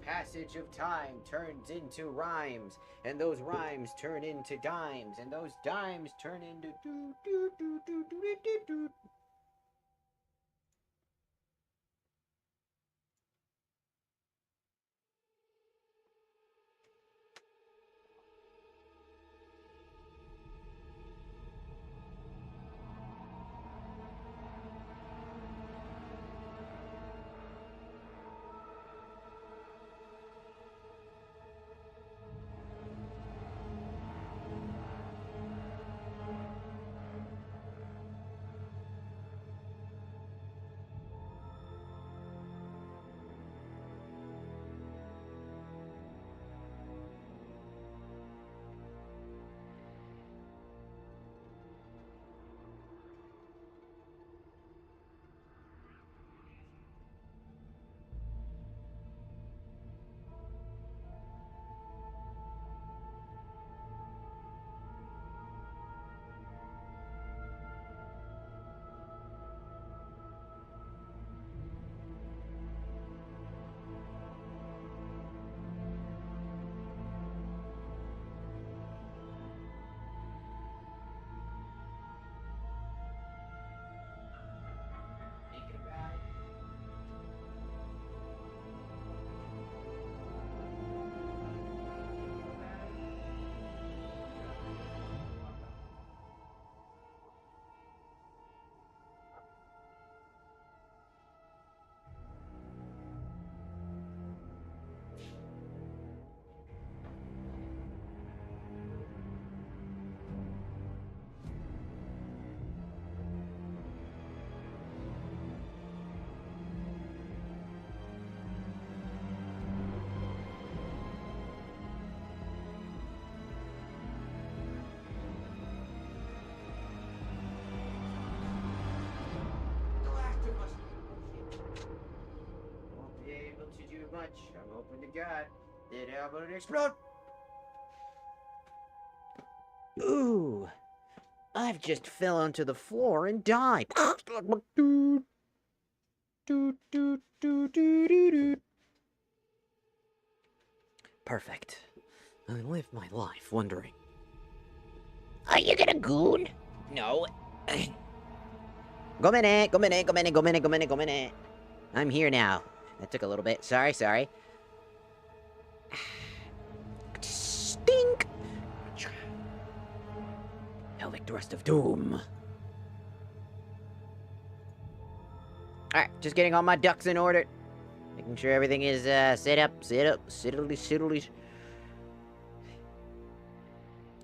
passage of time turns into rhymes, and those rhymes turn into dimes, and those dimes turn into do do do do do do do do. Thinking about it. Won't be able to do much. I'm hoping to God that I'm gonna explode. Ooh, I've just fell onto the floor and died. Perfect. I live my life wondering. Are you gonna goon? No. Go minute, go minute, go minute, go minute, go minute, go minute. I'm here now. That took a little bit. Sorry, sorry. Stink! Pelvic thrust of doom. Alright, just getting all my ducks in order. Making sure everything is set up, siddly.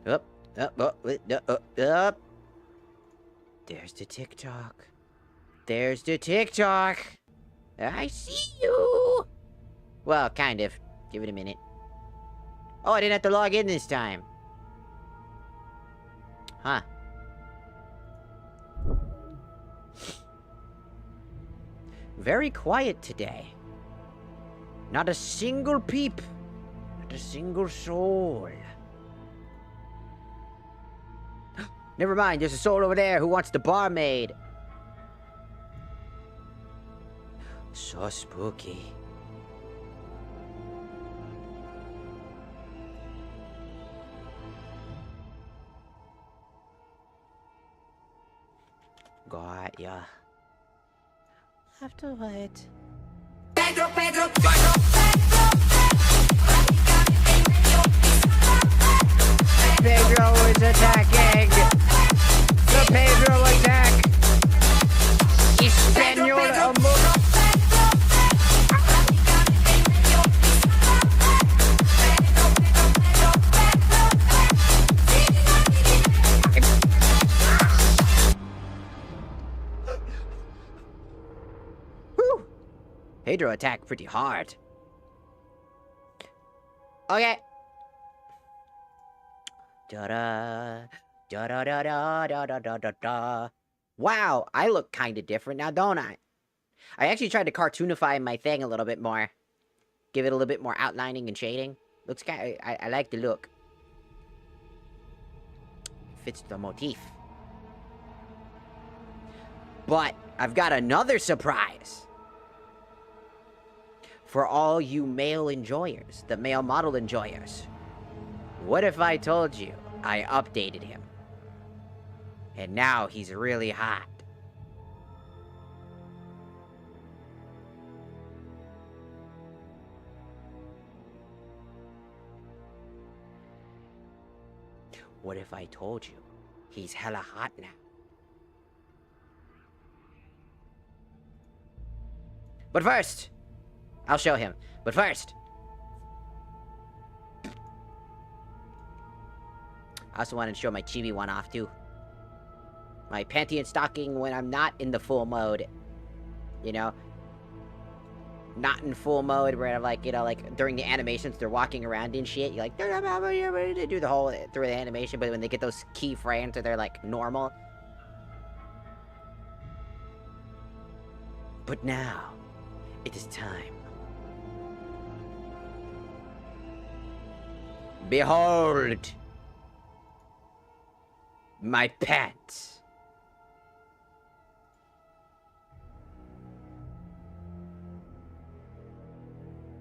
Up. There's the TikTok. There's the TikTok. I see you. Well, kind of. Give it a minute. Oh, I didn't have to log in this time. Huh. Very quiet today. Not a single peep. Not a single soul. Never mind, there's a soul over there who wants the barmaid. So spooky. Got ya. Have to wait. Pedro. Pedro is attacking. The Pedro attack. Espanol amor. Whew. Pedro attacked pretty hard. Okay. Da-da. Wow, I look kind of different now, don't I? I actually tried to cartoonify my thing a little bit more. Give it a little bit more outlining and shading. Looks kind of, I like the look. Fits the motif. But I've got another surprise. For all you male enjoyers, the male model enjoyers. What if I told you I updated him? And now he's really hot. What if I told you he's hella hot now? But first, I'll show him. But first, I also wanted to show my chibi one off too. My panty and stocking when I'm not in the full mode. You know? Not in full mode where I'm like, you know, like during the animations they're walking around and shit. You're like, they do the whole through the animation, but when they get those key frames they're like normal. But now, it is time. Behold! My pet!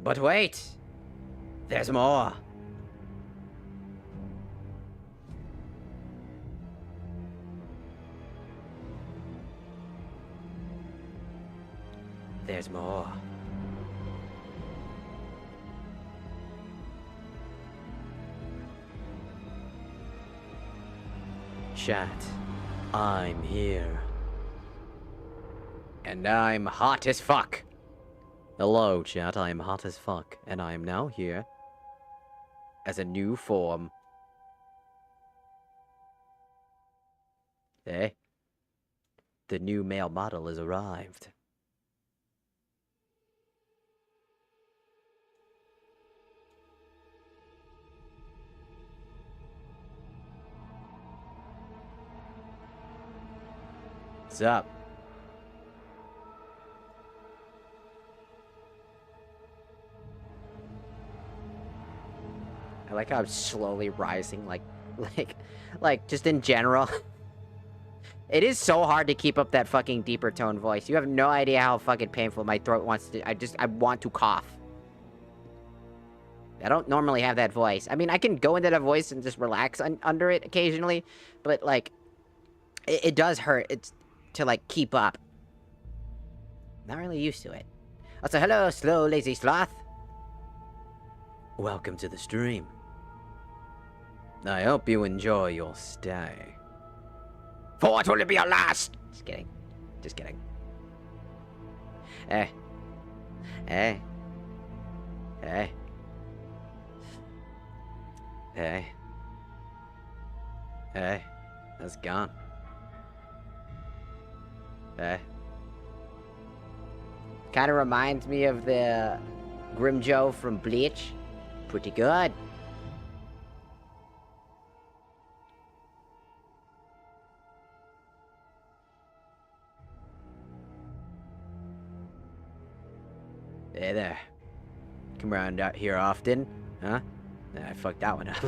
But wait! There's more! There's more. Chat, I'm here. And I'm hot as fuck. Hello, chat, I am hot as fuck, and I am now here as a new form. Eh? The new male model has arrived. What's up? I like how I'm slowly rising, like, just in general. It is so hard to keep up that fucking deeper tone voice. You have no idea how fucking painful my throat wants to... I want to cough. I don't normally have that voice. I mean, I can go into that voice and just relax under it occasionally, but, like, it does hurt. It's to, like, keep up. Not really used to it. Also, hello, slow, lazy sloth. Welcome to the stream. I hope you enjoy your stay. For what will it be your last? Just kidding. Just kidding. Hey. Hey. Hey. Hey. Hey. That's gone. Hey. Kinda reminds me of the Grimjoe from Bleach. Pretty good. Hey there. Come around out here often, huh? Nah, I fucked that one up.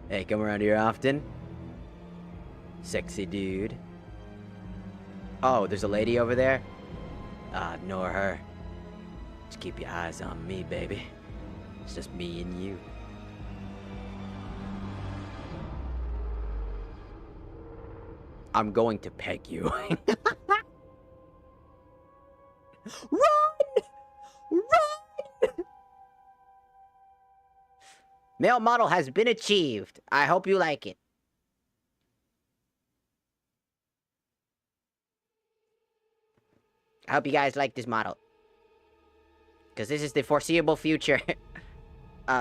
Hey, come around here often? Sexy dude. Oh, there's a lady over there? Ignore her. Just keep your eyes on me, baby. It's just me and you. I'm going to peg you. Run! Run! Male model has been achieved. I hope you like it. I hope you guys like this model. Because this is the foreseeable future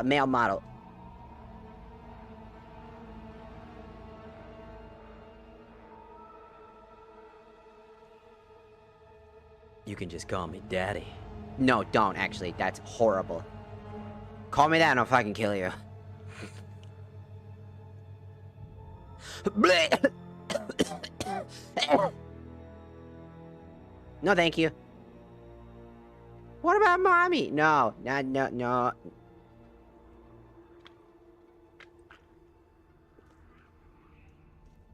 male model. You can just call me daddy. No, don't actually. That's horrible. Call me that and I'll fucking kill you. No, thank you. What about mommy? No, no.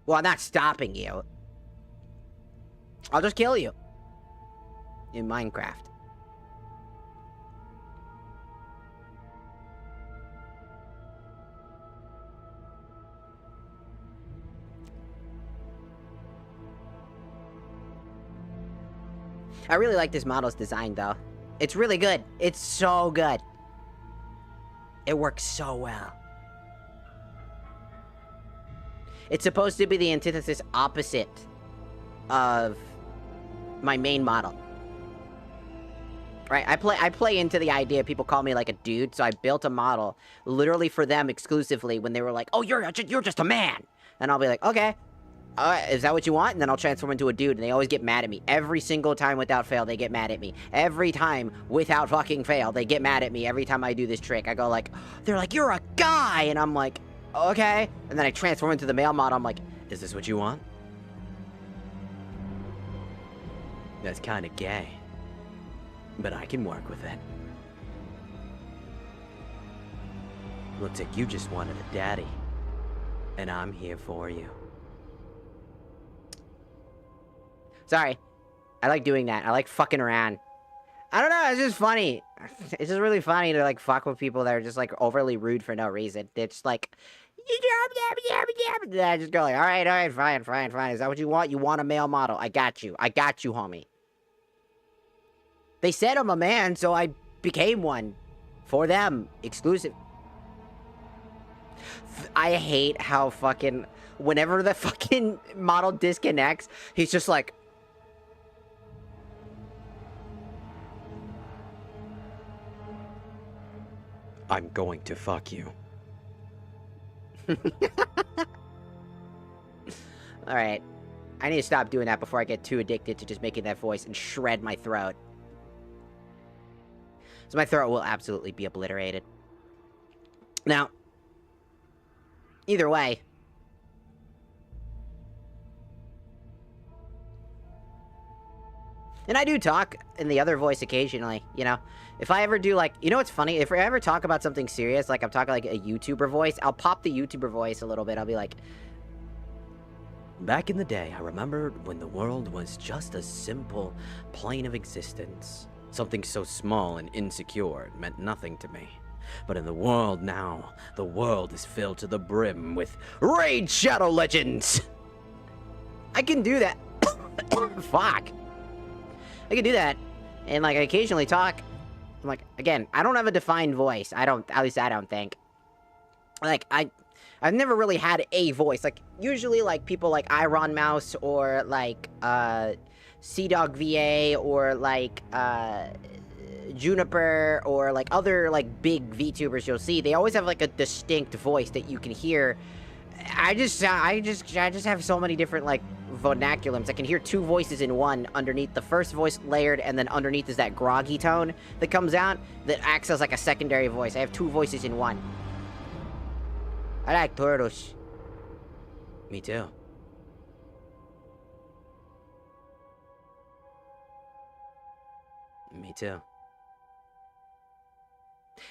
Well, I'm not stopping you. I'll just kill you. in Minecraft. I really like this model's design, though. It's really good. It's so good. It works so well. It's supposed to be the antithesis opposite of my main model. Right? I play into the idea people call me like a dude, so I built a model literally for them exclusively when they were like, "Oh, you're just a man." And I'll be like, "Okay. Is that what you want?" And then I'll transform into a dude, and they always get mad at me. Every single time without fail, they get mad at me. Every time without fucking fail, they get mad at me every time I do this trick. I go like, they're like, "You're a guy!" And I'm like, "Okay." And then I transform into the male model. I'm like, "Is this what you want?" That's kind of gay. But I can work with it. Looks like you just wanted a daddy. And I'm here for you. Sorry. I like doing that. I like fucking around. I don't know, it's just funny. It's just really funny to, like, fuck with people that are just, like, overly rude for no reason. They're just like... I just go like, alright, fine. Is that what you want? You want a male model? I got you, homie. They said I'm a man, so I became one. For them. Exclusive. I hate how fucking... Whenever the fucking model disconnects, he's just like... I'm going to fuck you. Alright. I need to stop doing that before I get too addicted to just making that voice and shred my throat. So my throat will absolutely be obliterated. Now, either way... And I do talk in the other voice occasionally, you know? If I ever do, like... You know what's funny? If I ever talk about something serious, like I'm talking like a YouTuber voice, I'll pop the YouTuber voice a little bit. I'll be like... Back in the day, I remembered when the world was just a simple plane of existence. Something so small and insecure, it meant nothing to me. But in the world now, the world is filled to the brim with Raid Shadow Legends! I can do that. Fuck. I can do that, and, like, I occasionally talk. I'm like, again, I don't have a defined voice. At least I don't think. Like, I've never really had a voice. Like, usually, like, people like Iron Mouse, or, like, Sea-Dog VA, or, like, Juniper, or, like, other, like, big VTubers you'll see. They always have, like, a distinct voice that you can hear. I just have so many different, like, vernaculums. I can hear two voices in one underneath the first voice layered, and then underneath is that groggy tone that comes out that acts as like a secondary voice. I have two voices in one. I like turtles. Me too. Me too.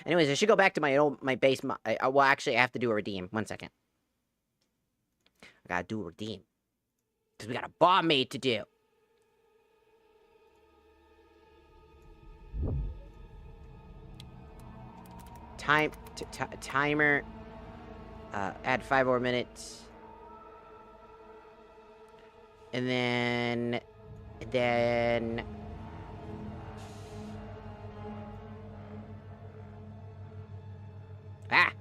Anyways, I should go back to my base. Well, actually, I have to do a redeem. 1 second. I gotta do a redeem. Because we got a bomb maid to do. Timer. Add 5 more minutes. And then... Ah!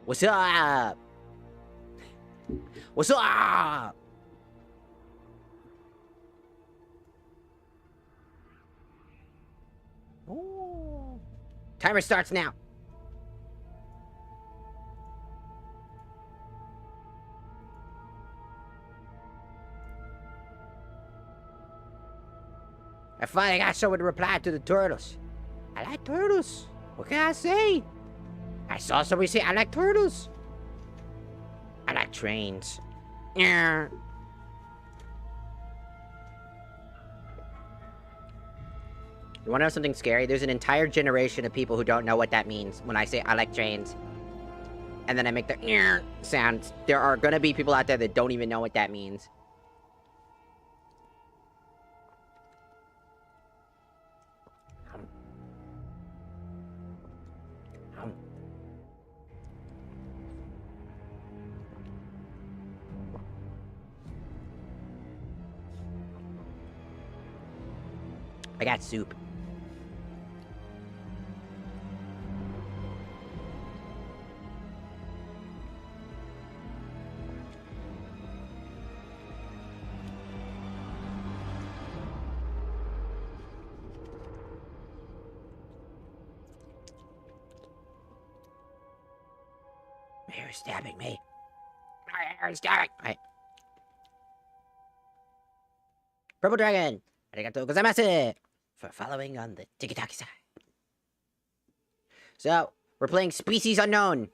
What's up? What's up? Ooh. Timer starts now. I finally got someone to reply to the turtles. I like turtles. What can I say? I saw somebody say, I like turtles. I like trains. Yeah. You wanna know something scary? There's an entire generation of people who don't know what that means when I say I like trains. and then I make the sound, there are gonna be people out there that don't even know what that means. I got soup. You're stabbing me. You're stabbing me. Purple Dragon! Arigatou gozaimasu! For following on the tiki-taki side. So, we're playing Species Unknown.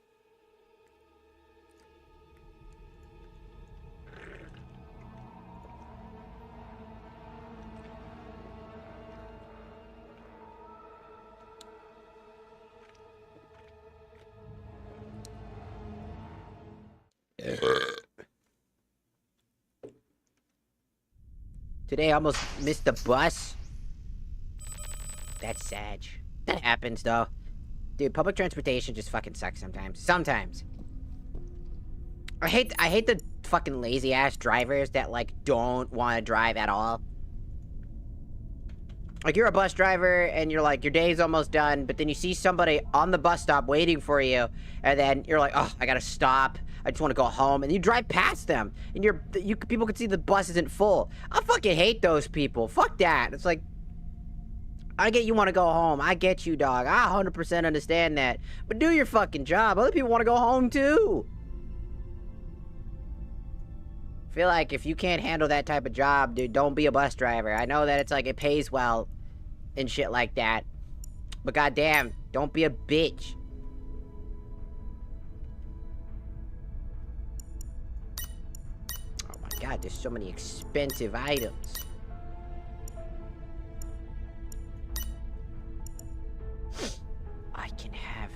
Today I almost missed the bus. That's sad. That happens, though. Dude, public transportation just fucking sucks sometimes. Sometimes. I hate the fucking lazy-ass drivers that, like, don't want to drive at all. Like, you're a bus driver, and you're like, your day's almost done, but then you see somebody on the bus stop waiting for you, and then you're like, oh, I gotta stop. I just want to go home, and you drive past them, and people can see the bus isn't full. I fucking hate those people. Fuck that. It's like, I get you want to go home. I get you, dog. I 100% understand that. But do your fucking job. Other people want to go home, too. I feel like if you can't handle that type of job, dude, don't be a bus driver. I know that it's like, it pays well and shit like that. But goddamn, don't be a bitch. Oh my god, there's so many expensive items. I can have...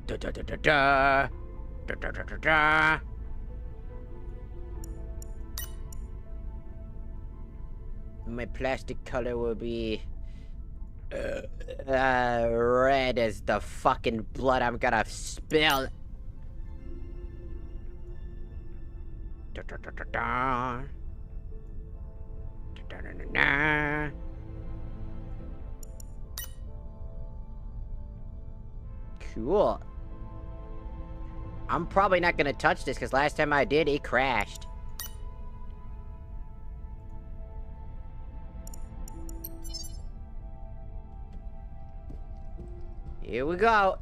Da da da da da. Da da da da da. My plastic color will be... red as the fucking blood I'm gonna spill. Da, da, da, da, da. Da, da, da, da, da. Cool. I'm probably not gonna touch this because last time I did, it crashed. Here we go.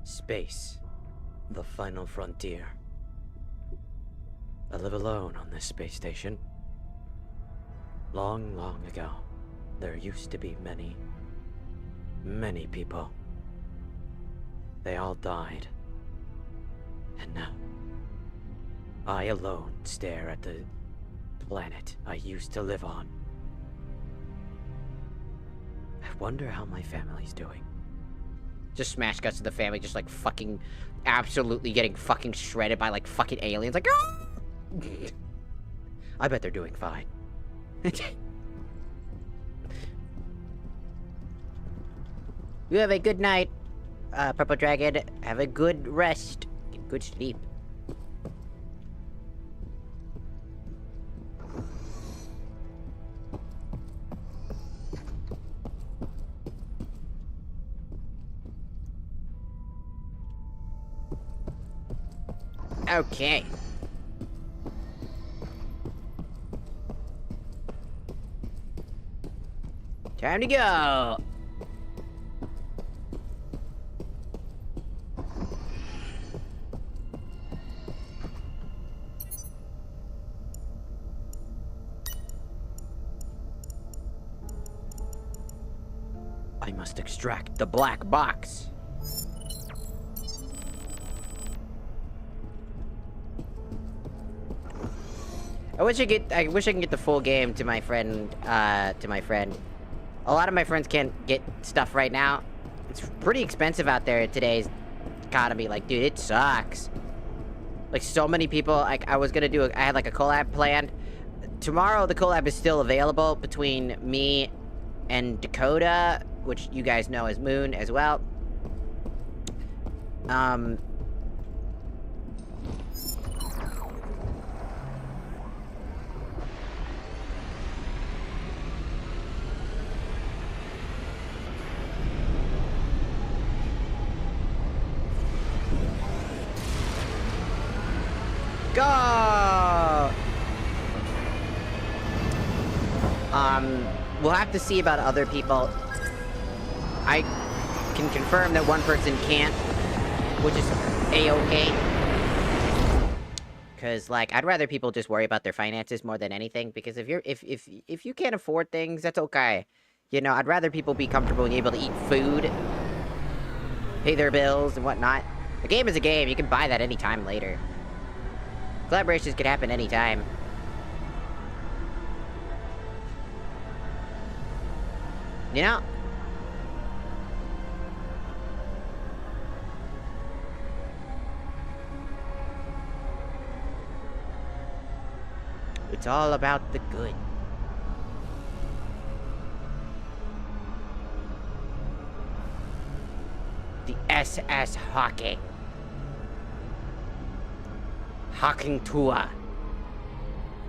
Space, the final frontier. I live alone on this space station. Long, long ago, there used to be many, many people. They all died. And now, I alone stare at the planet I used to live on. I wonder how my family's doing. Just smash cuts to the family, just like fucking absolutely getting fucking shredded by like fucking aliens. Like, I bet they're doing fine. You have a good night, Purple Dragon. Have a good rest. Get good sleep. Okay. Time to go. I must extract the black box. I wish I can get the full game to my friend, A lot of my friends can't get stuff right now. It's pretty expensive out there in today's economy. Like, dude, it sucks. Like, so many people, like, I had like a collab planned. Tomorrow, the collab is still available between me and Dakota, which you guys know as Moon as well. Go! We'll have to see about other people. I can confirm that one person can't, which is A-okay. Cause, like, I'd rather people just worry about their finances more than anything, because if you can't afford things, that's okay. You know, I'd rather people be comfortable and able to eat food, pay their bills and whatnot. A game is a game, you can buy that anytime later. Collaborations could happen anytime. You know? It's all about the good. The SS Hockey. Hawking Tour.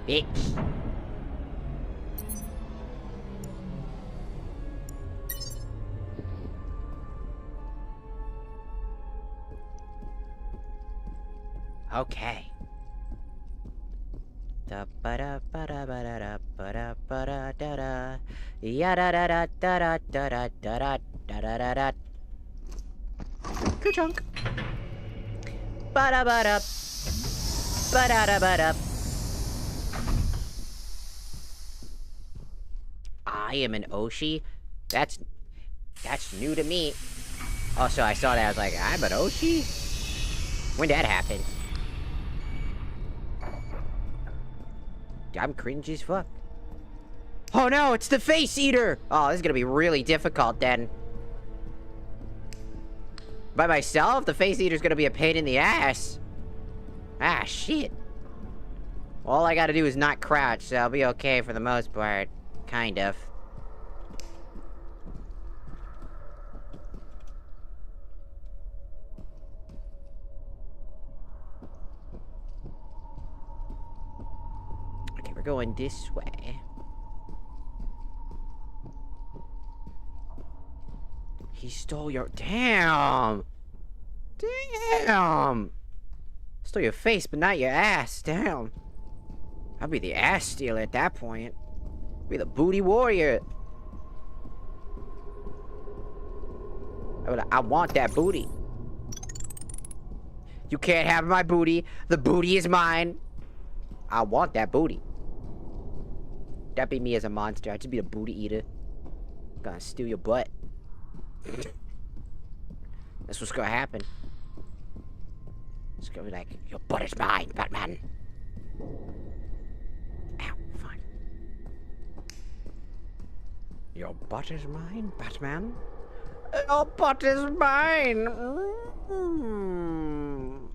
Bitch. Okay. Da ba da ba da ba da da ba da ba da da da. Ya da da da da da da da da da da da da. Ka-chunk. Ba da ba da. Ba da da ba da. I am an Oshi? That's new to me. Also, I saw that, I was like, I'm an Oshi? When did that happen? I'm cringy as fuck. Oh no, it's the Face Eater! Oh, this is gonna be really difficult then. By myself, the Face Eater's gonna be a pain in the ass. Ah, shit. All I gotta do is not crouch, so I'll be okay for the most part. Kind of. Okay, we're going this way. He stole your... Damn! Damn! Stole your face, but not your ass. Damn. I'd be the ass stealer at that point. Be the booty warrior. I want that booty. You can't have my booty. The booty is mine. I want that booty. That'd be me as a monster. I'd just be the booty eater. Gonna steal your butt. That's what's gonna happen. It's gonna be like, your butt is mine, Batman. Ow, fine. Your butt is mine, Batman? Your butt is mine! Mm.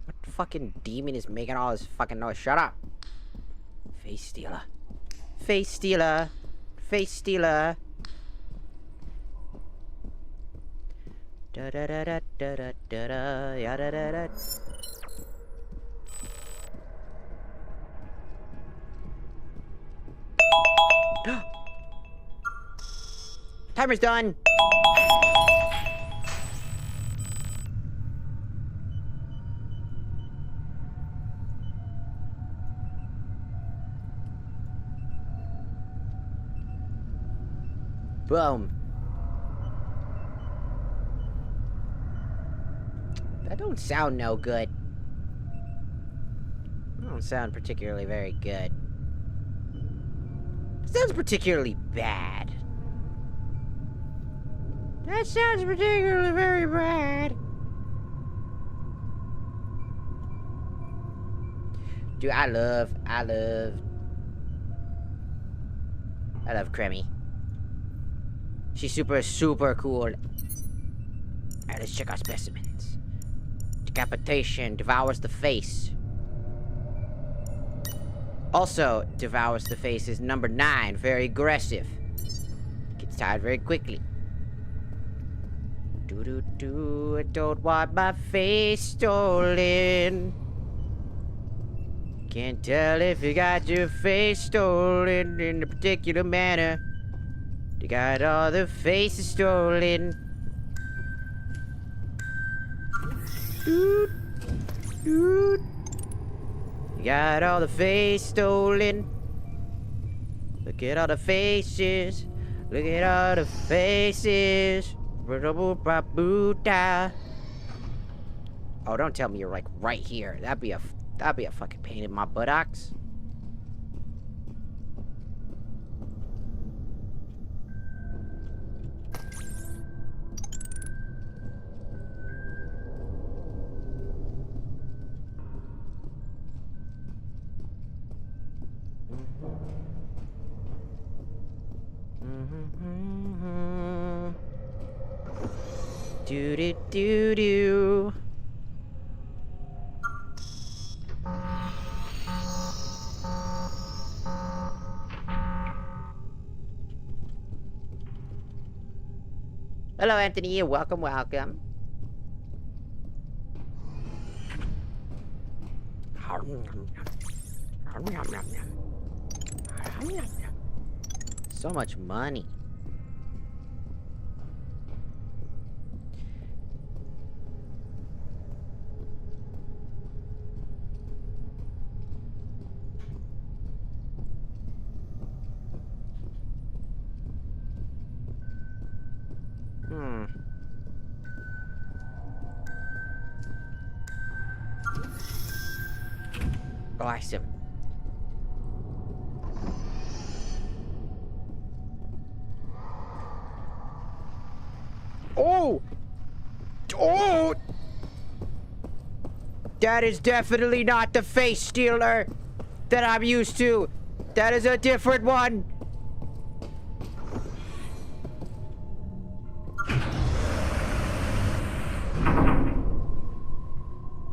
What fucking demon is making all this fucking noise? Shut up! Face stealer. Face stealer. Face stealer. Da da da da da da da da ya da da da. Timer's done. Boom. That don't sound no good. That don't sound particularly very good. It sounds particularly bad. That sounds particularly very bad. Dude, I love Cremmy. She's super cool. Alright, let's check our specimens. Decapitation devours the face. Also, devours the face is number 9, very aggressive. Gets tired very quickly. I don't want my face stolen. Can't tell if you got your face stolen in a particular manner. You got all the faces stolen. You got all the face stolen. Look at all the faces. Look at all the faces. Oh, don't tell me you're like right here. That'd be a fucking pain in my buttocks. Do do do do. Hello, Anthony. Welcome. So much money. Awesome. Oh! Oh! That is definitely not the face stealer that I'm used to. That is a different one.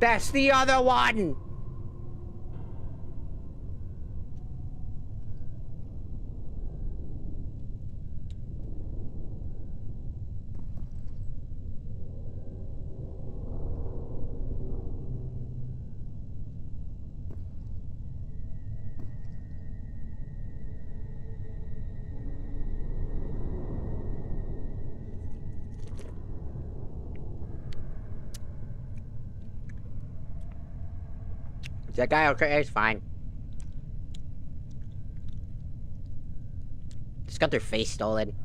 That's the other one. That guy okay? It's fine. Just got their face stolen.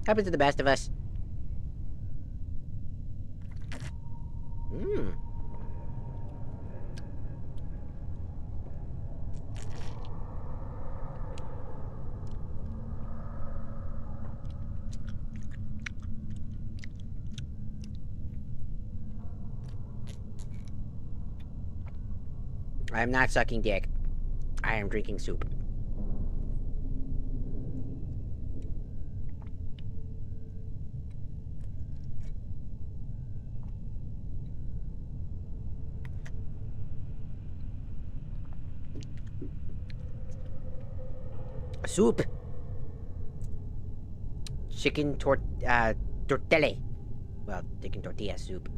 Happens to the best of us. I am not sucking dick. I am drinking soup. Soup. Chicken tortelle. Well, chicken tortilla soup.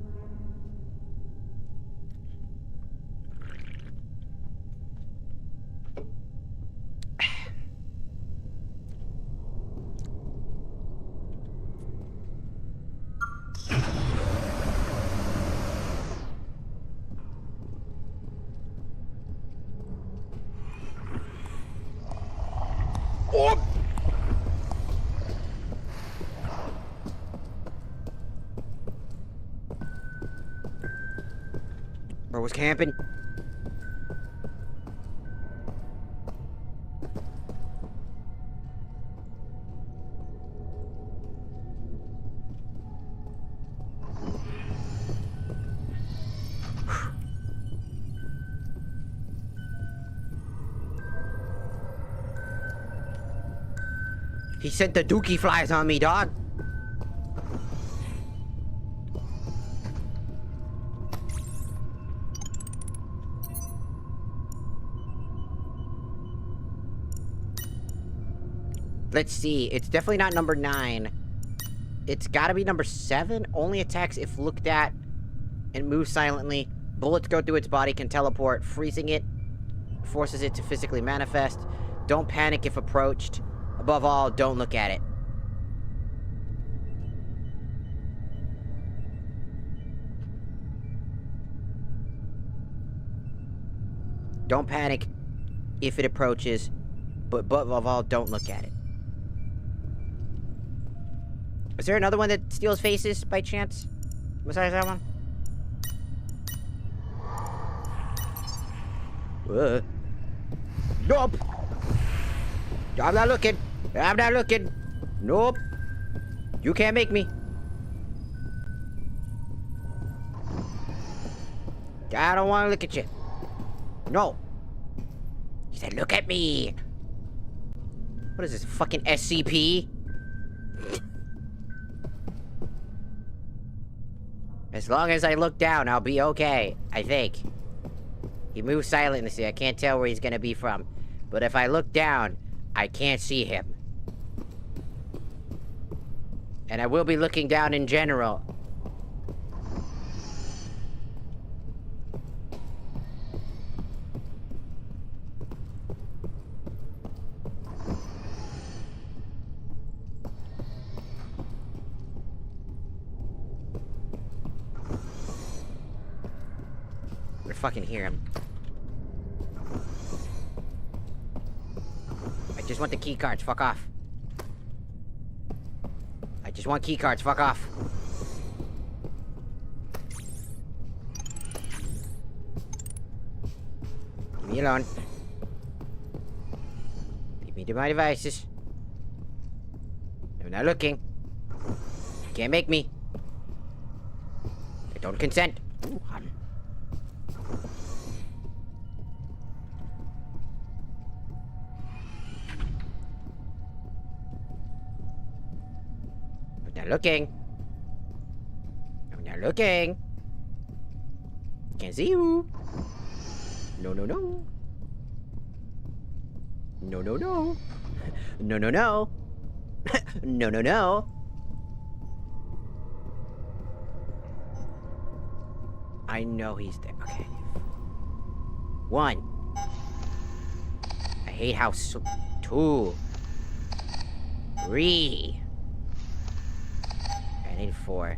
Bro was camping. He sent the dookie flies on me, dog. Let's see. It's definitely not number 9. It's gotta be number 7. Only attacks if looked at and moves silently. Bullets go through its body, can teleport. Freezing it forces it to physically manifest. Don't panic if approached. Above all, don't look at it. Don't panic if it approaches, but above all, don't look at it. Is there another one that steals faces, by chance? Besides that one? Nope! I'm not looking! I'm not looking! Nope! You can't make me! I don't want to look at you. No! He said, look at me! What is this, fucking SCP? As long as I look down, I'll be okay, I think. He moves silently, I can't tell where he's gonna be from. But if I look down, I can't see him. And I will be looking down in general. I fucking hear him. I just want the key cards, fuck off. I just want key cards, fuck off. Leave me alone. Leave me to my devices. I'm not looking. You can't make me. I don't consent. Ooh, hon. I'm not looking. I'm not looking. Can't see you. No, no, no. No, no, no. No, no, no. No, no, no. I know he's there. Okay. 1. I hate how 2. 3. I need 4.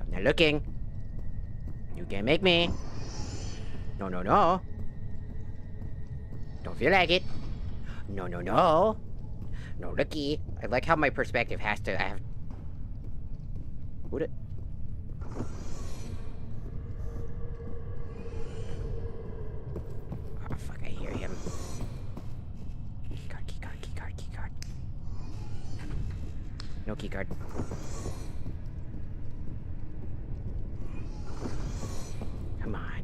I'm not looking. You can't make me. No, no, no. Don't feel like it. No, no, no. No, looky. I like how my perspective has to have... Would it? Oh, fuck, I hear him. Keycard, keycard, keycard, keycard. No keycard. Come on.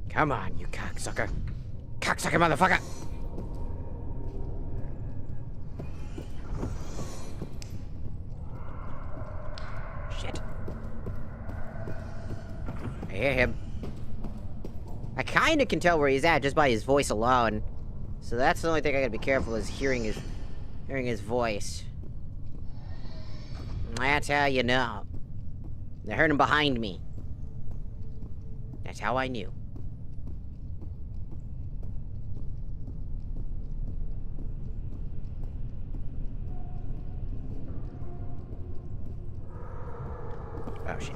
Come on, you cocksucker. Cocksucker motherfucker! Shit. I hear him. I kinda can tell where he's at just by his voice alone. So that's the only thing I gotta be careful is hearing his voice. That's how you know. I heard him behind me. That's how I knew. Oh, shit.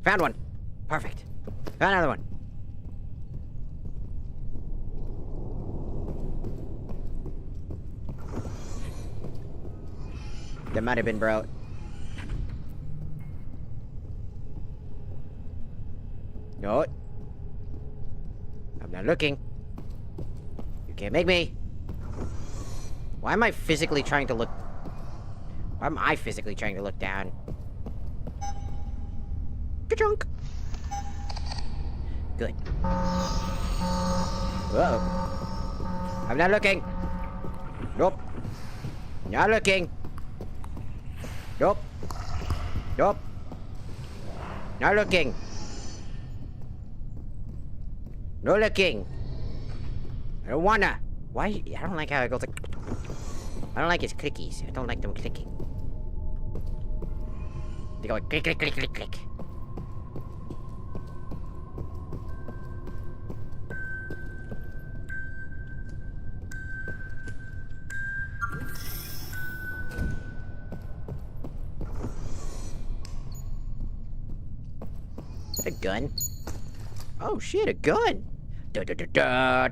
Found one. Perfect. Found another one. That might have been bro. No. I'm not looking. You can't make me. Why am I physically trying to look... Why am I physically trying to look down? Ka-chunk! Good. Uh-oh. I'm not looking! Nope. Not looking! Nope. Nope. Not looking! No looking! I don't wanna! Why? I don't like how it goes like... I don't like his clickies. I don't like them clicking. They go like click, click, click, click, click. Is that a gun? Oh shit, a gun! Da da da da!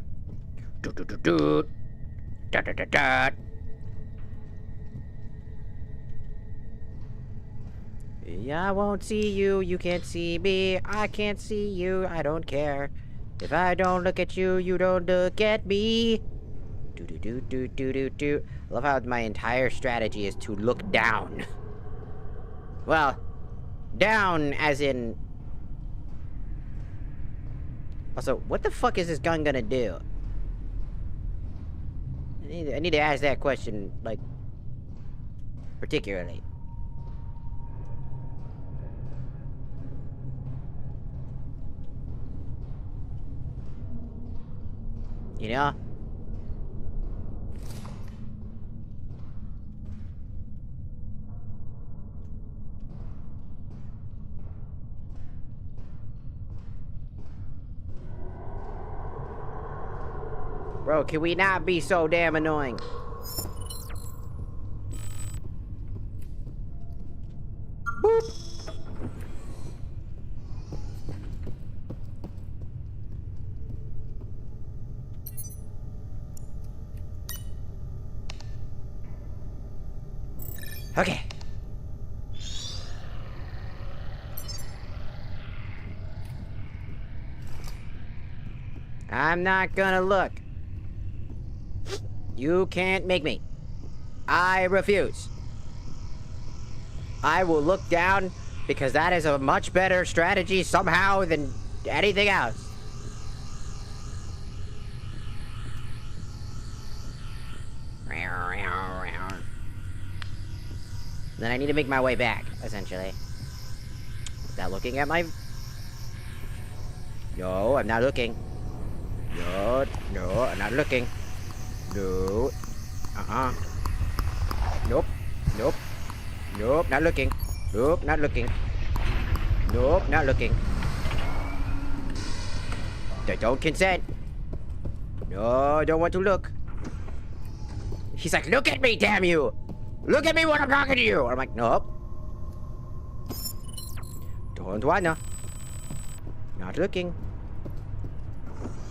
Do do do do! Da da da da! I won't see you, you can't see me, I can't see you, I don't care. If I don't look at you, you don't look at me. Do do do do do do do. I love how my entire strategy is to look down. Well, down as in... Also, what the fuck is this gun gonna do? I need to ask that question, like, particularly. You know? Bro, can we not be so damn annoying? Boop. Okay. I'm not gonna look. You can't make me. I refuse. I will look down because that is a much better strategy somehow than anything else. Then I need to make my way back, essentially. Without looking at my... No, I'm not looking. No, no, I'm not looking. No. Nope. Nope. Nope, not looking. Nope, not looking. Nope, not looking. I don't consent. No, I don't want to look. He's like, look at me, damn you! Look at me when I'm talking to you! I'm like, nope. Don't wanna. Not looking.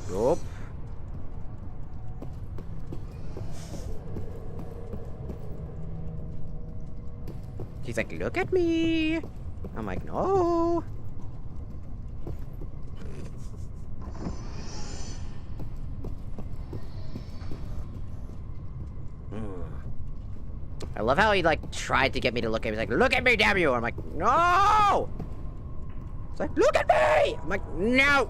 Nope. He's like, look at me! I'm like, no! I love how he, like, tried to get me to look at him. He's like, look at me, damn you! I'm like, no! It's like, look at me! I'm like, no!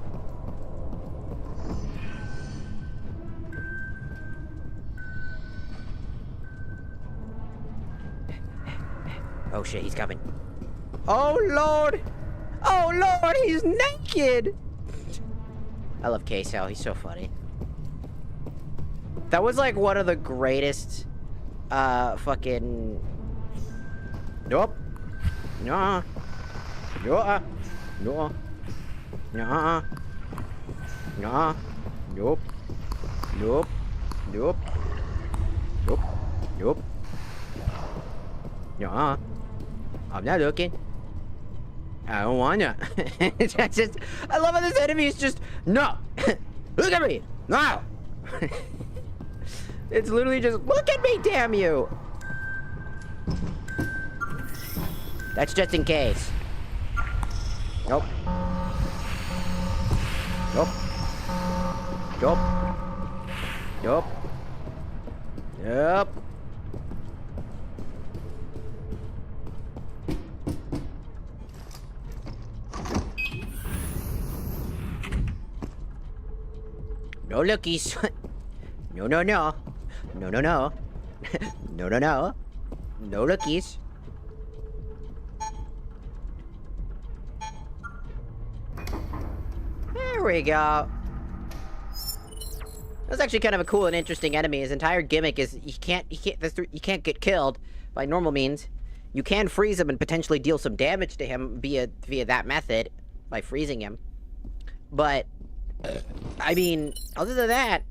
Oh shit, he's coming. Oh lord! Oh lord, he's naked! I love Queso, he's so funny. That was like one of the greatest, fucking... Nope. Nuh-uh. Nuh-uh. Nuh-uh. Nuh-uh. Nuh-uh. Nope. Nope. Nope. Nope. Nope. Nuh-uh. I'm not looking. I don't wanna. That's just... I love how this enemy is just... No! Look at me! No! It's literally just... Look at me, damn you! That's just in case. Nope. Nope. Nope. Nope. Nope. No lookies. No, no, no. No, no, no. No, no, no. No lookies. There we go. That's actually kind of a cool and interesting enemy. His entire gimmick is you can't get killed by normal means. You can freeze him and potentially deal some damage to him via that method by freezing him. But I mean, other than that,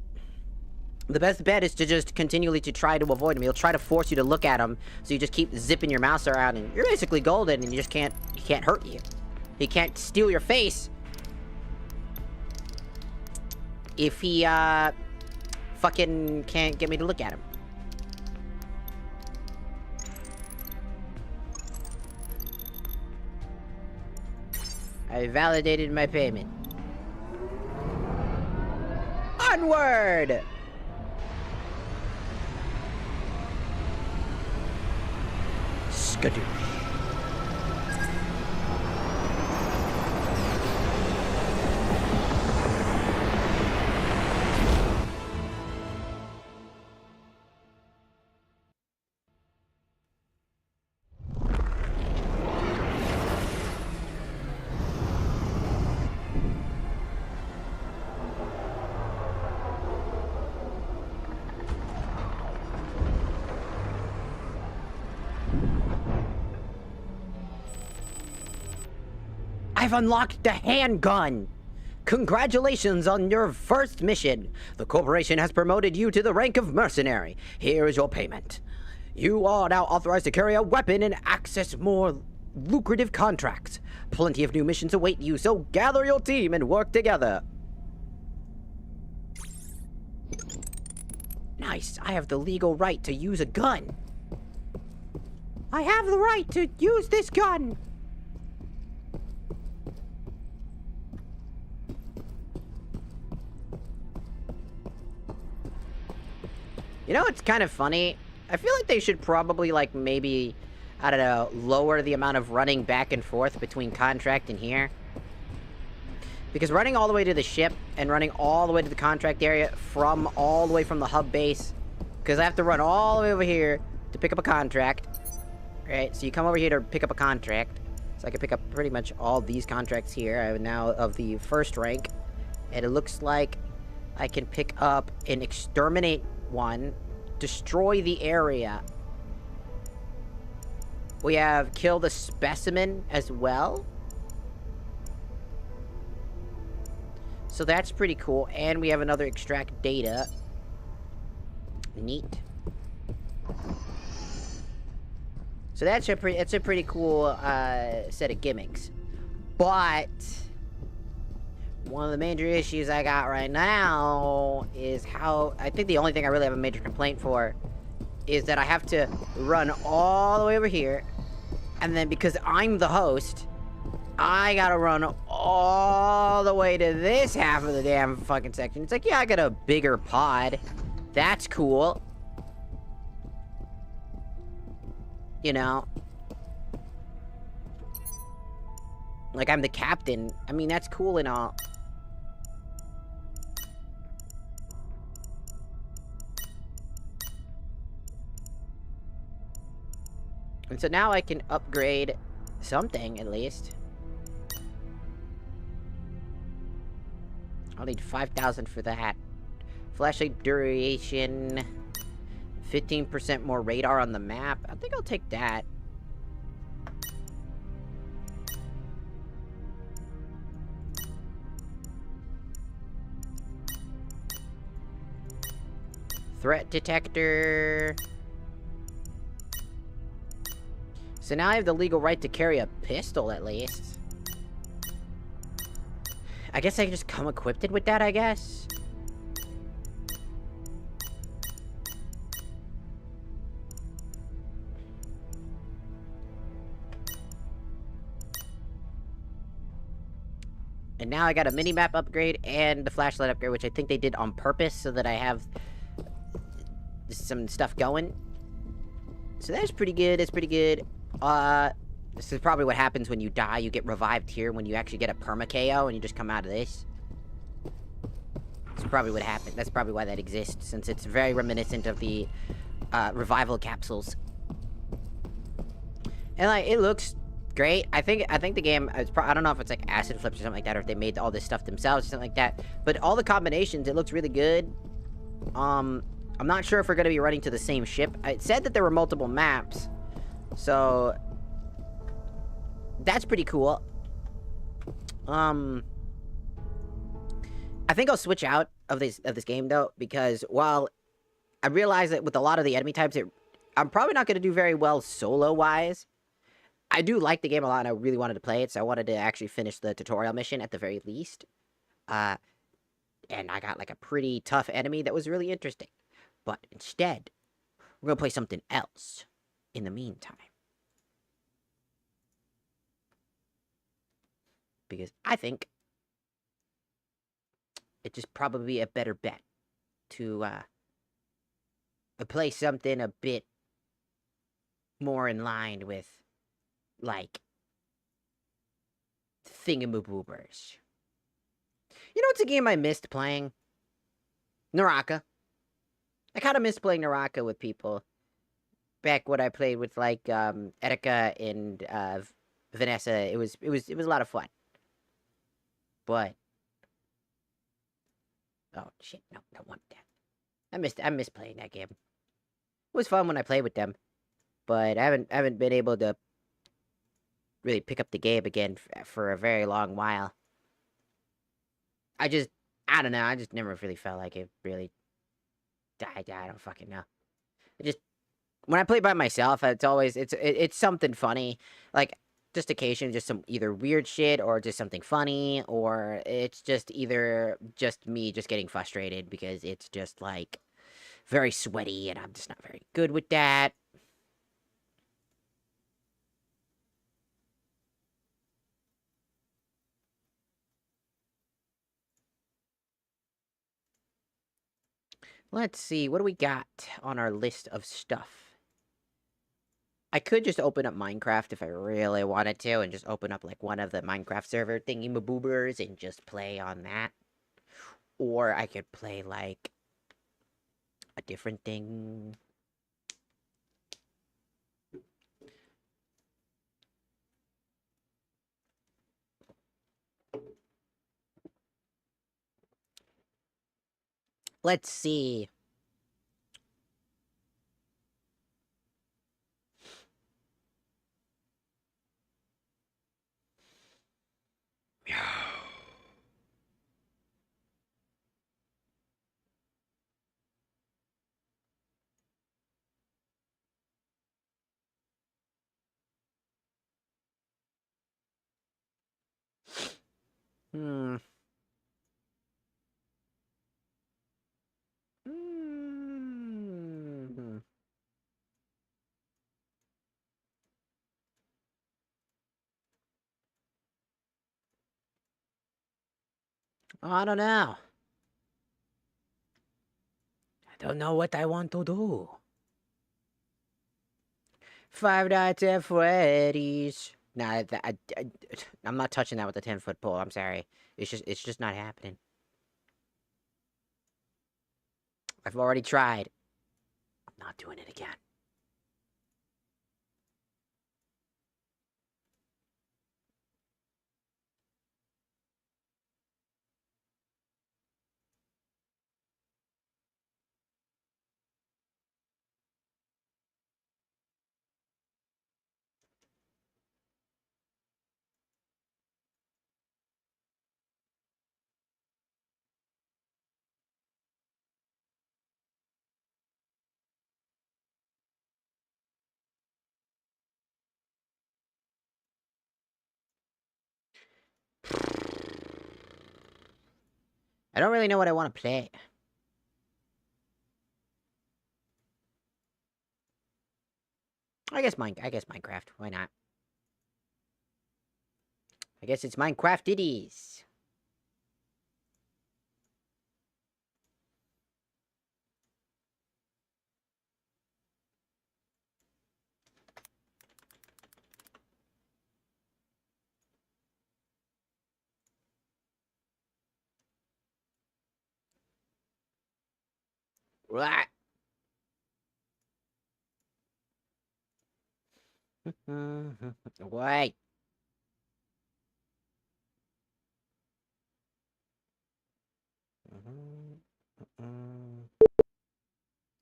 the best bet is to just continually to try to avoid him. He'll try to force you to look at him, so you just keep zipping your mouse around, and you're basically golden, and he can't hurt you. He can't steal your face. If he, fucking can't get me to look at him. I validated my payment. Onward! Skadoosh. I've unlocked the handgun! Congratulations on your first mission. The corporation has promoted you to the rank of mercenary. Here is your payment. You are now authorized to carry a weapon and access more lucrative contracts. Plenty of new missions await you, so gather your team and work together. Nice. I have the legal right to use a gun. I have the right to use this gun. You know, it's kind of funny. I feel like they should probably, like, maybe, I don't know, lower the amount of running back and forth between contract and here. Because running all the way to the ship and running all the way to the contract area from all the way from the hub base, because I have to run all the way over here to pick up a contract, right? So you come over here to pick up a contract. So I can pick up pretty much all these contracts here. I have now of the first rank, and it looks like I can pick up an exterminate one, destroy the area. We have kill the specimen as well. So that's pretty cool. And we have another extract data. Neat. So that's a pretty cool set of gimmicks. But one of the major issues I got right now is how... I think the only thing I really have a major complaint for is that I have to run all the way over here, and then because I'm the host, I gotta run all the way to this half of the damn fucking section. It's like, yeah, I got a bigger pod. That's cool. You know? Like, I'm the captain. I mean, that's cool and all. And so now I can upgrade something, at least. I'll need 5,000 for that. Flashlight duration. 15% more radar on the map. I think I'll take that. Threat detector. So now I have the legal right to carry a pistol, at least. I guess I can just come equipped with that, I guess. And now I got a mini-map upgrade and the flashlight upgrade, which I think they did on purpose so that I have some stuff going. So that's pretty good, that's pretty good. This is probably what happens when you die. You get revived here when you actually get a perma KO and you just come out of this. That's probably what happened. That's probably why that exists, since it's very reminiscent of the revival capsules. And like, it looks great. I think the game, I don't know if it's like acid flips or something like that, or if they made all this stuff themselves or something like that. But all the combinations, it looks really good. I'm not sure if we're gonna be running to the same ship. It said that there were multiple maps, so that's pretty cool. I think I'll switch out of this game though, because while I realize that with a lot of the enemy types, I'm probably not gonna do very well solo wise. I do like the game a lot, and I really wanted to play it, so I wanted to actually finish the tutorial mission at the very least. And I got like a pretty tough enemy that was really interesting. But instead, we're gonna play something else in the meantime. Because I think it's just probably a better bet to play something a bit more in line with, like, thingamaboobers. You know what's a game I missed playing? Naraka. I kind of missed playing Naraka with people. Back when I played with, like, Erika and Vanessa, it was a lot of fun. But oh shit, no, don't want that. I missed playing that game. It was fun when I played with them, but I haven't been able to really pick up the game again for a very long while. I don't know. I just never really felt like it really. I don't fucking know. When I play by myself, it's something funny, like just occasionally just some either weird shit or just something funny, or it's just either just me just getting frustrated because it's just like very sweaty and I'm just not very good with that. Let's see, what do we got on our list of stuff? I could just open up Minecraft if I really wanted to, and just open up like one of the Minecraft server thingy-maboobers and just play on that. Or I could play like a different thing. Let's see. Hmm. Hmm. I don't know. I don't know what I want to do. Five Nights at Freddy's. Nah, I'm not touching that with the 10-foot pole. I'm sorry. It's just not happening. I've already tried. I'm not doing it again. I don't really know what I want to play. I guess Minecraft. Why not? I guess it's Minecraft it is. What? Wait.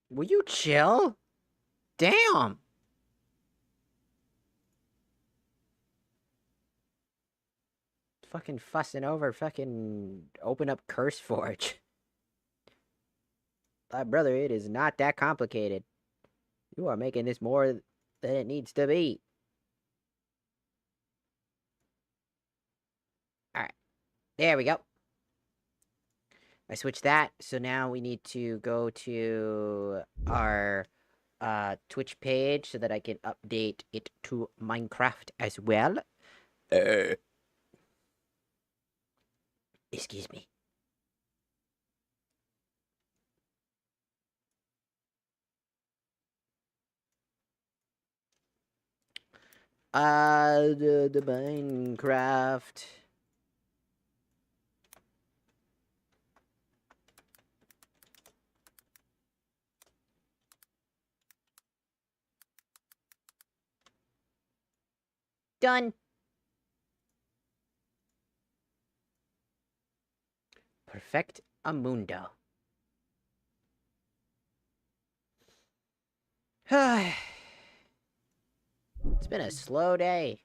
Will you chill? Damn. Fucking fussing over fucking open up Curse Forge. Brother, it is not that complicated. You are making this more than it needs to be. Alright. There we go. I switched that, so now we need to go to our Twitch page so that I can update it to Minecraft as well. Excuse me. The Minecraft. Done. Perfect Amundo. It's been a slow day.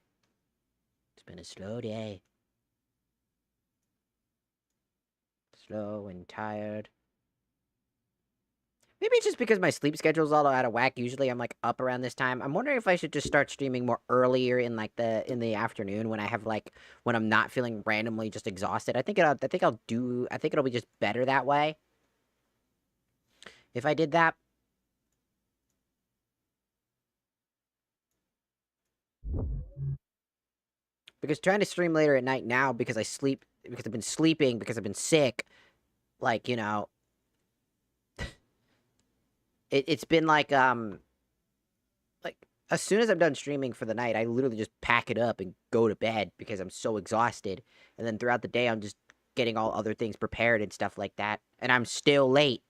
It's been a slow day. Slow and tired. Maybe it's just because my sleep schedule's all out of whack. Usually I'm like up around this time. I'm wondering if I should just start streaming more earlier in like the afternoon when I have like when I'm not feeling randomly just exhausted. I think it'll be just better that way. If I did that. Because trying to stream later at night now because I've been sleeping, because I've been sick, like, you know, it's been like as soon as I'm done streaming for the night, I literally just pack it up and go to bed because I'm so exhausted. And then throughout the day, I'm just getting all other things prepared and stuff like that. And I'm still late.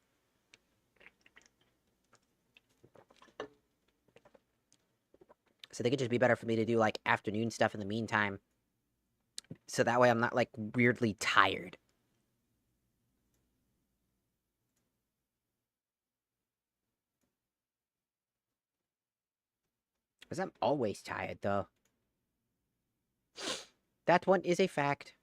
So they could just be better for me to do like afternoon stuff in the meantime. So that way I'm not like weirdly tired. Because I'm always tired, though. That one is a fact.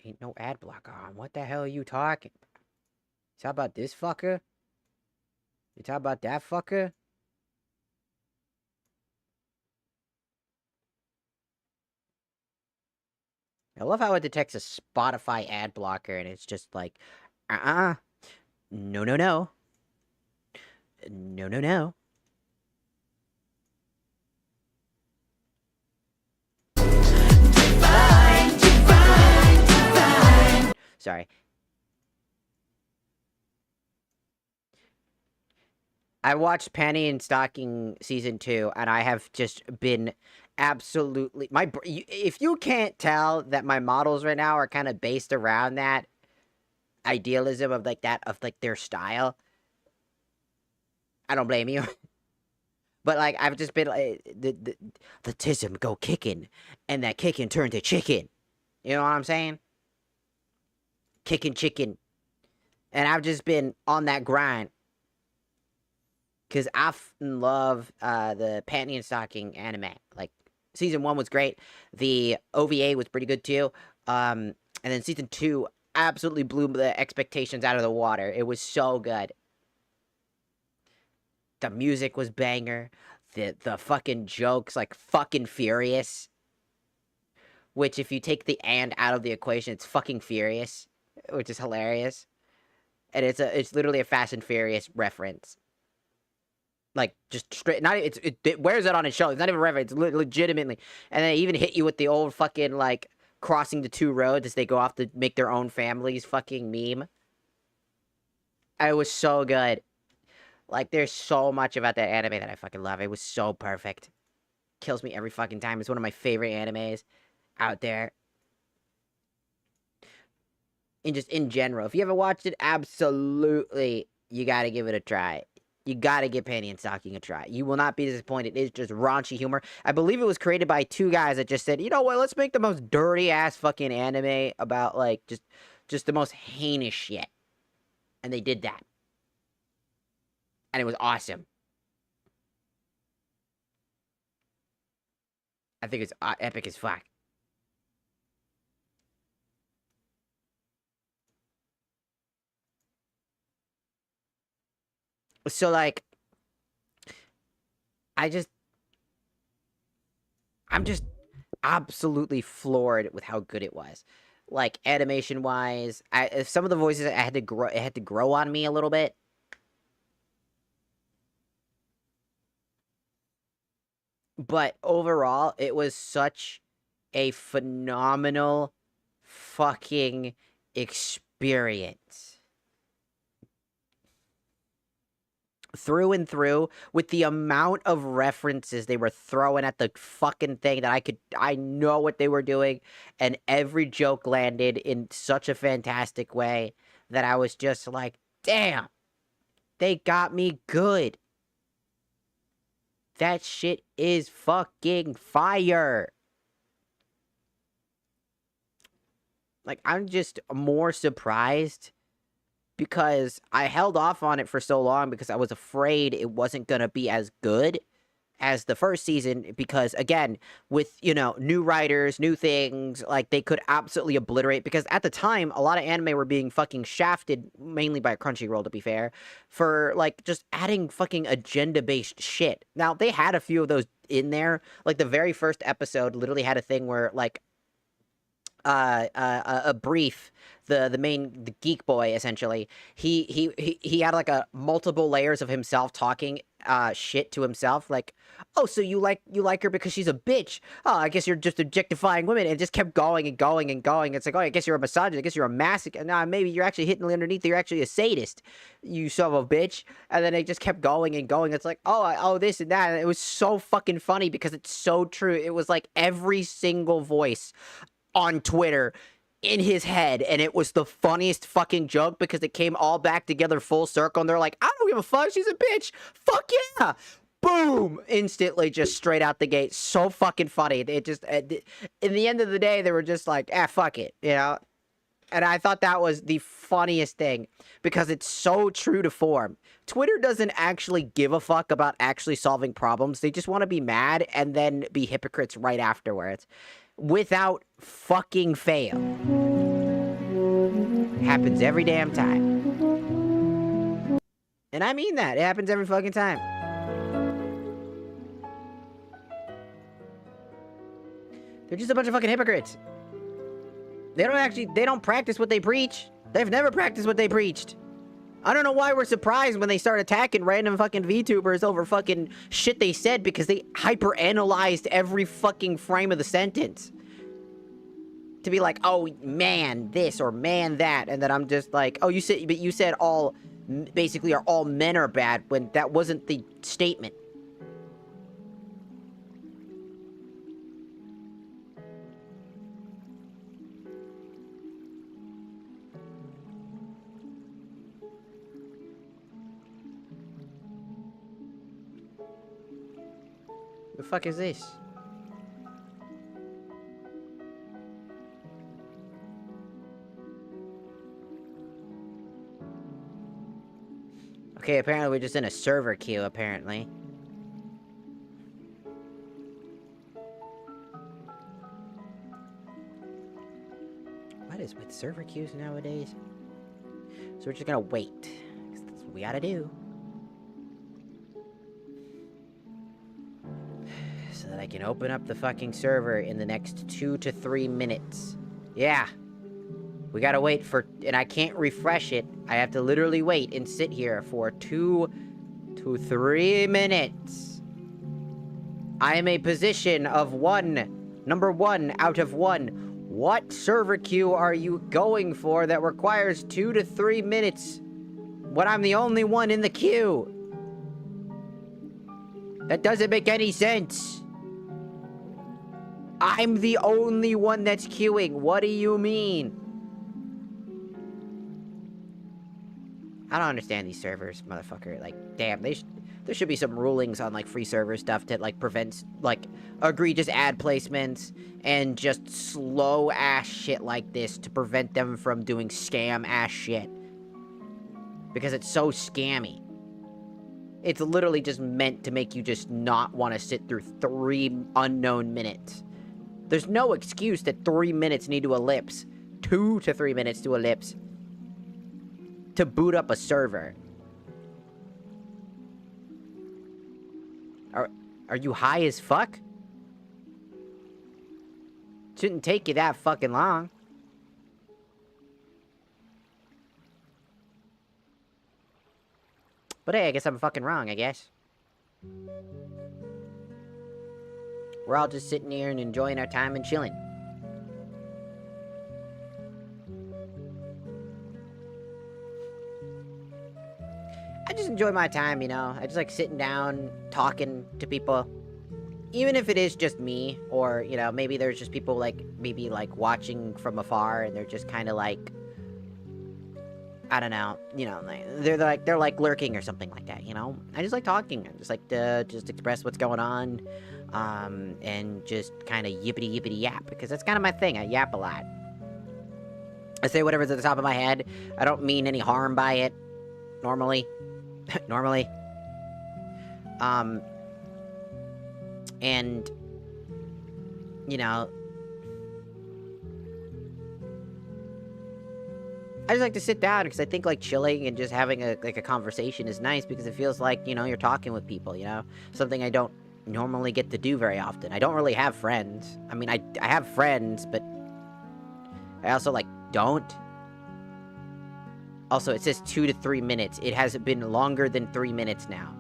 Ain't no ad block on. What the hell are you talking? You talk about this fucker? You talk about that fucker? I love how it detects a Spotify ad blocker and it's just like, no, no, no. No, no, no. Divine, divine, divine. Sorry. I watched Penny and Stocking Season 2, and I have just been absolutely... If you can't tell that my models right now are kind of based around that idealism of, like, their style, I don't blame you. But, like, I've just been, like, the tism go kicking, and that kicking turned to chicken. You know what I'm saying? Kicking chicken. And I've just been on that grind. Because I love the Panty and Stocking anime. Like, Season 1 was great. The OVA was pretty good, too. And then Season 2 absolutely blew the expectations out of the water. It was so good. The music was banger. The fucking jokes, like, fucking furious. Which, if you take the and out of the equation, it's fucking furious. Which is hilarious. And it's literally a Fast and Furious reference. Like, just straight, it wears it on its show. It's not even reference, it's legitimately. And they even hit you with the old fucking, like, crossing the two roads as they go off to make their own families fucking meme. It was so good. Like, there's so much about that anime that I fucking love. It was so perfect. Kills me every fucking time. It's one of my favorite animes out there. in general. If you haven't watched it, absolutely, you gotta give it a try. You gotta give Panty and Stocking a try. You will not be disappointed. It's just raunchy humor. I believe it was created by two guys that just said, you know what, let's make the most dirty-ass fucking anime about, like, just the most heinous shit. And they did that. And it was awesome. I think it's epic as fuck. So, like, I'm just absolutely floored with how good it was. Like, animation wise, some of the voices it had to grow on me a little bit. But overall, it was such a phenomenal fucking experience. Through and through, with the amount of references they were throwing at the fucking thing that I know what they were doing, and every joke landed in such a fantastic way that I was just like, damn, they got me good. That shit is fucking fire. Like, I'm just more surprised because I held off on it for so long because I was afraid it wasn't going to be as good as the first season because, again, with, you know, new writers, new things, like, they could absolutely obliterate, because at the time, a lot of anime were being fucking shafted, mainly by Crunchyroll, to be fair, for, like, just adding fucking agenda-based shit. Now, they had a few of those in there. Like, the very first episode literally had a thing where, like, a brief, the geek boy, essentially, he had like a multiple layers of himself talking shit to himself, like, oh, so you like her because she's a bitch. Oh, I guess you're just objectifying women, and it just kept going and going and going. It's like, oh, I guess you're a misogynist, I guess you're a masochist. Nah, maybe you're actually hitting underneath, you're actually a sadist, you son of a bitch. And then it just kept going and going. It's like, oh, this and that. And it was so fucking funny because it's so true. It was like every single voice on Twitter in his head, and it was the funniest fucking joke because it came all back together full circle, and they're like, I don't give a fuck, she's a bitch, fuck yeah, boom, instantly, just straight out the gate. So fucking funny. It just, in the end of the day, they were just like, fuck it, you know. And I thought that was the funniest thing because it's so true to form. Twitter doesn't actually give a fuck about actually solving problems. They just want to be mad and then be hypocrites right afterwards. Without fucking fail. It happens every damn time. And I mean that. It happens every fucking time. They're just a bunch of fucking hypocrites. They don't practice what they preach. They've never practiced what they preached. I don't know why we're surprised when they start attacking random fucking VTubers over fucking shit they said because they hyper-analyzed every fucking frame of the sentence. To be like, oh, man, this or man, that. And then I'm just like, oh, you said all, basically, all men are bad when that wasn't the statement. The fuck is this? Okay, apparently we're just in a server queue, apparently. What is with server queues nowadays? So we're just gonna wait, 'cause that's what we gotta do. So that I can open up the fucking server in the next 2 to 3 minutes. Yeah. We gotta wait for, and I can't refresh it. I have to literally wait and sit here for 2 to 3 minutes. I am a position of number 1 out of 1. What server queue are you going for that requires 2 to 3 minutes when I'm the only one in the queue? That doesn't make any sense. I'm the only one that's queuing. What do you mean? I don't understand these servers, motherfucker. Like, damn, there should be some rulings on, like, free server stuff that, like, prevents, like, egregious ad placements and just slow-ass shit like this to prevent them from doing scam-ass shit. Because it's so scammy. It's literally just meant to make you just not want to sit through 3 unknown minutes. There's no excuse that 3 minutes need to ellipse. 2 to 3 minutes to ellipse. To boot up a server. Are you high as fuck? Shouldn't take you that fucking long. But hey, I guess I'm fucking wrong, I guess. We're all just sitting here and enjoying our time and chilling. I just enjoy my time, you know? I just like sitting down, talking to people. Even if it is just me, or, you know, maybe there's just people, like, maybe, like, watching from afar, and they're just kind of, like, I don't know, you know, they're like lurking or something like that, you know? I just like talking. I just like to just express what's going on, and just kind of yippity yap, because that's kind of my thing. I yap a lot. I say whatever's at the top of my head. I don't mean any harm by it, normally. Normally. And, you know, I just like to sit down because I think, like, chilling and just having a conversation is nice because it feels like, you know, you're talking with people, you know? Something I don't normally get to do very often. I don't really have friends. I mean, I have friends, but I also, like, don't. Also, it says 2 to 3 minutes. It has been longer than 3 minutes now.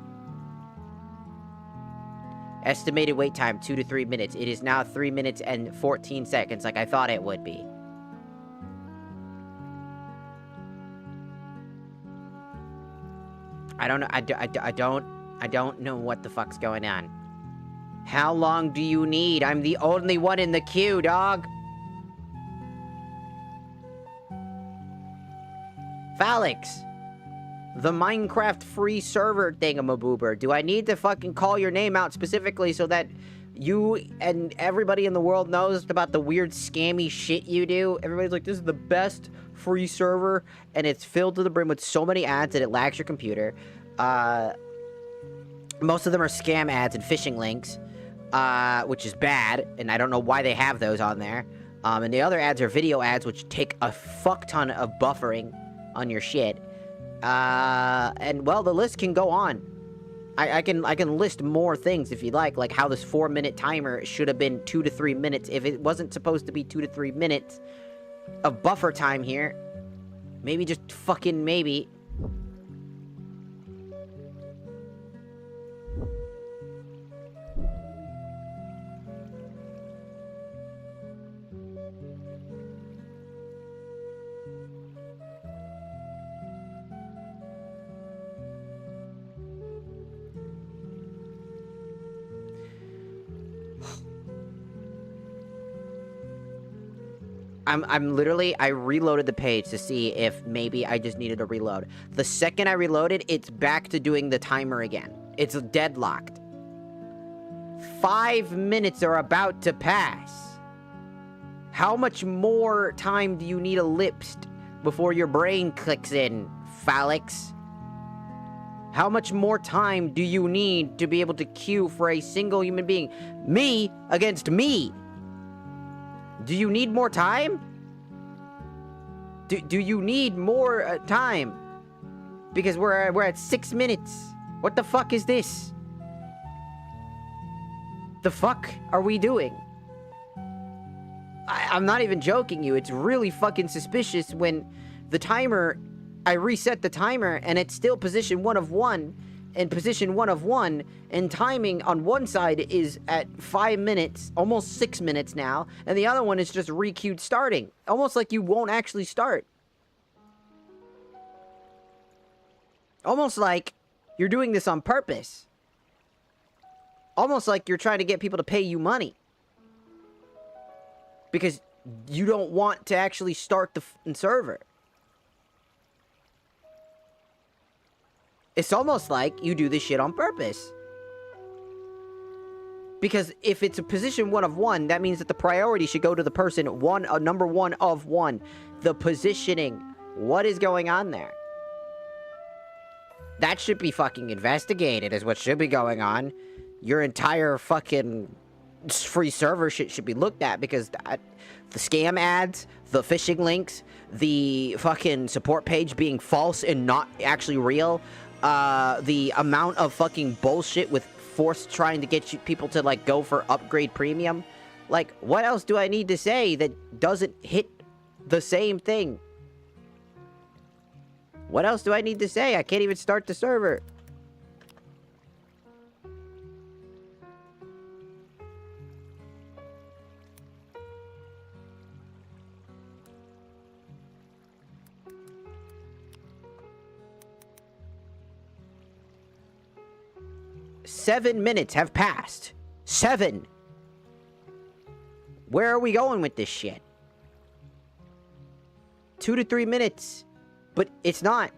Estimated wait time, 2 to 3 minutes. It is now 3 minutes and 14 seconds, like I thought it would be. I don't know. I don't know what the fuck's going on. How long do you need? I'm the only one in the queue, dog. Phalix, the Minecraft free server thingamaboober. Do I need to fucking call your name out specifically so that you and everybody in the world knows about the weird scammy shit you do? Everybody's like, this is the best free server, and it's filled to the brim with so many ads that it lags your computer. Most of them are scam ads and phishing links, which is bad, and I don't know why they have those on there. And the other ads are video ads, which take a fuck ton of buffering on your shit. And well, the list can go on. I can list more things if you'd like how this 4-minute timer should have been 2 to 3 minutes if it wasn't supposed to be 2 to 3 minutes of buffer time here. Maybe just fucking maybe. I'm literally, I reloaded the page to see if maybe I just needed to reload. The second I reloaded, it's back to doing the timer again. It's deadlocked. 5 minutes are about to pass. How much more time do you need ellipsed before your brain clicks in, Phalix? How much more time do you need to be able to queue for a single human being? Me against me. Do you need more time? Do you need more time? Because we're at 6 minutes. What the fuck is this? The fuck are we doing? I'm not even joking you. It's really fucking suspicious when the timer, I reset the timer and it's still position 1 of 1. And position 1 of 1, and timing on one side is at 5 minutes, almost 6 minutes now, and the other one is just re-queued starting. Almost like you won't actually start. Almost like you're doing this on purpose. Almost like you're trying to get people to pay you money. Because you don't want to actually start the server. It's almost like you do this shit on purpose. Because if it's a position 1 of 1, that means that the priority should go to the person number 1 of 1. The positioning. What is going on there? That should be fucking investigated, is what should be going on. Your entire fucking free server should be looked at, because the scam ads, the phishing links, the fucking support page being false and not actually real, the amount of fucking bullshit with Force trying to get people to, like, go for upgrade premium. Like, what else do I need to say that doesn't hit the same thing? What else do I need to say? I can't even start the server. Seven minutes have passed. 7. Where are we going with this shit? 2 to 3 minutes. But it's not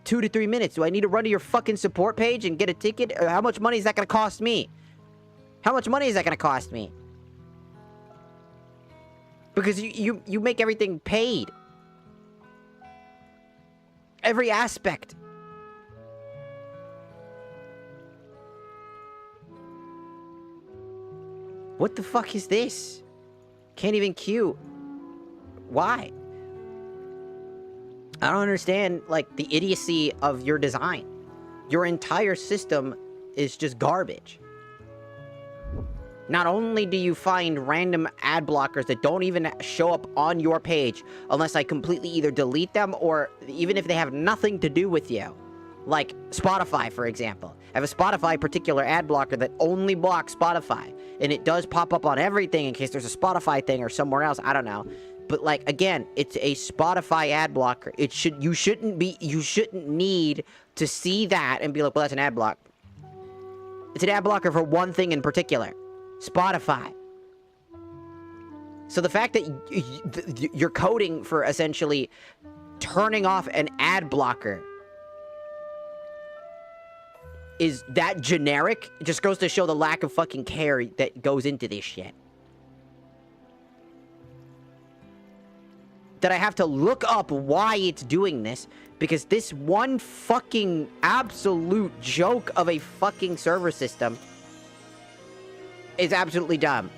2 to 3 minutes. Do I need to run to your fucking support page and get a ticket? Or how much money is that going to cost me? How much money is that going to cost me? Because you make everything paid. Every aspect. What the fuck is this? Can't even queue. Why? I don't understand, like, the idiocy of your design. Your entire system is just garbage. Not only do you find random ad blockers that don't even show up on your page unless I completely either delete them or even if they have nothing to do with you. Like Spotify, for example. I have a Spotify particular ad blocker that only blocks Spotify. And it does pop up on everything in case there's a Spotify thing or somewhere else. I don't know. But, like, again, it's a Spotify ad blocker. You shouldn't need to see that and be like, well, that's an ad block. It's an ad blocker for one thing in particular. Spotify. So the fact that you're coding for essentially turning off an ad blocker is that generic, it just goes to show the lack of fucking care that goes into this shit. That I have to look up why it's doing this, because this one fucking absolute joke of a fucking server system is absolutely dumb.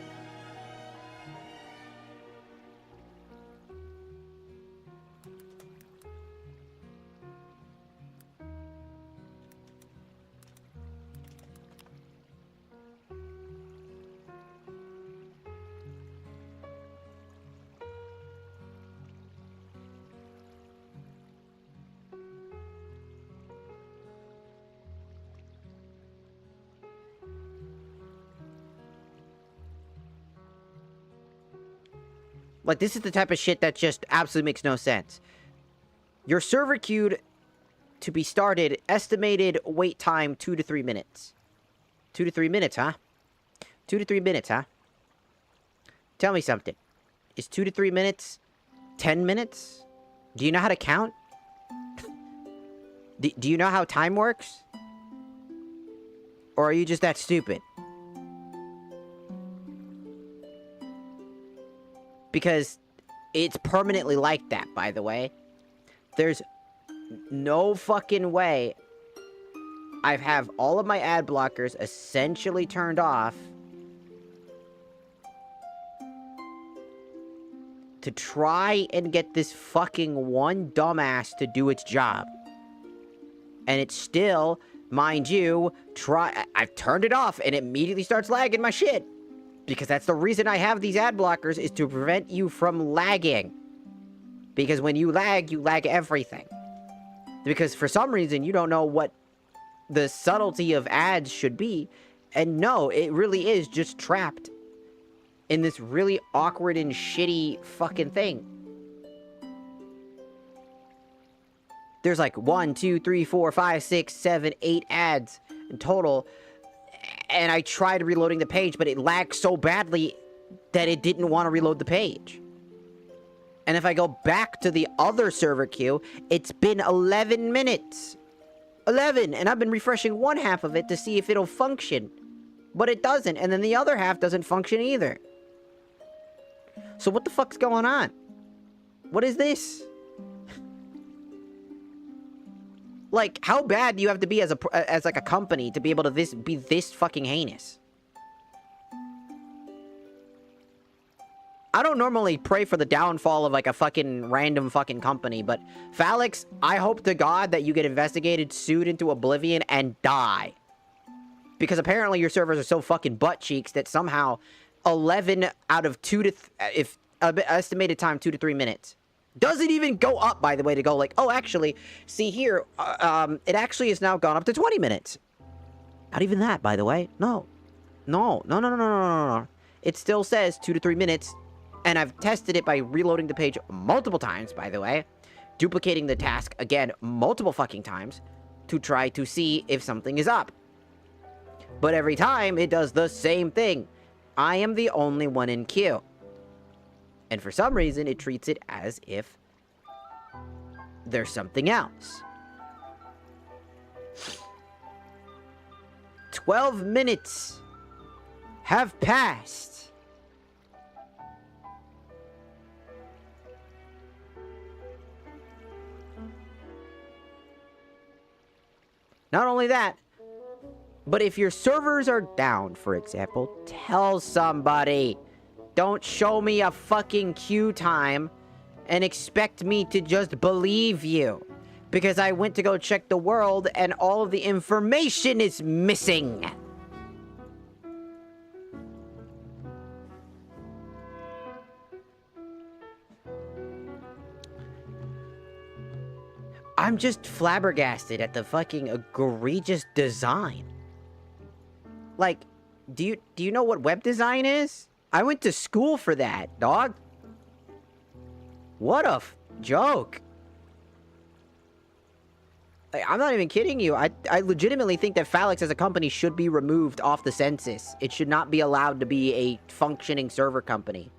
Like, this is the type of shit that just absolutely makes no sense. Your server queued to be started, estimated wait time 2 to 3 minutes. 2 to 3 minutes, huh? 2 to 3 minutes, huh? Tell me something. Is 2 to 3 minutes 10 minutes? Do you know how to count? Do you know how time works? Or are you just that stupid? Because it's permanently like that, by the way. There's no fucking way I have all of my ad blockers essentially turned off to try and get this fucking one dumbass to do its job. And it's still, mind you, I've turned it off and it immediately starts lagging my shit. Because that's the reason I have these ad blockers, is to prevent you from lagging. Because when you lag everything. Because for some reason, you don't know what the subtlety of ads should be. And no, it really is just trapped in this really awkward and shitty fucking thing. There's like 1, 2, 3, 4, 5, 6, 7, 8 ads in total. And I tried reloading the page, but it lagged so badly that it didn't want to reload the page. And if I go back to the other server queue, it's been 11 minutes. 11, and I've been refreshing one half of it to see if it'll function. But it doesn't, and then the other half doesn't function either. So what the fuck's going on? What is this? Like, how bad do you have to be as like a company to be able to be this fucking heinous? I don't normally pray for the downfall of like a fucking random fucking company, but Phalix, I hope to God that you get investigated, sued into oblivion, and die. Because apparently your servers are so fucking butt cheeks that somehow 11 out of 2 to if estimated time 2 to 3 minutes doesn't even go up, by the way, to go like, oh, actually, see here, it actually has now gone up to 20 minutes. Not even that, by the way. No. It still says 2 to 3 minutes, and I've tested it by reloading the page multiple times, by the way, duplicating the task again multiple fucking times to try to see if something is up. But every time, it does the same thing. I am the only one in queue. And for some reason, it treats it as if there's something else. 12 minutes have passed. Not only that, but if your servers are down, for example, tell somebody. Don't show me a fucking queue time and expect me to just believe you. Because I went to go check the world and all of the information is missing. I'm just flabbergasted at the fucking egregious design. Like, do you know what web design is? I went to school for that, dog. What a joke. Like, I'm not even kidding you. I legitimately think that Phalix as a company should be removed off the census. It should not be allowed to be a functioning server company.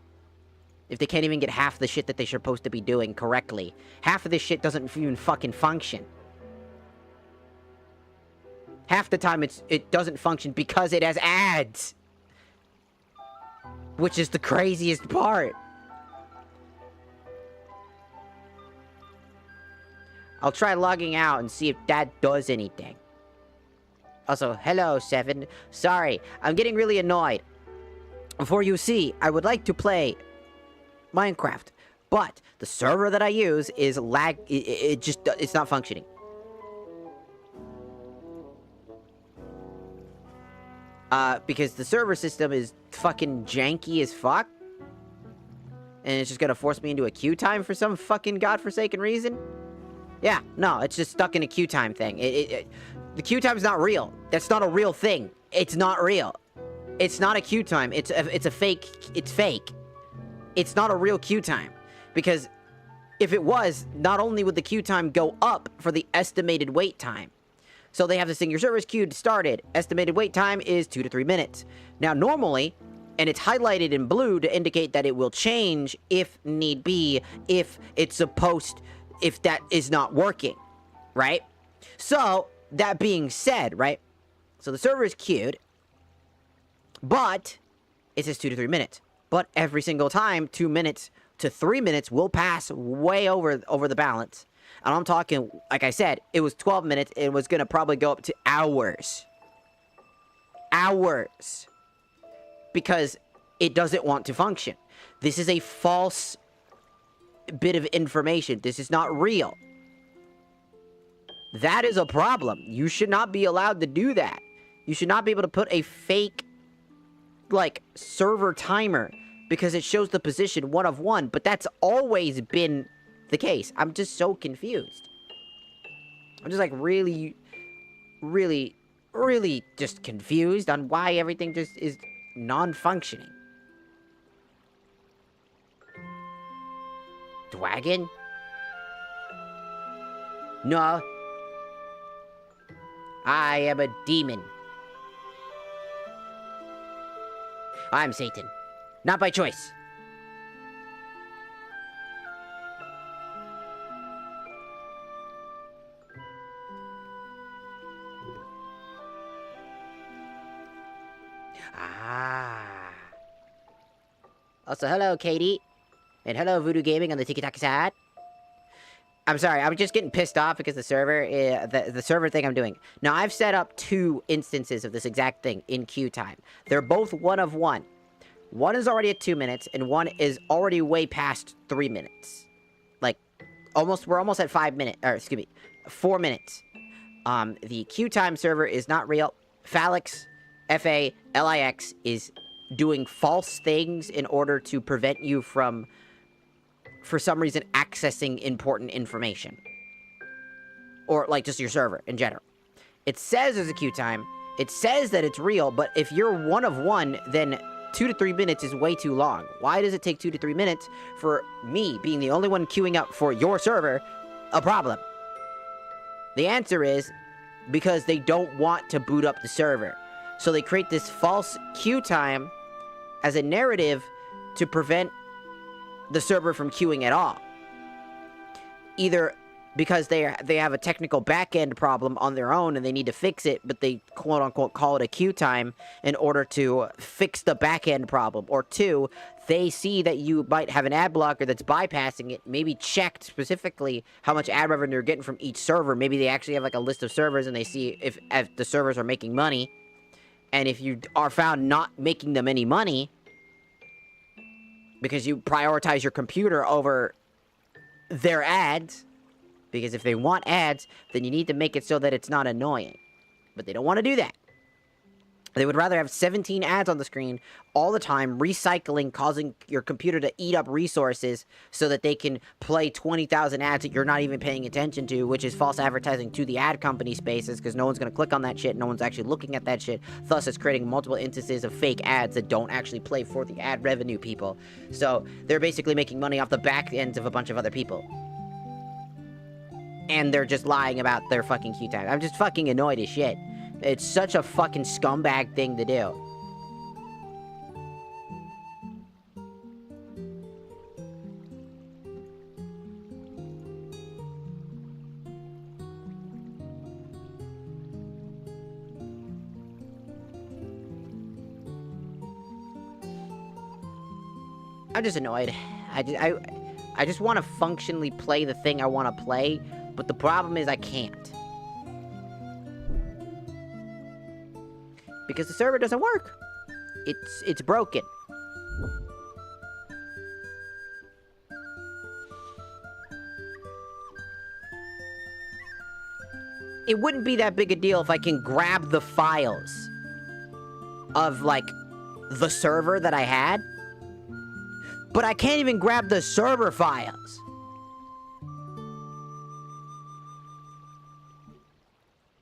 If they can't even get half the shit that they're supposed to be doing correctly. Half of this shit doesn't even fucking function. Half the time it doesn't function because it has ads. Which is the craziest part. I'll try logging out and see if that does anything. Also, hello, 7. Sorry, I'm getting really annoyed. For you see, I would like to play Minecraft, but the server that I use is it's not functioning. Because the server system is fucking janky as fuck. And it's just gonna force me into a queue time for some fucking godforsaken reason. Yeah, no, it's just stuck in a queue time thing. The queue time's not real. That's not a real thing. It's not real. It's not a queue time. It's a fake. It's fake. It's not a real queue time. Because if it was, not only would the queue time go up for the estimated wait time. So they have this thing, your server's queued started. Estimated wait time is 2 to 3 minutes. Now normally, and it's highlighted in blue to indicate that it will change if need be, if that is not working, right? So, that being said, right? So the server is queued, but it says 2 to 3 minutes. But every single time, 2 minutes to 3 minutes will pass way over the balance. And I'm talking, like I said, it was 12 minutes. It was going to probably go up to hours. Hours. Because it doesn't want to function. This is a false bit of information. This is not real. That is a problem. You should not be allowed to do that. You should not be able to put a fake, like, server timer because it shows the position 1 of 1, but that's always been the case. I'm just so confused. I'm just like really just confused on why everything just is non-functioning. Dragon? No. I am a demon. I'm Satan. Not by choice. Ah. Also, hello, Katie. And hello, Voodoo Gaming on the TikTok side. I'm sorry, I'm just getting pissed off because the server, the server thing I'm doing. Now, I've set up 2 instances of this exact thing in queue time. They're both 1 of 1. One is already at 2 minutes, and one is already way past 3 minutes. Like, we're almost at 5 minutes, or excuse me, 4 minutes. The queue time server is not real. Phalix, F-A-L-I-X, is doing false things in order to prevent you from, for some reason, accessing important information. Or, like, just your server in general. It says there's a queue time. It says that it's real, but if you're 1 of 1, then 2 to 3 minutes is way too long. Why does it take 2 to 3 minutes for me, being the only one queuing up for your server, a problem? The answer is because they don't want to boot up the server. So they create this false queue time as a narrative to prevent the server from queuing at all. Either because they have a technical back-end problem on their own and they need to fix it, but they quote-unquote call it a queue time in order to fix the back-end problem. Or 2, they see that you might have an ad blocker that's bypassing it, maybe checked specifically how much ad revenue you're getting from each server. Maybe they actually have like a list of servers and they see if the servers are making money. And if you are found not making them any money, because you prioritize your computer over their ads, because if they want ads, then you need to make it so that it's not annoying. But they don't want to do that. They would rather have 17 ads on the screen all the time, recycling, causing your computer to eat up resources so that they can play 20,000 ads that you're not even paying attention to, which is false advertising to the ad company spaces, because no one's going to click on that shit, no one's actually looking at that shit. Thus, it's creating multiple instances of fake ads that don't actually play for the ad revenue people. So, they're basically making money off the back ends of a bunch of other people. And they're just lying about their fucking queue time. I'm just fucking annoyed as shit. It's such a fucking scumbag thing to do. I'm just annoyed. I just want to functionally play the thing I want to play, but the problem is I can't. Because the server doesn't work. It's broken. It wouldn't be that big a deal if I can grab the files of, like, the server that I had. But I can't even grab the server files.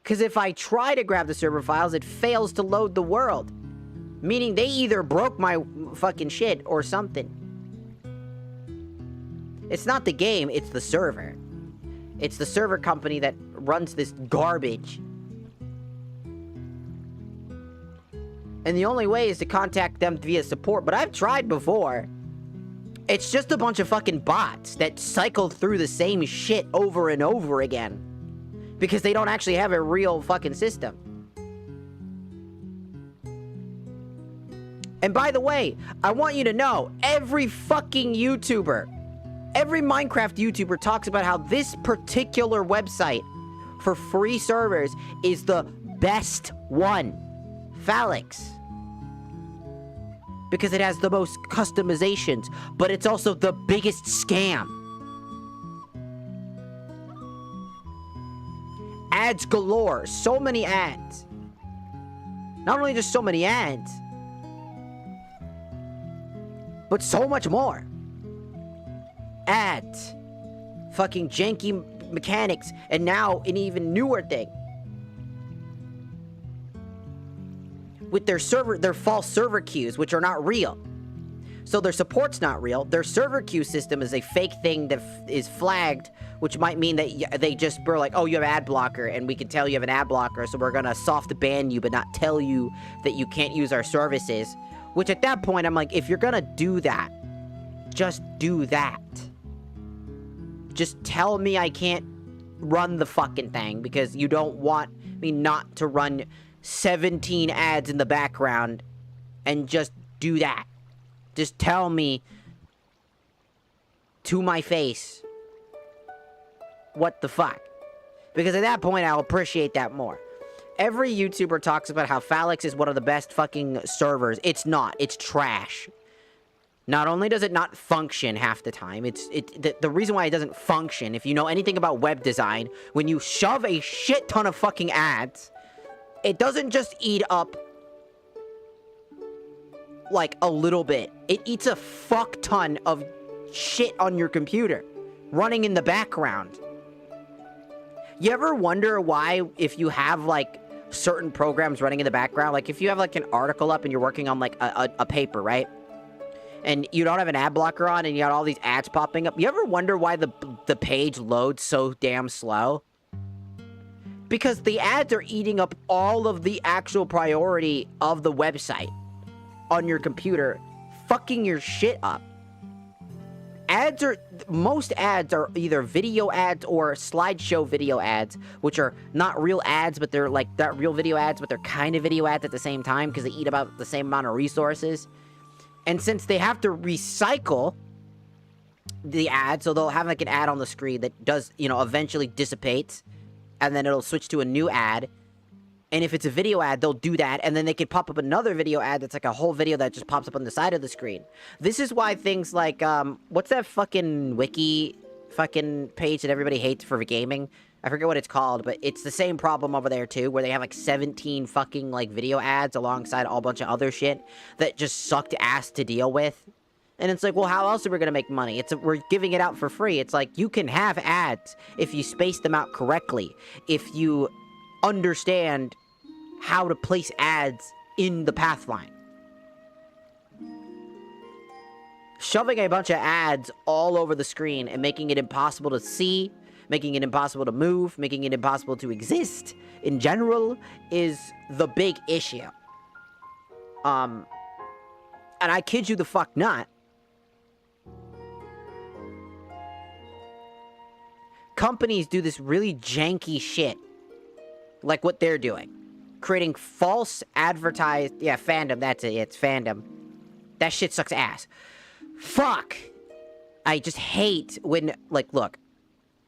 Because if I try to grab the server files, it fails to load the world. Meaning they either broke my fucking shit or something. It's not the game, it's the server. It's the server company that runs this garbage. And the only way is to contact them via support, but I've tried before. It's just a bunch of fucking bots that cycle through the same shit over and over again. Because they don't actually have a real fucking system. And by the way, I want you to know, every fucking YouTuber, every Minecraft YouTuber talks about how this particular website for free servers is the best one. Phalix. Because it has the most customizations, but it's also the biggest scam. Ads galore. So many ads. Not only just so many ads, but so much more. Ads. Fucking janky mechanics. And now an even newer thing. With their false server queues, which are not real. So their support's not real. Their server queue system is a fake thing that is flagged, which might mean that they just were like, oh, you have ad blocker, and we can tell you have an ad blocker, so we're gonna soft ban you, but not tell you that you can't use our services. Which at that point, I'm like, if you're gonna do that, just do that. Just tell me I can't run the fucking thing, because you don't want me not to run 17 ads in the background and just do that. Just tell me to my face what the fuck. Because at that point, I'll appreciate that more. Every YouTuber talks about how Phalix is one of the best fucking servers. It's not. It's trash. Not only does it not function half the time, the reason why it doesn't function, if you know anything about web design, when you shove a shit ton of fucking ads, it doesn't just eat up, like, a little bit. It eats a fuck ton of shit on your computer, running in the background. You ever wonder why, if you have, like, certain programs running in the background, like, if you have, like, an article up and you're working on, like, a paper, right? And you don't have an ad blocker on and you got all these ads popping up. You ever wonder why the page loads so damn slow? Because the ads are eating up all of the actual priority of the website on your computer, fucking your shit up. Most ads are either video ads or slideshow video ads, which are not real ads, but they're like not real video ads, but they're kind of video ads at the same time because they eat about the same amount of resources. And since they have to recycle the ad, so they'll have like an ad on the screen that does, you know, eventually dissipates, and then it'll switch to a new ad. And if it's a video ad, they'll do that, and then they could pop up another video ad that's like a whole video that just pops up on the side of the screen. This is why things like, what's that fucking wiki fucking page that everybody hates for gaming? I forget what it's called, but it's the same problem over there too, where they have like 17 fucking like video ads alongside a whole bunch of other shit that just sucked ass to deal with. And it's like, well, how else are we gonna make money? We're giving it out for free. It's like, you can have ads if you space them out correctly. If you understand how to place ads in the pathline. Shoving a bunch of ads all over the screen and making it impossible to see, making it impossible to move, making it impossible to exist in general is the big issue. And I kid you the fuck not, companies do this really janky shit, like what they're doing. Creating false advertised... Yeah, fandom, that's it. It's fandom. That shit sucks ass. Fuck! I just hate when... Like, look.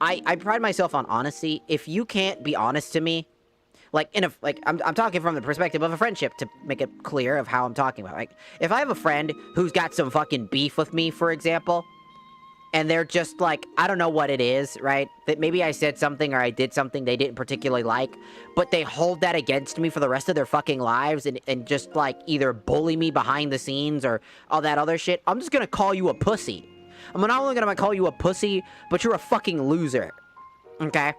I pride myself on honesty. If you can't be honest to me... Like, I'm talking from the perspective of a friendship, to make it clear of how I'm talking about. Like, if I have a friend who's got some fucking beef with me, for example... And they're just like, I don't know what it is, right? That maybe I said something or I did something they didn't particularly like, but they hold that against me for the rest of their fucking lives and just like either bully me behind the scenes or all that other shit. I'm just gonna call you a pussy. I'm not only gonna call you a pussy, but you're a fucking loser. Okay?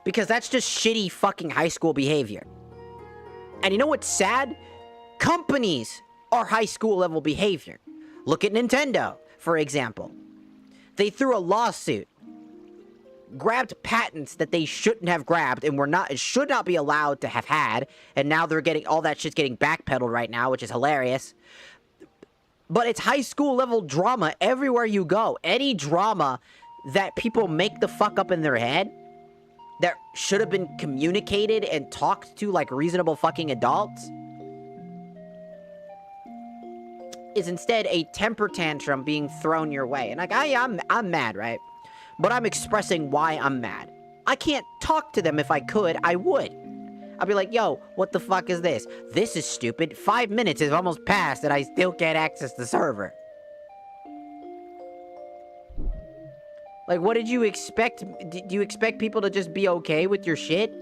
Because that's just shitty fucking high school behavior. And you know what's sad? Companies are high school level behavior. Look at Nintendo. For example, they threw a lawsuit, grabbed patents that they shouldn't have grabbed and should not be allowed to have had, and now they're getting, all that shit's getting backpedaled right now, which is hilarious. But it's high school level drama everywhere you go. Any drama that people make the fuck up in their head, that should have been communicated and talked to like reasonable fucking adults, is instead a temper tantrum being thrown your way. And like, I'm mad, right? But I'm expressing why I'm mad. I can't talk to them. If I could, I would. I'd be like, yo, what the fuck is this? This is stupid. 5 minutes has almost passed and I still can't access the server. Like, what did you expect? Do you expect people to just be okay with your shit?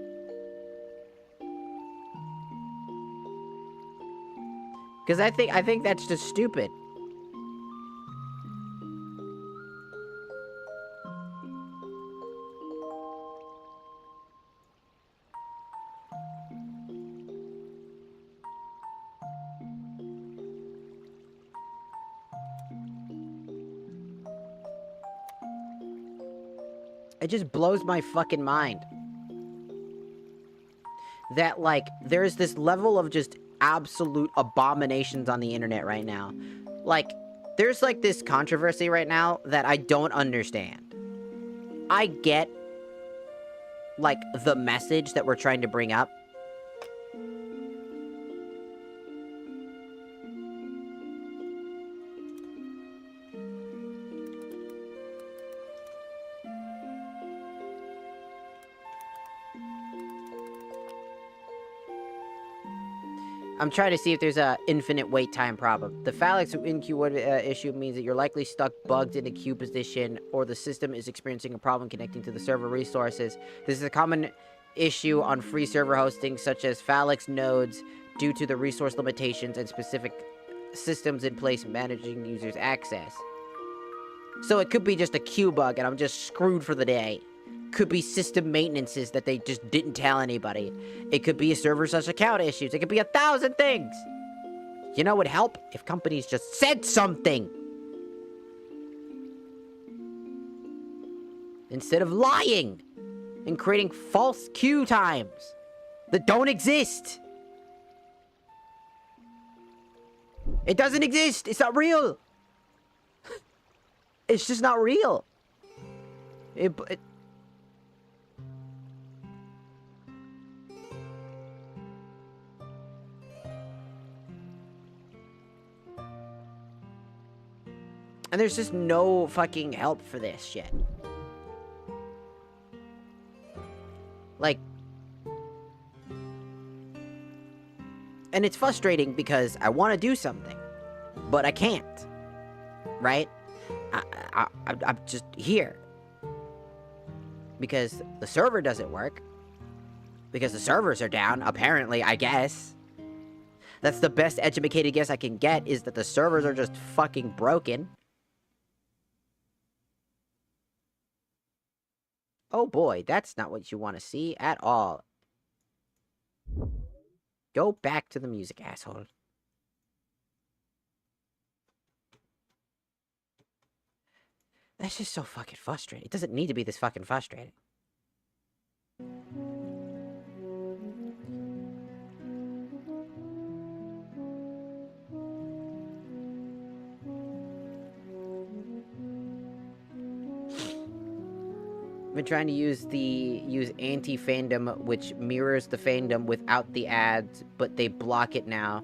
Because I think that's just stupid. It just blows my fucking mind that, like, there's this level of just absolute abominations on the internet right now. Like, there's like this controversy right now that I don't understand. I get like the message that we're trying to bring up, I'm trying to see if there's a infinite wait time problem. The phalanx in queue issue means that you're likely stuck bugged in a queue position, or the system is experiencing a problem connecting to the server resources. This is a common issue on free server hosting, such as phalanx nodes, due to the resource limitations and specific systems in place managing users' access. So it could be just a queue bug, and I'm just screwed for the day. Could be system maintenances that they just didn't tell anybody. It could be a server/account issues. It could be 1,000 things. You know what would help? If companies just said something. Instead of lying and creating false queue times that don't exist. It doesn't exist. It's not real. It's just not real. And there's just no fucking help for this shit. Like... And it's frustrating because I want to do something, but I can't. Right? I'm just here. Because the server doesn't work. Because the servers are down, apparently, I guess. That's the best educated guess I can get, is that the servers are just fucking broken. Oh boy, that's not what you want to see at all. Go back to the music, asshole. That's just so fucking frustrating. It doesn't need to be this fucking frustrating. I've been trying to use anti-fandom, which mirrors the fandom without the ads, but they block it now.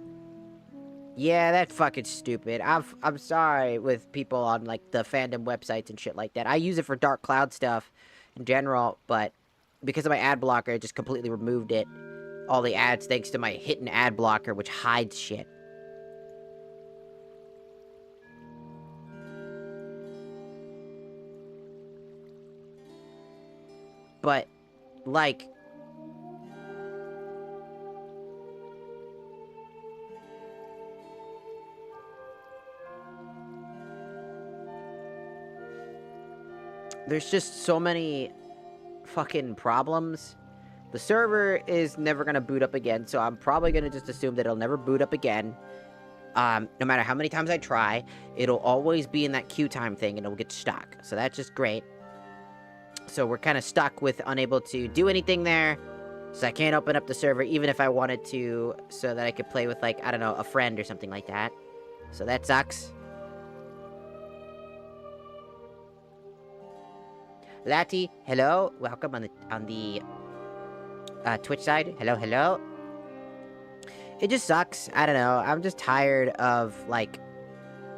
Yeah, that's fucking stupid. I'm sorry with people on, like, the fandom websites and shit like that. I use it for Dark Cloud stuff in general, but because of my ad blocker, it just completely removed it. All the ads thanks to my hidden ad blocker, which hides shit. But, like... There's just so many fucking problems. The server is never gonna boot up again, so I'm probably gonna just assume that it'll never boot up again. No matter how many times I try, it'll always be in that queue time thing and it'll get stuck. So that's just great. So we're kind of stuck with unable to do anything there. So I can't open up the server even if I wanted to, so that I could play with, like, I don't know, a friend or something like that. So that sucks. Lati, hello. Welcome on the Twitch side. Hello, hello. It just sucks. I don't know. I'm just tired of, like...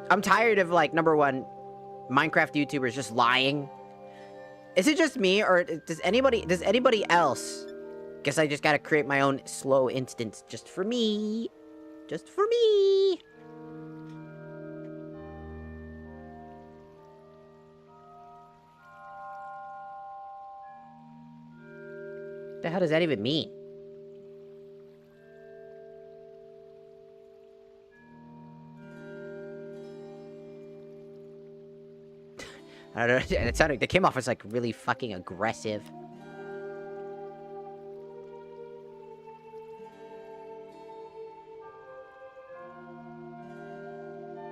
I'm tired of, like, number one, Minecraft YouTubers just lying. Is it just me, or does anybody else? Guess I just gotta create my own slow instance just for me. Just for me. What the hell does that even mean? I don't know, it sounded, that came off as, like, really fucking aggressive.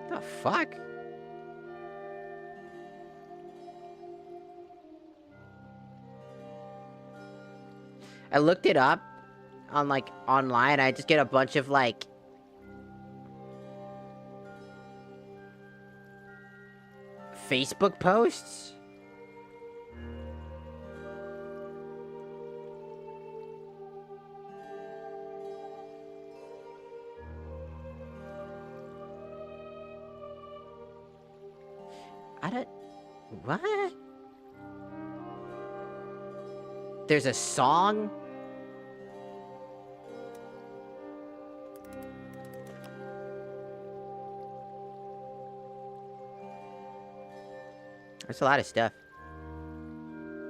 The fuck? I looked it up on, like, online. I just get a bunch of, like... Facebook posts? I don't... What? There's a song? There's a lot of stuff.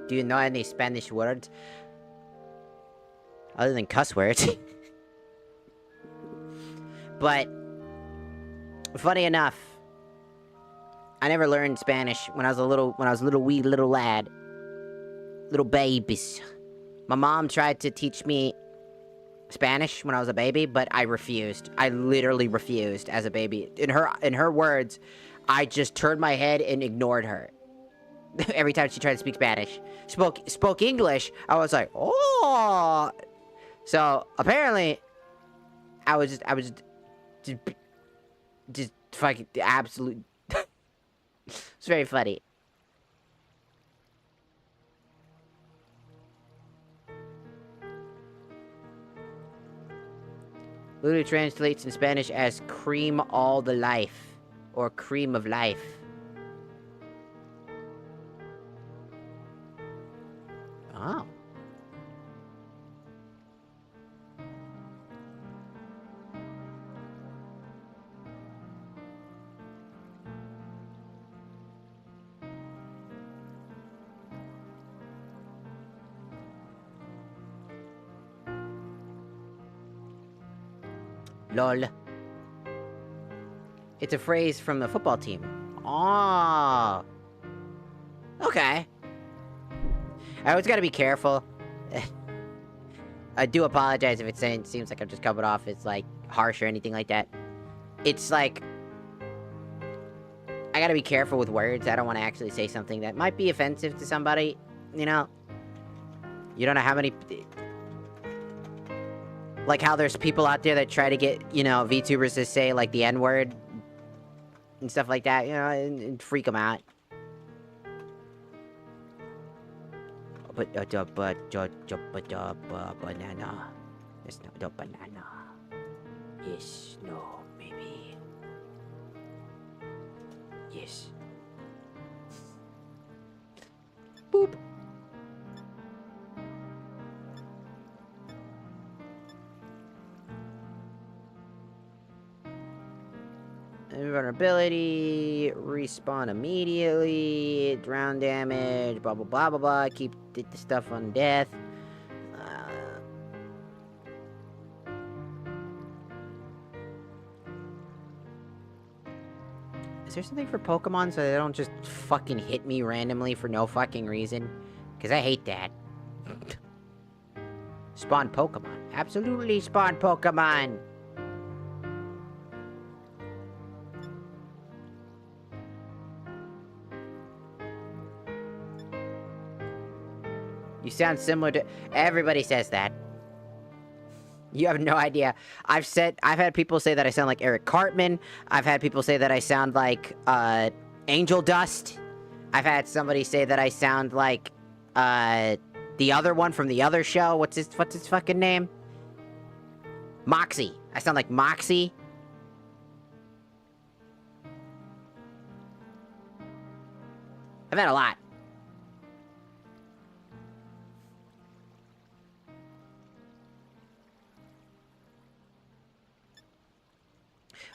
Do you know any Spanish words? Other than cuss words. But, funny enough, I never learned Spanish when I was a little wee little lad. Little babies. My mom tried to teach me Spanish when I was a baby, but I refused. I literally refused as a baby. In her words, I just turned my head and ignored her. Every time she tried to speak Spanish. Spoke English, I was like, oh. So, apparently, I was just fucking absolute. It's very funny. Literally translates in Spanish as cream all the life. Or cream of life. Oh. Lol. It's a phrase from the football team. Oh. Okay. I always gotta be careful. I do apologize if it seems like I'm just coming off as, like, harsh or anything like that. It's like, I gotta be careful with words. I don't want to actually say something that might be offensive to somebody, you know? You don't know how many... Like how there's people out there that try to get, you know, VTubers to say, like, the N-word and stuff like that, you know, and freak them out. Banana. There's no banana. Yes, no, maybe. Yes. Boop. Invulnerability, respawn immediately, drown damage, blah blah blah blah blah, keep the stuff on death. Is there something for Pokemon so they don't just fucking hit me randomly for no fucking reason? Because I hate that. Spawn Pokemon. Absolutely spawn Pokemon! You sound similar to... Everybody says that. You have no idea. I've had people say that I sound like Eric Cartman. I've had people say that I sound like, Angel Dust. I've had somebody say that I sound like, the other one from the other show. What's his fucking name? Moxie. I sound like Moxie. I've had a lot.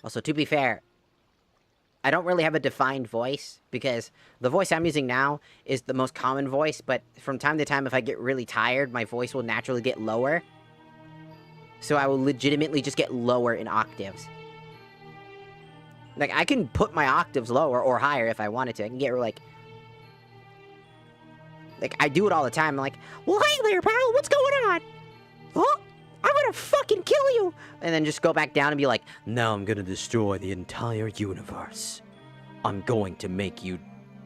Also, to be fair, I don't really have a defined voice, because the voice I'm using now is the most common voice, but from time to time, if I get really tired, my voice will naturally get lower. So I will legitimately just get lower in octaves. Like, I can put my octaves lower or higher if I wanted to. I can get, like, I do it all the time. I'm like, well, hey there, pal, what's going on? Oh, I'm gonna fucking kill you! And then just go back down and be like, now I'm gonna destroy the entire universe. I'm going to make you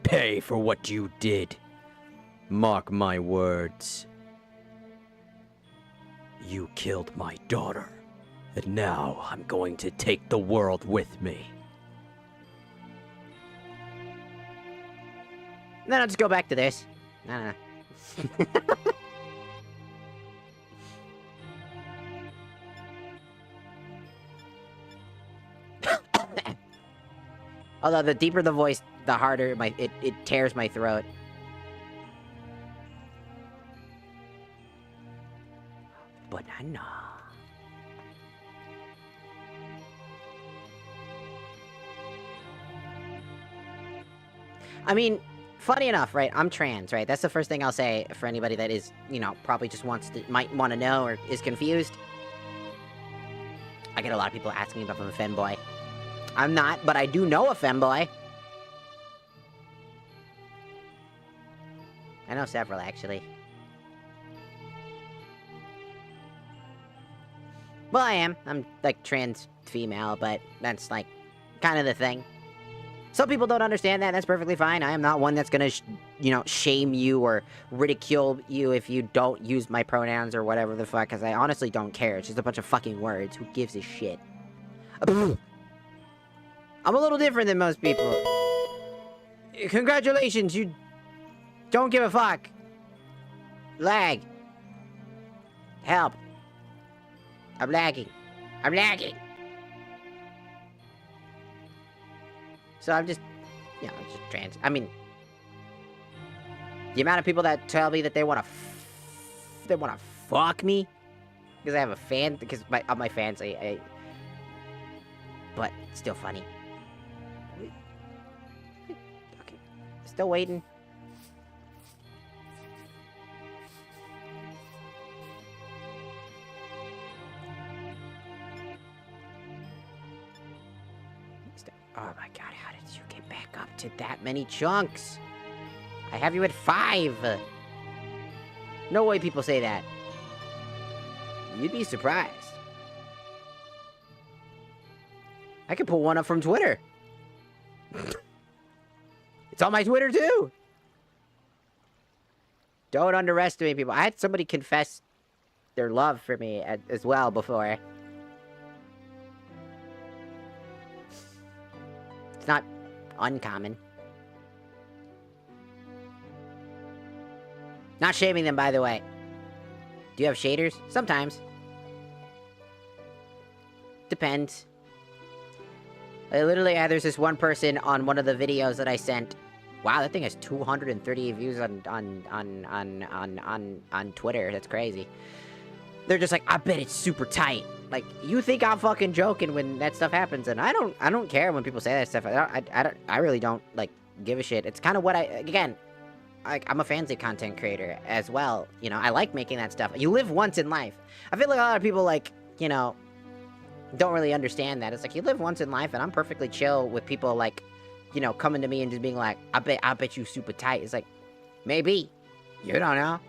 pay for what you did. Mark my words. You killed my daughter. And now I'm going to take the world with me. And then I'll just go back to this. I don't know. Although the deeper the voice, the harder it tears my throat. Banana. I mean, funny enough, right? I'm trans, right? That's the first thing I'll say for anybody that is, you know, probably just might want to know or is confused. I get a lot of people asking me if I'm a femboy. I'm not, but I do know a femboy. I know several, actually. Well, I am. I'm, like, trans female, but that's, like, kind of the thing. Some people don't understand that. That's perfectly fine. I am not one that's gonna, you know, shame you or ridicule you if you don't use my pronouns or whatever the fuck, because I honestly don't care. It's just a bunch of fucking words. Who gives a shit? I'm a little different than most people. Congratulations, you don't give a fuck. Lag. Help. I'm lagging. I'm lagging. So I'm just, you know, just trans. I mean, the amount of people that tell me that they wanna fuck me because I have a fan, because of my fans, but still funny. Okay, still waiting. Oh my god, how did you get back up to that many chunks? I have you at 5. No way people say that. You'd be surprised. I could pull one up from Twitter. It's on my Twitter too. Don't underestimate people. I had somebody confess their love for me as well before. It's not uncommon. Not shaming them, by the way. Do you have shaders? Sometimes. Depends. There's this one person on one of the videos that I sent. Wow, that thing has 238 views on Twitter. That's crazy. They're just like, I bet it's super tight. Like, you think I'm fucking joking when that stuff happens, and I don't care when people say that stuff. I really don't, like, give a shit. It's kind of what I'm a fancy content creator as well. You know, I like making that stuff. You live once in life. I feel like a lot of people, like, you know, don't really understand that. It's like, you live once in life, and I'm perfectly chill with people, like, you know, coming to me and just being like, I bet you super tight. It's like, maybe. You don't know.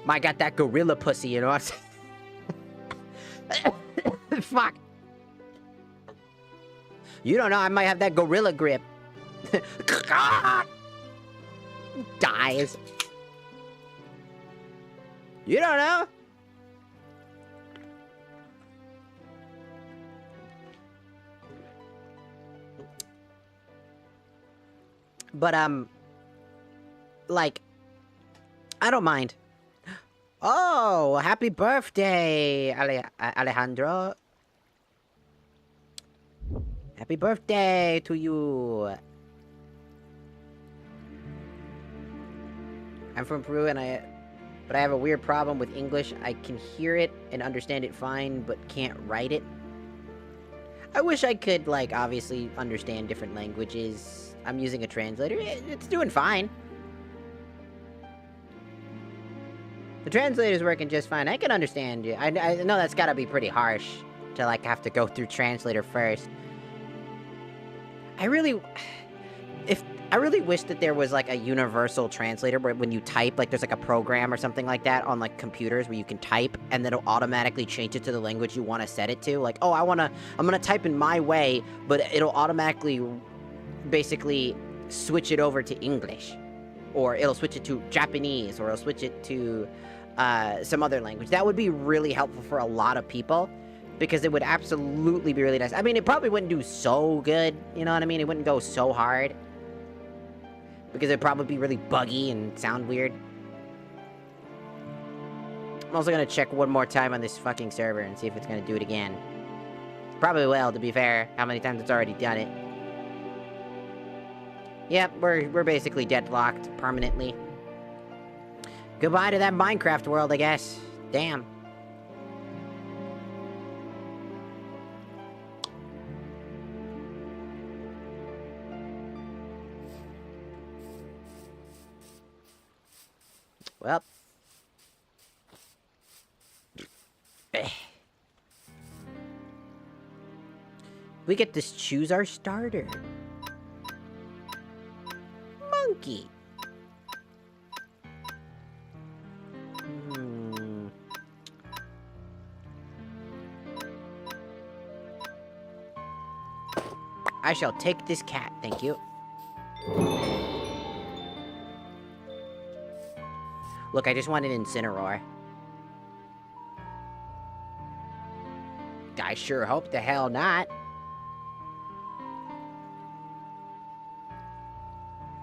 Might got that gorilla pussy, you know what I'm saying? Fuck. You don't know, I might have that gorilla grip. Dies. You don't know. But, like, I don't mind. Oh, happy birthday, Alejandro. Happy birthday to you. I'm from Peru, but I have a weird problem with English. I can hear it and understand it fine, but can't write it. I wish I could, like, obviously understand different languages. I'm using a translator. It's doing fine. The translator's working just fine. I can understand you. I know that's gotta be pretty harsh to, like, have to go through translator first. I really wish that there was, like, a universal translator where when you type, like, there's, like, a program or something like that on, like, computers where you can type and then it'll automatically change it to the language you want to set it to. Like, oh, I'm gonna type in my way, but it'll automatically basically switch it over to English. Or it'll switch it to Japanese, or it'll switch it to some other language. That would be really helpful for a lot of people, because it would absolutely be really nice. I mean, it probably wouldn't do so good, you know what I mean? It wouldn't go so hard, because it'd probably be really buggy and sound weird. I'm also gonna check one more time on this fucking server and see if it's gonna do it again. Probably will, to be fair, how many times it's already done it. Yep, we're basically deadlocked permanently. Goodbye to that Minecraft world, I guess. Damn. Well. We get to choose our starter. Monkey. I shall take this cat, thank you. Look, I just want an Incineroar. I sure hope the hell not.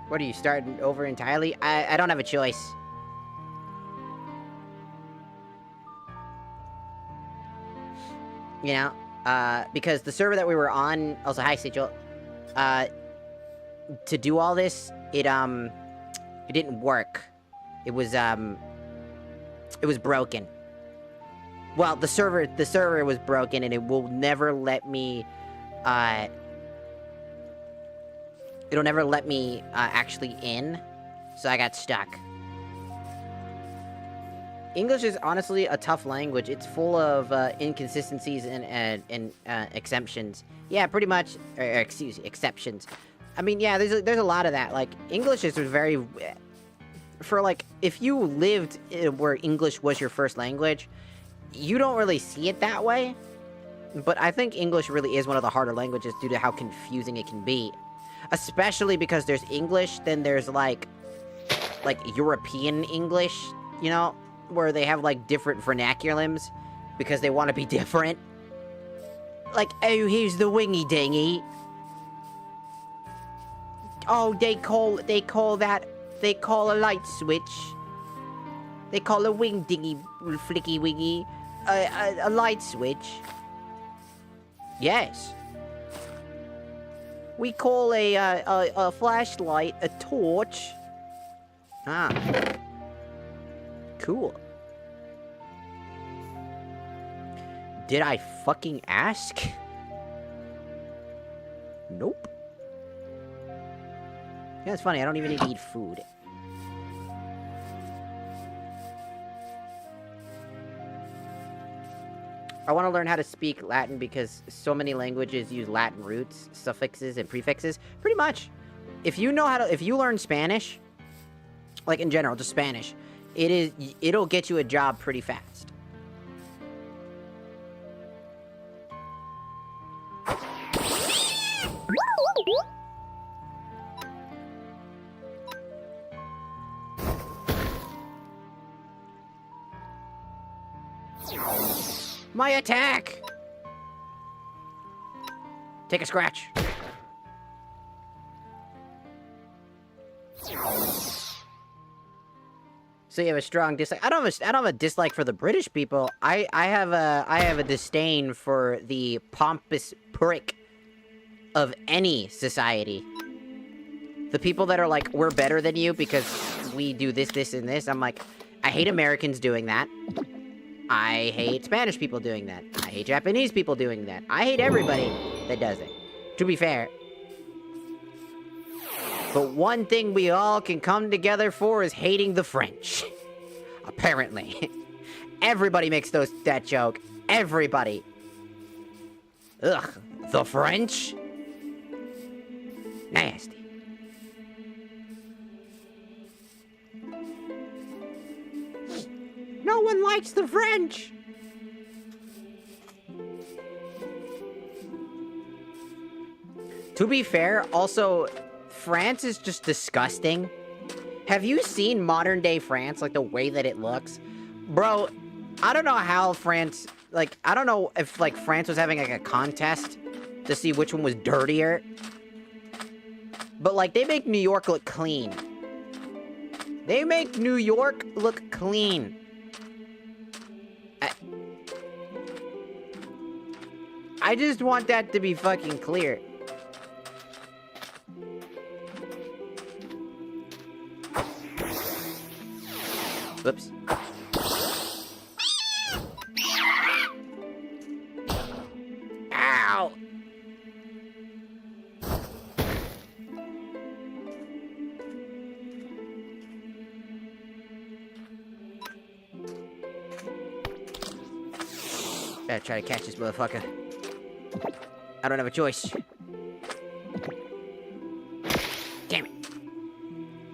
What are you, starting over entirely? I don't have a choice. You know? Because the server that we were on... Also, hi, Sigil. To do all this, it didn't work. It was broken. Well, the server was broken, and it will never let me, it'll never let me, actually in, so I got stuck. English is honestly a tough language. It's full of, inconsistencies and exemptions. Yeah, pretty much, excuse me, exceptions. I mean, yeah, there's a lot of that. Like, English is very, for, like, if you lived where English was your first language, you don't really see it that way. But I think English really is one of the harder languages due to how confusing it can be. Especially because there's English, then there's, like European English, you know? Where they have, like, different vernaculums because they want to be different. Like, oh, here's the wingy dingy. Oh, they call a light switch. They call a wing dingy, flicky wingy, a light switch. Yes. We call a flashlight a torch. Ah. Cool. Did I fucking ask? Nope. Yeah, it's funny, I don't even need to eat food. I want to learn how to speak Latin because so many languages use Latin roots, suffixes, and prefixes. Pretty much. If you learn Spanish, like in general, just Spanish, it'll get you a job pretty fast. My attack! Take a scratch. So you have a strong dislike. I don't have a dislike for the British people. I have a disdain for the pompous prick of any society. The people that are like, we're better than you because we do this, this, and this. I'm like, I hate Americans doing that. I hate Spanish people doing that. I hate Japanese people doing that. I hate everybody that does it. To be fair. But one thing we all can come together for is hating the French. Apparently. Everybody makes that joke. Everybody. Ugh, the French? Nasty. No one likes the French! To be fair, also, France is just disgusting. Have you seen modern-day France, like, the way that it looks? Bro, I don't know how France... Like, I don't know if, like, France was having, like, a contest to see which one was dirtier. But, like, they make New York look clean. They make New York look clean. I just want that to be fucking clear. Whoops. Ow! Gotta try to catch this motherfucker. I don't have a choice. Damn it.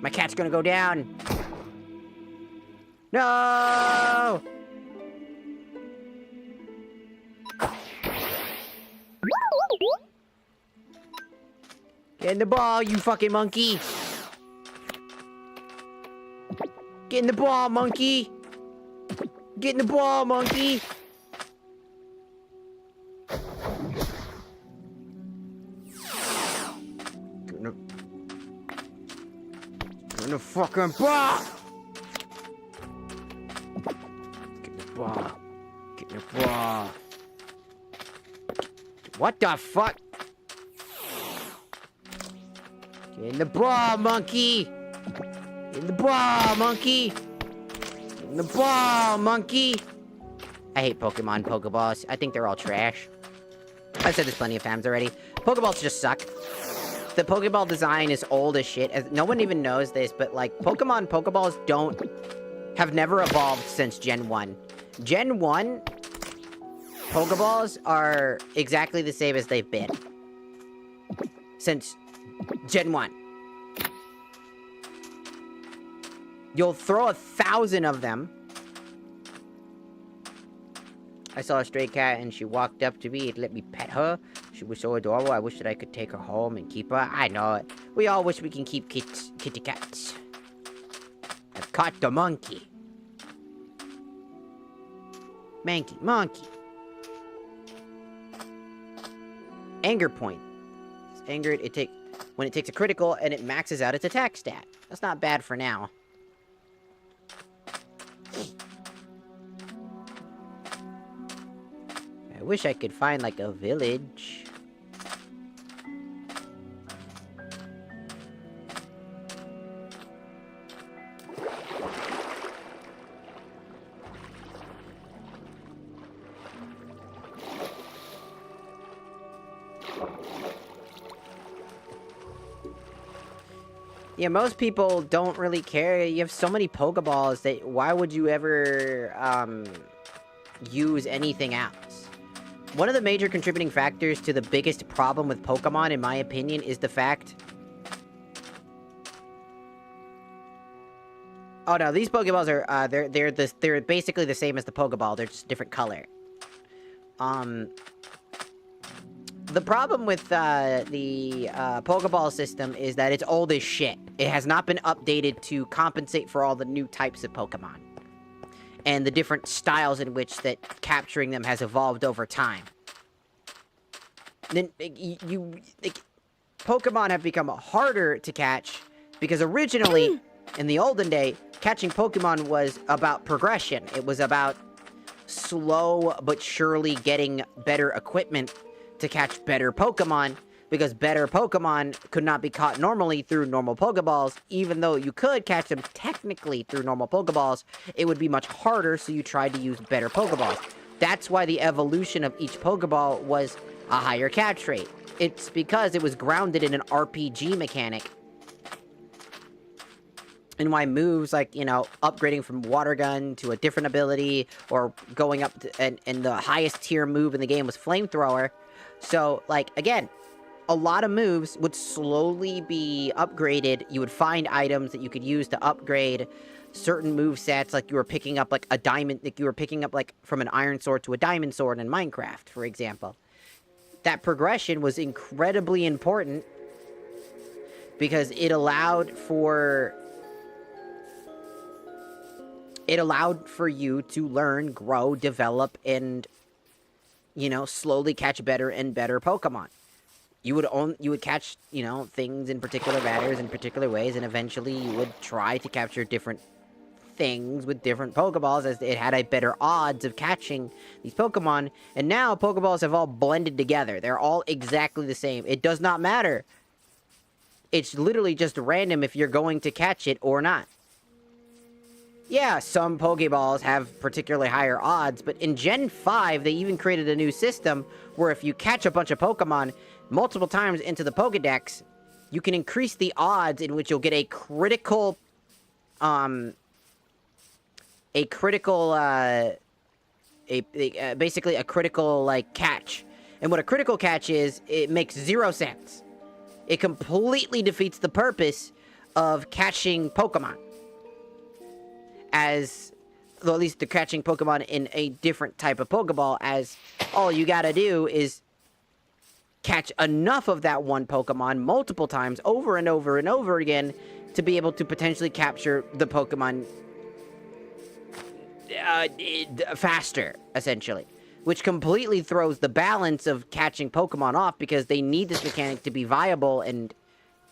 My cat's gonna go down. No! Get in the ball, you fucking monkey! Get in the ball, monkey! Get in the ball, monkey! Get in the fucking ball! Get in the ball. Get in the ball. What the fuck? Get in the ball, monkey! Get in the ball, monkey! Get in the ball, monkey! I hate Pokemon Pokeballs. I think they're all trash. I've said this plenty of times already. Pokeballs just suck. The Pokeball design is old as shit. No one even knows this, but like, Pokemon Pokeballs have never evolved since Gen 1. Gen 1 Pokeballs are exactly the same as they've been since Gen 1. You'll throw 1,000 of them. I saw a stray cat and she walked up to me and let me pet her. She was so adorable. I wish that I could take her home and keep her. I know it. We all wish we can keep kitty cats. I've caught the monkey. Monkey. Anger point. It's angered. When it takes a critical and it maxes out its attack stat. That's not bad for now. I wish I could find like a village. Yeah, most people don't really care. You have so many Pokeballs that why would you ever use anything else? One of the major contributing factors to the biggest problem with Pokemon, in my opinion, is the fact... Oh no, these Pokeballs are, they're basically the same as the Pokeball, they're just different color. The problem with, the Pokeball system is that it's old as shit. It has not been updated to compensate for all the new types of Pokemon. And the different styles in which that capturing them has evolved over time. Then, Pokemon have become harder to catch, because originally, in the olden day, catching Pokemon was about progression. It was about slow but surely getting better equipment to catch better Pokemon, because better Pokemon could not be caught normally through normal Pokeballs. Even though you could catch them technically through normal Pokeballs, it would be much harder, so you tried to use better Pokeballs. That's why the evolution of each Pokeball was a higher catch rate. It's because it was grounded in an RPG mechanic. And why moves like, you know, upgrading from Water Gun to a different ability, or going up to, and the highest tier move in the game was Flamethrower. So, like, again, a lot of moves would slowly be upgraded. You would find items that you could use to upgrade certain move sets, like you were picking up, like, a diamond, like you were picking up, like, from an iron sword to a diamond sword in Minecraft, for example. That progression was incredibly important, because it allowed for you to learn, grow, develop, and, you know, slowly catch better and better Pokemon. You would catch, you know, things in particular manners, in particular ways, and eventually you would try to capture different things with different Pokeballs, as it had a better odds of catching these Pokemon. And now Pokeballs have all blended together. They're all exactly the same. It does not matter. It's literally just random if you're going to catch it or not. Yeah, some Pokeballs have particularly higher odds, but in Gen 5, they even created a new system where if you catch a bunch of Pokemon multiple times into the Pokedex, you can increase the odds in which you'll get a critical basically a critical, like, catch. And what a critical catch is, it makes 0 sense. It completely defeats the purpose of catching Pokemon. As, well, at least the catching Pokemon in a different type of Pokeball, as all you gotta do is catch enough of that one Pokemon multiple times, over and over and over again, to be able to potentially capture the Pokemon faster, essentially. Which completely throws the balance of catching Pokemon off, because they need this mechanic to be viable and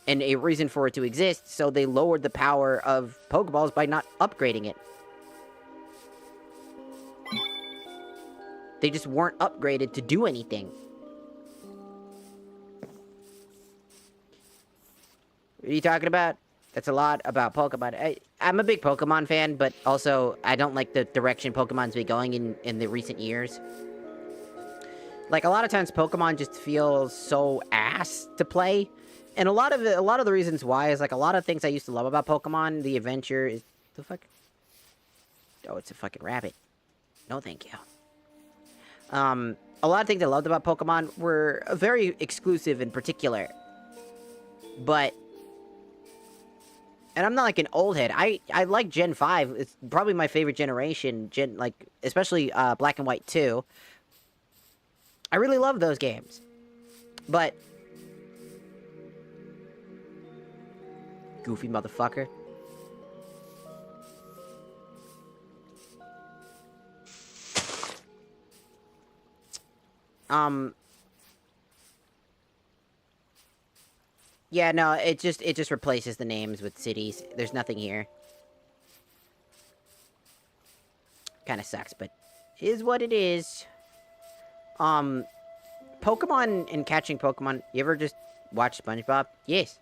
a reason for it to exist, so they lowered the power of Pokeballs by not upgrading it. They just weren't upgraded to do anything. What are you talking about? That's a lot about Pokemon. I'm a big Pokemon fan, but also I don't like the direction Pokemon's been going in the recent years. Like, a lot of times Pokemon just feels so ass to play. And a lot of the reasons why is, like, a lot of things I used to love about Pokemon, the adventure is... The fuck? Oh, it's a fucking rabbit. No, thank you. A lot of things I loved about Pokemon were very exclusive in particular. But... And I'm not like an old head. I like Gen 5. It's probably my favorite generation. Especially Black and White 2. I really love those games. But... Goofy motherfucker. Yeah, no, it just replaces the names with cities. There's nothing here. Kinda sucks, but is what it is. Pokemon and catching Pokemon, you ever just watch SpongeBob? Yes.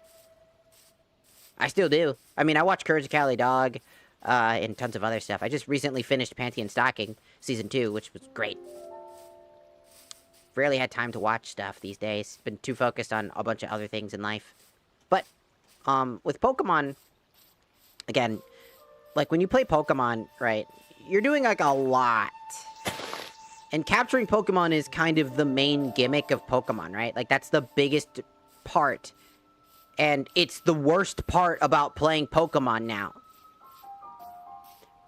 I still do. I mean, I watch Courage the Cowardly Dog, and tons of other stuff. I just recently finished Panty and Stocking, Season 2, which was great. Rarely had time to watch stuff these days. Been too focused on a bunch of other things in life. But, with Pokemon, again, like, when you play Pokemon, right, you're doing, like, a lot. And capturing Pokemon is kind of the main gimmick of Pokemon, right? Like, that's the biggest part. And it's the worst part about playing Pokemon now.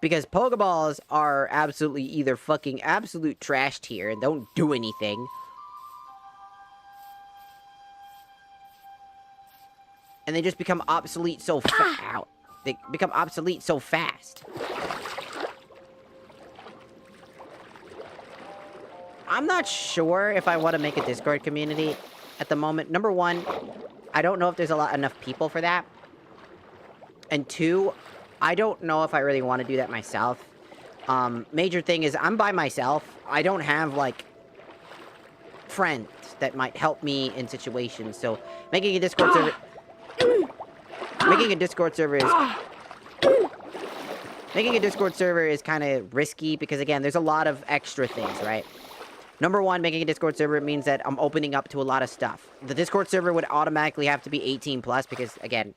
Because Pokeballs are absolutely either fucking absolute trash tier and don't do anything. And they just become obsolete so fast. They become obsolete so fast. I'm not sure if I want to make a Discord community at the moment. Number one, I don't know if there's enough people for that. And two, I don't know if I really want to do that myself. Major thing is, I'm by myself. I don't have, like, friends that might help me in situations. So, making a Discord server... Making a Discord server is kind of risky, because, again, there's a lot of extra things, right? Number one, making a Discord server means that I'm opening up to a lot of stuff. The Discord server would automatically have to be 18+, because, again,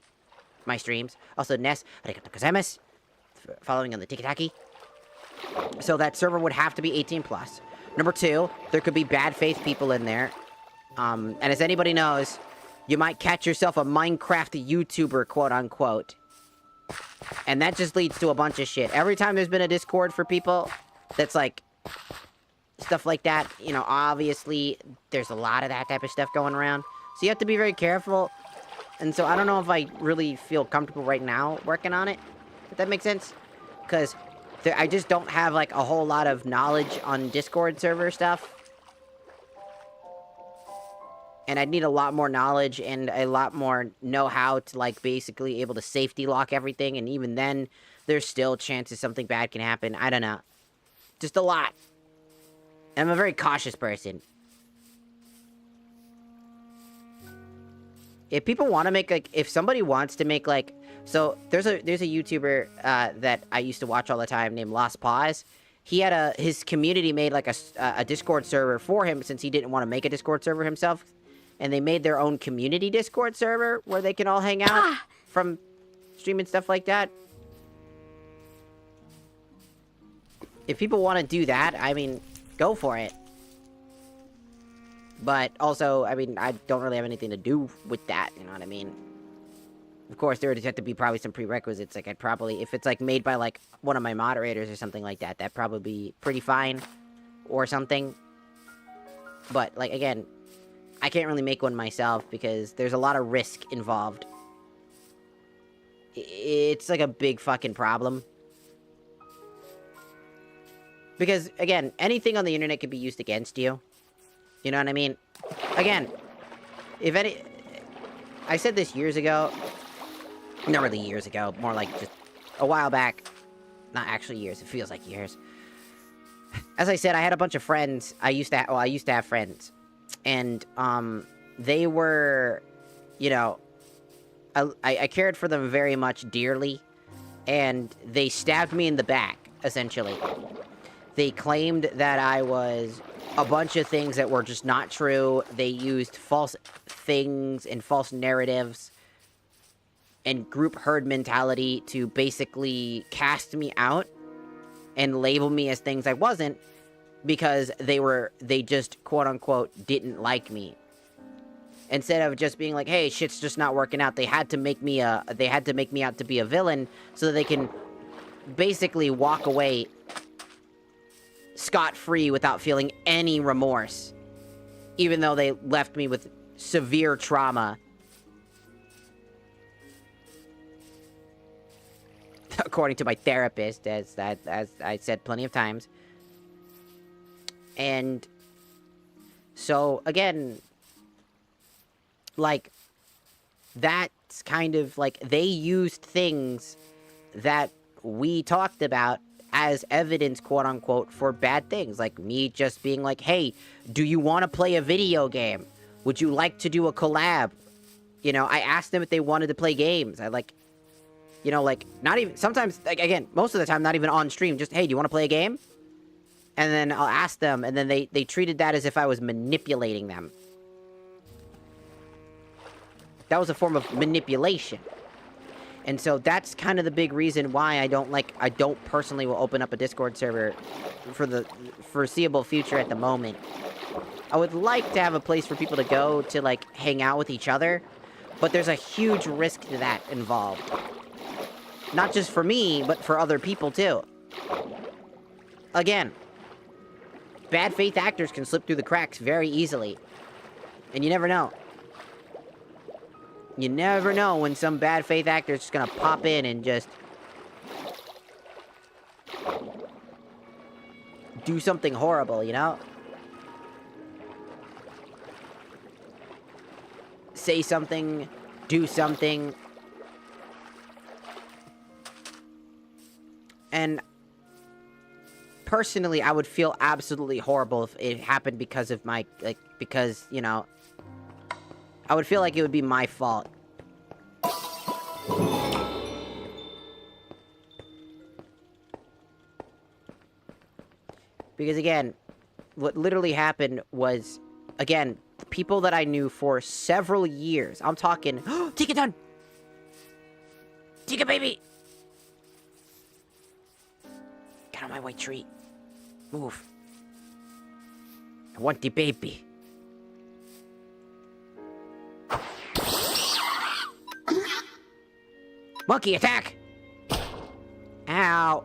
my streams. Also, Ness, arigatou gozaimasu, following on the tiki-taki. So that server would have to be 18+. Number two, there could be bad faith people in there. And as anybody knows, you might catch yourself a Minecraft YouTuber, quote-unquote. And that just leads to a bunch of shit. Every time there's been a Discord for people that's, like, stuff like that, you know, obviously, there's a lot of that type of stuff going around. So you have to be very careful. And so I don't know if I really feel comfortable right now working on it. If that makes sense. Because I just don't have, like, a whole lot of knowledge on Discord server stuff. And I'd need a lot more knowledge and a lot more know-how to, like, basically able to safety lock everything. And even then, there's still chances something bad can happen. I don't know. Just a lot. And I'm a very cautious person. If people want to make, like, if somebody wants to make, like, so there's a YouTuber that I used to watch all the time named Lost Paws. He had his community made, like, a Discord server for him, since he didn't want to make a Discord server himself. And they made their own community Discord server where they can all hang out from streaming stuff like that. if people want to do that, I mean, go for it. But also, I mean, I don't really have anything to do with that, you know what I mean? Of course, there would have to be probably some prerequisites, like, I'd probably, if it's, like, made by, like, one of my moderators or something like that, that'd probably be pretty fine, or something. But, like, again, I can't really make one myself, because there's a lot of risk involved. It's, like, a big fucking problem. Because, again, anything on the internet can be used against you. You know what I mean? Again, if any... I said this years ago. Not really years ago. More like just a while back. Not actually years. It feels like years. As I said, I had a bunch of friends. I used to have friends. And, they were... You know... I cared for them very much dearly. And they stabbed me in the back, essentially. They claimed that I was a bunch of things that were just not true. They used false things and false narratives and group herd mentality to basically cast me out and label me as things I wasn't, because they just quote-unquote didn't like me. Instead of just being like, hey, shit's just not working out, they had to make me out to be a villain so that they can basically walk away scot-free without feeling any remorse, even though they left me with severe trauma. According to my therapist, as I said plenty of times. And so, again, like, that's kind of, like, they used things that we talked about as evidence, quote-unquote, for bad things. Like, me just being like, hey, do you want to play a video game? Would you like to do a collab? You know, I asked them if they wanted to play games. I, like, you know, like, not even, sometimes, like, again, most of the time, not even on stream, just, hey, do you want to play a game? And then I'll ask them, and then they treated that as if I was manipulating them. That was a form of manipulation. And so that's kind of the big reason why I don't personally will open up a Discord server for the foreseeable future at the moment. I would like to have a place for people to go to, like, hang out with each other, but there's a huge risk to that involved. Not just for me, but for other people, too. Again, bad faith actors can slip through the cracks very easily. And you never know. You never know when some bad faith actor is just gonna pop in and just do something horrible, you know? Say something, do something. And personally, I would feel absolutely horrible if it happened because of my, like, because, you know, I would feel like it would be my fault. Because, again, what literally happened was, again, the people that I knew for several years, I'm talking, Tika done! Tika baby! Get on my white tree. Move. I want the baby. Monkey attack! Ow.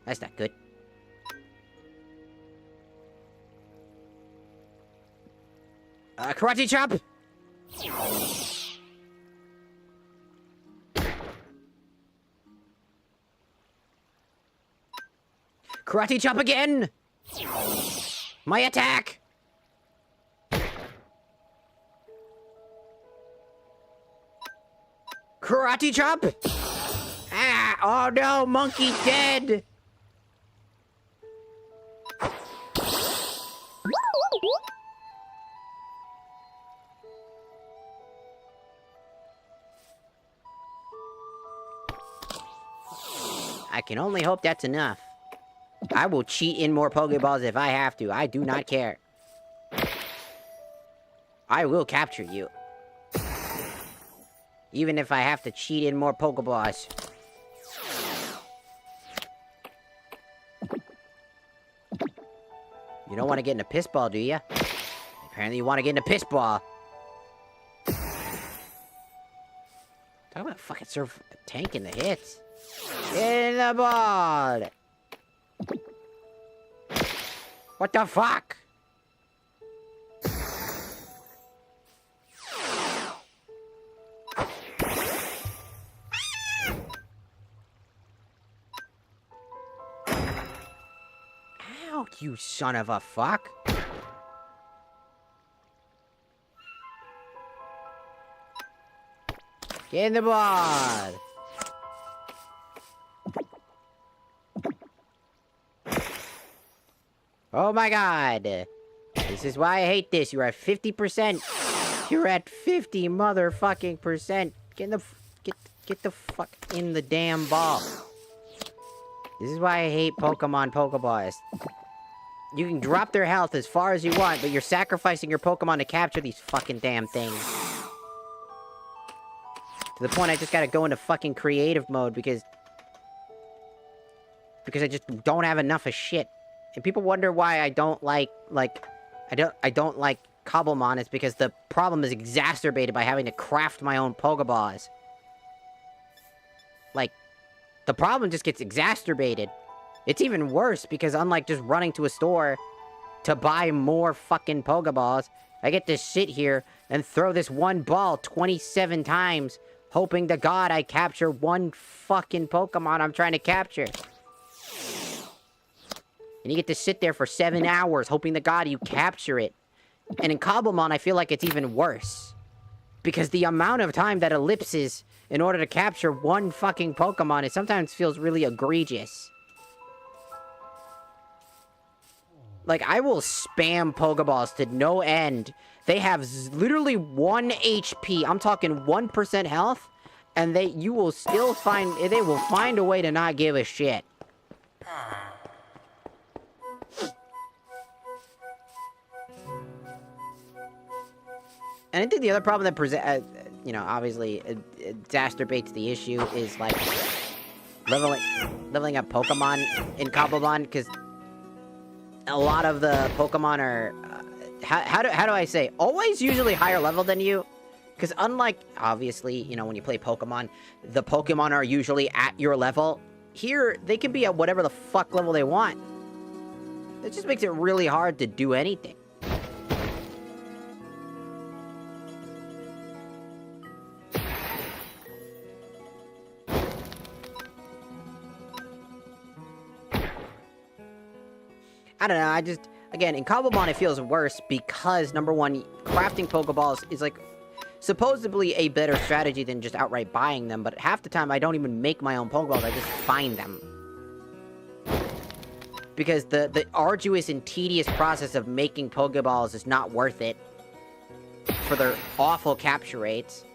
That's not good. Karate chop! Karate chop again! My attack! Karate chop! Ah! Oh no! Monkey dead! I can only hope that's enough. I will cheat in more Pokeballs if I have to. I do not care. I will capture you. Even if I have to cheat in more Pokeballs. You don't want to get in a piss ball, do you? Apparently you want to get in a piss ball. Talk about fucking tanking the hits. In the ball! What the fuck? Ow, you son of a fuck. Get in the ball! Oh my god! This is why I hate this. You're at 50%. You're at 50 motherfucking percent. Get the fuck in the damn ball. This is why I hate Pokemon Pokeballs. You can drop their health as far as you want, but you're sacrificing your Pokemon to capture these fucking damn things. To the point I just gotta go into fucking creative mode because I just don't have enough of shit. And people wonder why I don't like I don't like Cobblemon. It's because the problem is exacerbated by having to craft my own Pokeballs. Like, the problem just gets exacerbated. It's even worse because unlike just running to a store to buy more fucking Pokeballs, I get to sit here and throw this one ball 27 times, hoping to God I capture one fucking Pokemon I'm trying to capture. And you get to sit there for 7 hours, hoping to God you capture it. And in Cobblemon, I feel like it's even worse. Because the amount of time that ellipses in order to capture one fucking Pokemon, it sometimes feels really egregious. Like, I will spam Pokeballs to no end. They have literally 1 HP. I'm talking 1% health. And they will find a way to not give a shit. And I think the other problem that obviously exacerbates the issue is, like, leveling up Pokemon in Cobblemon, because a lot of the Pokemon are, how do I say, always usually higher level than you. Because unlike, obviously, when you play Pokemon, the Pokemon are usually at your level. Here, they can be at whatever the fuck level they want. It just makes it really hard to do anything. I don't know, again, in Cobblemon it feels worse because, number one, crafting Pokeballs is, like, supposedly a better strategy than just outright buying them, but half the time I don't even make my own Pokeballs, I just find them. Because the arduous and tedious process of making Pokeballs is not worth it for their awful capture rates.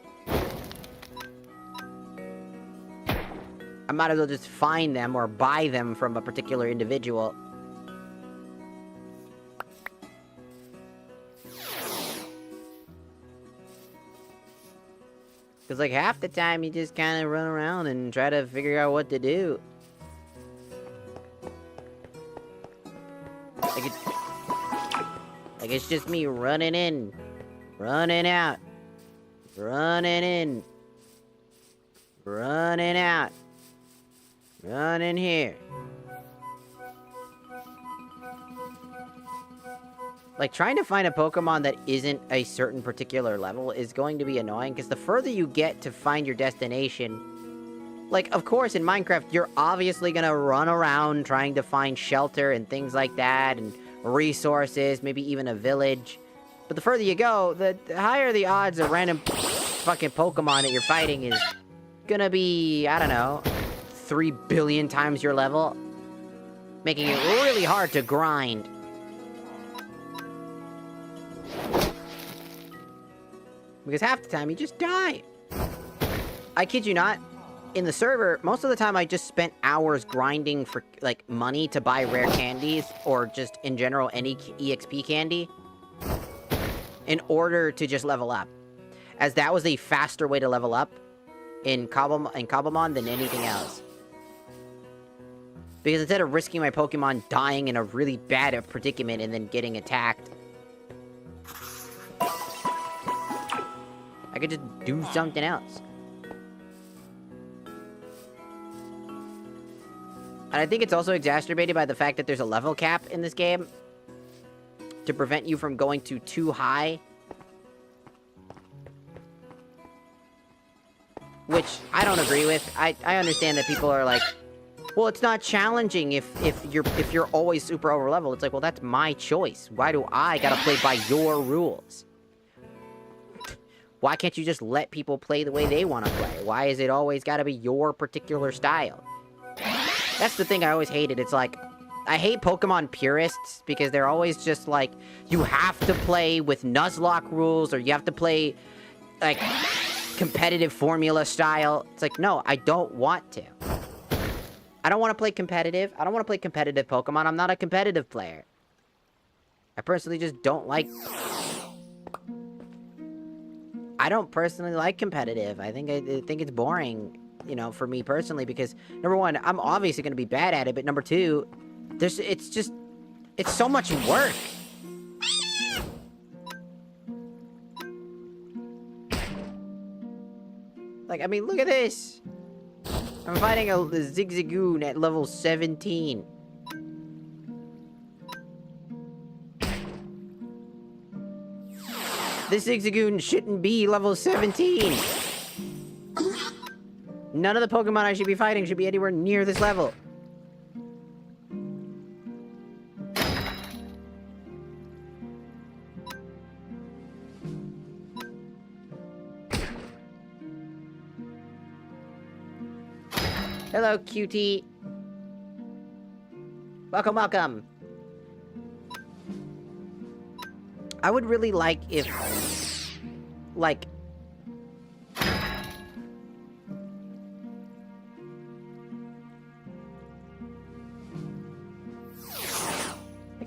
I might as well just find them or buy them from a particular individual. Because, like, half the time you just kind of run around and try to figure out what to do. Like, it's just me running in, running out, running in, running out, running here. Like, trying to find a Pokemon that isn't a certain particular level is going to be annoying, because the further you get to find your destination... Like, of course, in Minecraft, you're obviously gonna run around trying to find shelter and things like that, and resources, maybe even a village. But the further you go, the higher the odds a random fucking Pokemon that you're fighting is gonna be, I don't know, 3 billion times your level. Making it really hard to grind. Because half the time, you just die. I kid you not. In the server, most of the time I just spent hours grinding for, like, money to buy rare candies, or just, in general, any EXP candy, in order to just level up. As that was a faster way to level up in Cobblemon than anything else. Because instead of risking my Pokemon dying in a really bad predicament and then getting attacked, I could just do something else. And I think it's also exacerbated by the fact that there's a level cap in this game to prevent you from going too high. Which I don't agree with. I understand that people are like, well, it's not challenging if you're always super over leveled. It's like, well, that's my choice. Why do I gotta play by your rules? Why can't you just let people play the way they want to play? Why is it always gotta be your particular style? That's the thing I always hated. It's like, I hate Pokemon purists because they're always just like, you have to play with Nuzlocke rules, or you have to play, like, competitive formula style. It's like, no, I don't want to. I don't want to play competitive. I don't want to play competitive Pokemon. I'm not a competitive player. I personally just don't like... I don't personally like competitive. I think it's boring, you know, for me personally, because, number one, I'm obviously going to be bad at it, but number two, it's so much work. Like, I mean, look at this. I'm fighting a Zigzagoon at level 17. This Zigzagoon shouldn't be level 17. None of the Pokemon I should be fighting should be anywhere near this level. Hello, cutie. Welcome, welcome. I would really like if, like,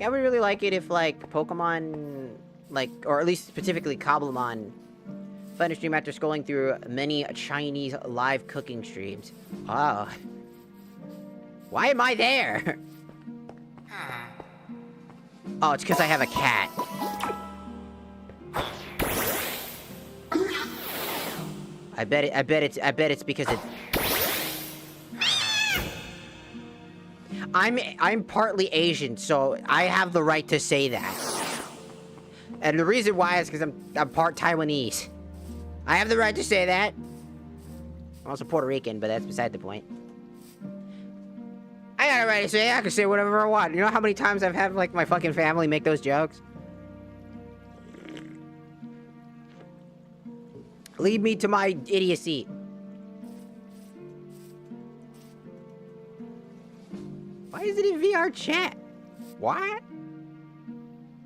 I would really like it if, like, Pokemon, like, or at least specifically Cobblemon, find a stream after scrolling through many Chinese live cooking streams. Oh. Why am I there? Oh, it's because I have a cat. I bet it's because it's... I'm partly Asian, so I have the right to say that. And the reason why is because I'm part Taiwanese. I have the right to say that. I'm also Puerto Rican, but that's beside the point. I got the right to say that. I can say whatever I want. You know how many times I've had, like, my fucking family make those jokes? Lead me to my idiocy. Why is it in VR chat? What?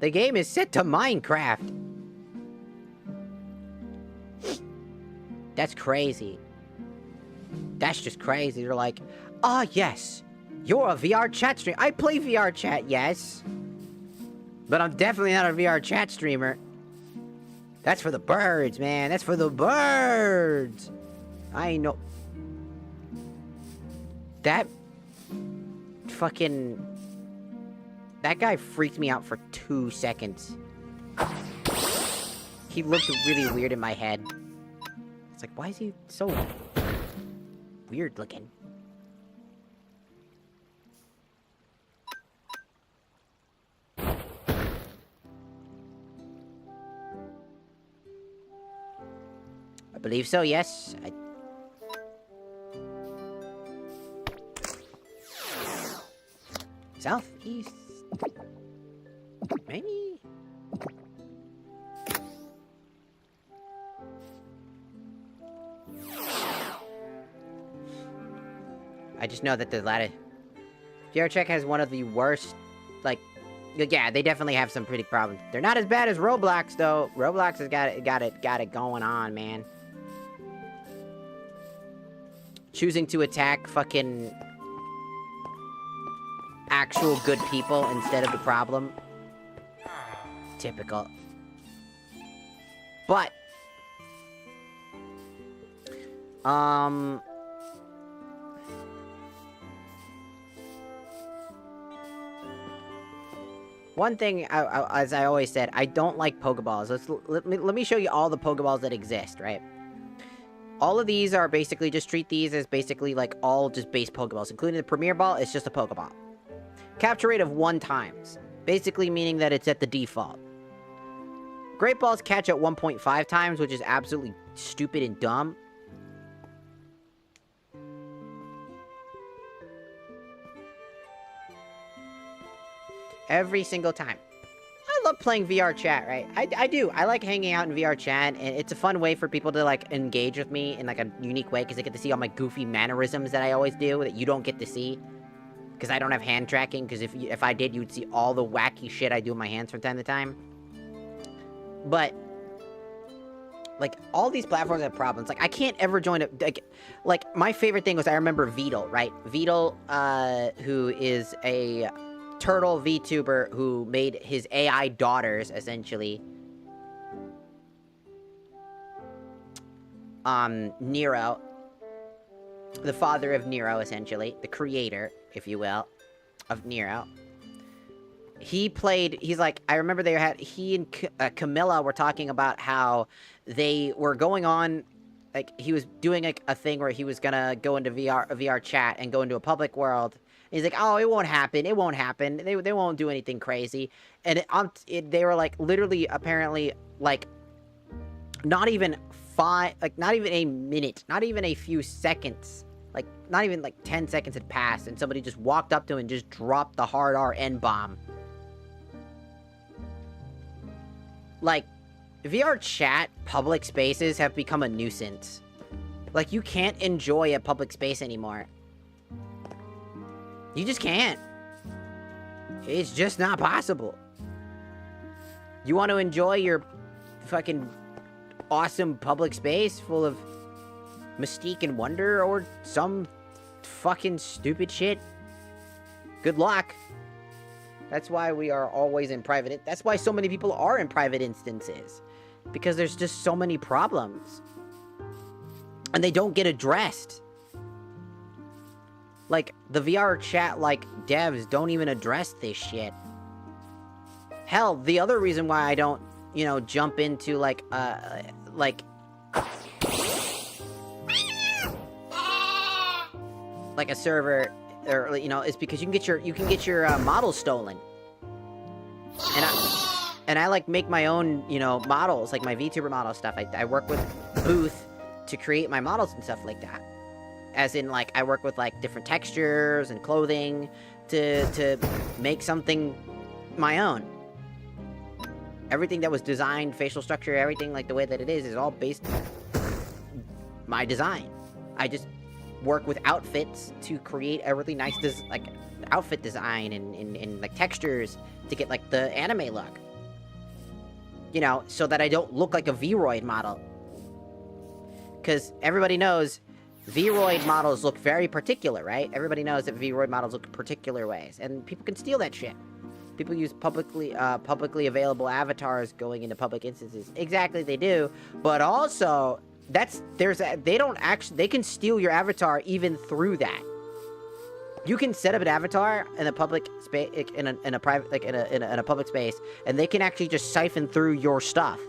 The game is set to Minecraft. That's crazy. That's just crazy. They're like, ah, yes, you're a VR chat streamer. I play VR chat, yes. But I'm definitely not a VR chat streamer. That's for the birds, man. That's for the birds. I know. That fucking... That guy freaked me out for 2 seconds. He looked really weird in my head. It's like, why is he so weird looking? I believe so, yes. Southeast? Maybe? I just know that the ladder... VRCheck has one of the worst, like... Yeah, they definitely have some pretty problems. They're not as bad as Roblox, though. Roblox has got it going on, man. Choosing to attack fucking... actual good people instead of the problem. Typical. But... One thing, as I always said, I don't like Pokeballs. Let me show you all the Pokeballs that exist, right? All of these are basically, just treat these as basically like all just base Pokeballs, including the Premier Ball. It's just a Pokeball. Capture rate of 1 times, basically meaning that it's at the default. Great Balls catch at 1.5 times, which is absolutely stupid and dumb. Every single time. I love playing VR chat, right? I do. I like hanging out in VR chat, and it's a fun way for people to, like, engage with me in, like, a unique way, because they get to see all my goofy mannerisms that I always do that you don't get to see. Because I don't have hand tracking, because if I did, you would see all the wacky shit I do with my hands from time to time. But, like, all these platforms have problems. Like, I can't ever join a... Like, my favorite thing was, I remember Veedle, right? Veedle, who is a turtle VTuber who made his AI daughters, essentially. Nero. The father of Nero, essentially. The creator, if you will, of Nero. He's like, I remember he and Camilla were talking about how they were going on, like, he was doing, like, a thing where he was gonna go into a VR chat and go into a public world. He's like, oh, it won't happen. It won't happen. They won't do anything crazy. And they were, like, literally, apparently, like, not even a minute, not even a few seconds, like, not even, like, 10 seconds had passed, and somebody just walked up to him and just dropped the hard R N-bomb. Like, VR chat public spaces have become a nuisance. Like, you can't enjoy a public space anymore. You just can't. It's just not possible. You want to enjoy your fucking awesome public space full of mystique and wonder or some fucking stupid shit? Good luck. That's why we are always in private. That's why so many people are in private instances. Because there's just so many problems. And they don't get addressed. Like, the VR chat, like, devs don't even address this shit. Hell, the other reason why I don't, you know, jump into, like, a server, or, you know, is because you can get your models stolen. And I, like, make my own, you know, models, like my VTuber model stuff. I work with Booth to create my models and stuff like that. As in, like, I work with, like, different textures and clothing to make something my own. Everything that was designed, facial structure, everything, like, the way that it is all based on my design. I just work with outfits to create a really nice, outfit design and, like, textures to get, like, the anime look. You know, so that I don't look like a V-Roid model. Because everybody knows V-Roid models look very particular, right? Everybody knows that V-Roid models look particular ways, and people can steal that shit. People use publicly available avatars going into public instances. Exactly, they do. But also, they can steal your avatar even through that. You can set up an avatar in a public space, in a private, like, in a public space, and they can actually just siphon through your stuff.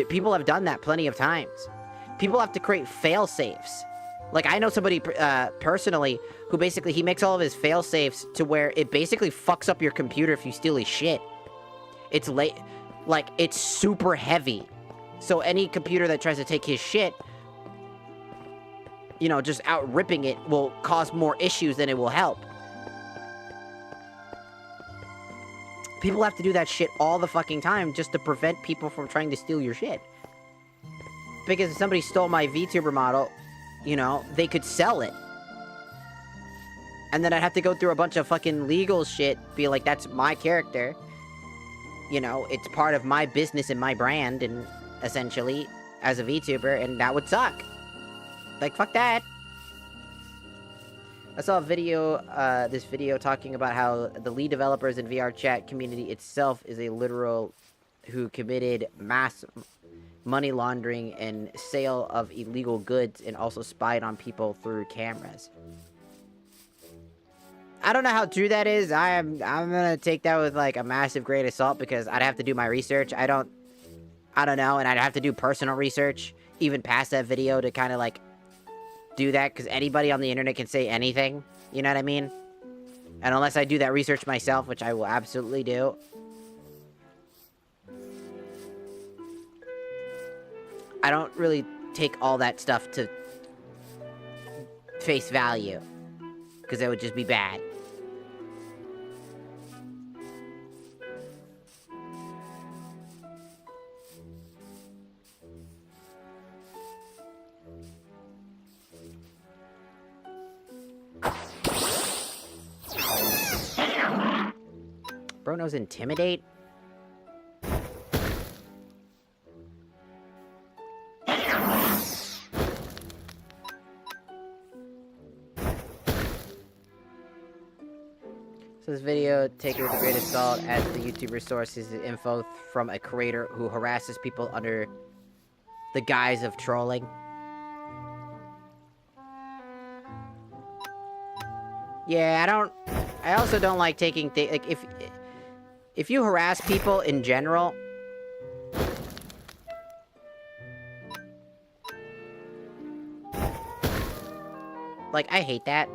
People have done that plenty of times. People have to create fail-safes. Like, I know somebody, personally, who basically, he makes all of his fail-safes to where it basically fucks up your computer if you steal his shit. It's it's super heavy. So any computer that tries to take his shit, you know, just out ripping it will cause more issues than it will help. People have to do that shit all the fucking time just to prevent people from trying to steal your shit. Because if somebody stole my VTuber model, you know, they could sell it. And then I'd have to go through a bunch of fucking legal shit, be like, that's my character. You know, it's part of my business and my brand, and essentially, as a VTuber, and that would suck. Like, fuck that. I saw a video, this video talking about how the lead developers in VR chat community itself is a literal who committed mass money laundering and sale of illegal goods and also spied on people through cameras. I don't know how true that is. I'm gonna take that with, like, a massive grain of salt because I'd have to do my research. I don't know, and I'd have to do personal research, even past that video, to kind of, like, do that, because anybody on the internet can say anything, you know what I mean? And unless I do that research myself, which I will absolutely do, I don't really take all that stuff to face value, because it would just be bad. Bro knows intimidate? So this video, take it with a grain of salt, as the YouTuber sources info from a creator who harasses people under the guise of trolling. Yeah, I also don't like taking like, if you harass people in general, like, I hate that.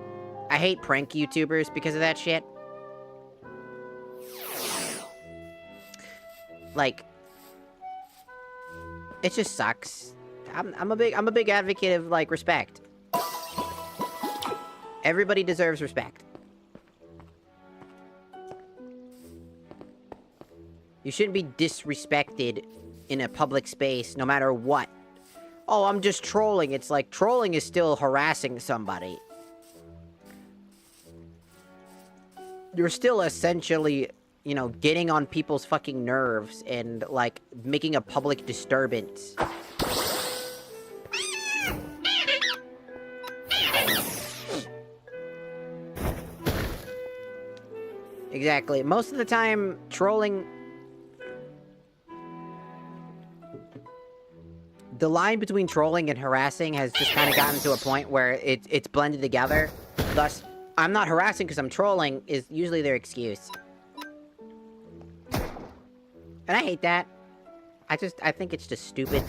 I hate prank YouTubers because of that shit. Like, it just sucks. I'm a big advocate of, like, respect. Everybody deserves respect. You shouldn't be disrespected in a public space, no matter what. Oh, I'm just trolling. It's like, trolling is still harassing somebody. You're still essentially, you know, getting on people's fucking nerves and, like, making a public disturbance. Exactly. Most of the time, trolling... The line between trolling and harassing has just kind of gotten to a point where it's blended together. Thus, I'm not harassing because I'm trolling is usually their excuse. And I hate that. I think it's just stupid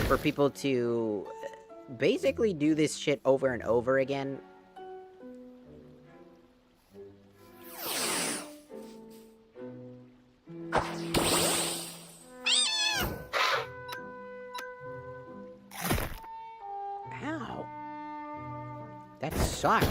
for people to basically do this shit over and over again. Ow. That sucked.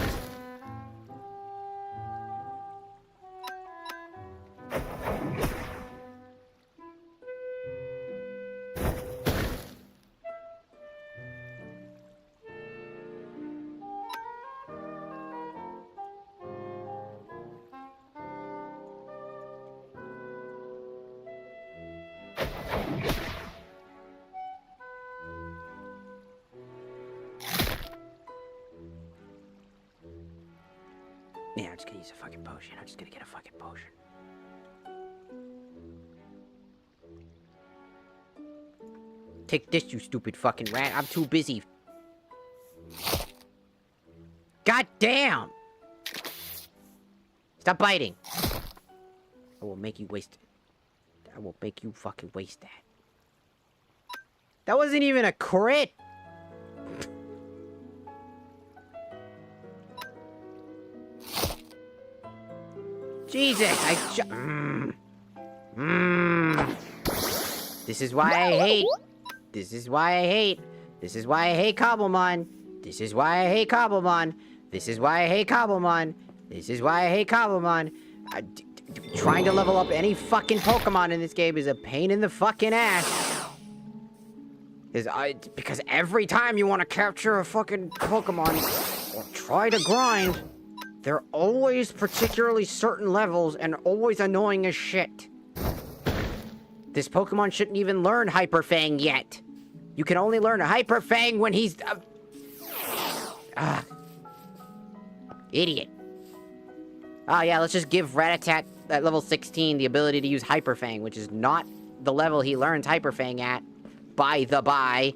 Yeah, I'm just gonna use a fucking potion. I'm just gonna get a fucking potion. Take this, you stupid fucking rat. I'm too busy. God damn! Stop biting. I will make you waste it. I will make you fucking waste that. That wasn't even a crit! Jesus, This is why I hate. This is why I hate. This is why I hate Cobblemon. This is why I hate Cobblemon. This is why I hate Cobblemon. This is why I hate Cobblemon. Trying to level up any fucking Pokemon in this game is a pain in the fucking ass. Because every time you want to capture a fucking Pokemon or try to grind, they're always particularly certain levels and always annoying as shit. This Pokemon shouldn't even learn Hyper Fang yet. You can only learn Hyper Fang when he's... Idiot. Oh yeah, let's just give Rattata at level 16 the ability to use Hyper Fang, which is not the level he learns Hyper Fang at, by the by.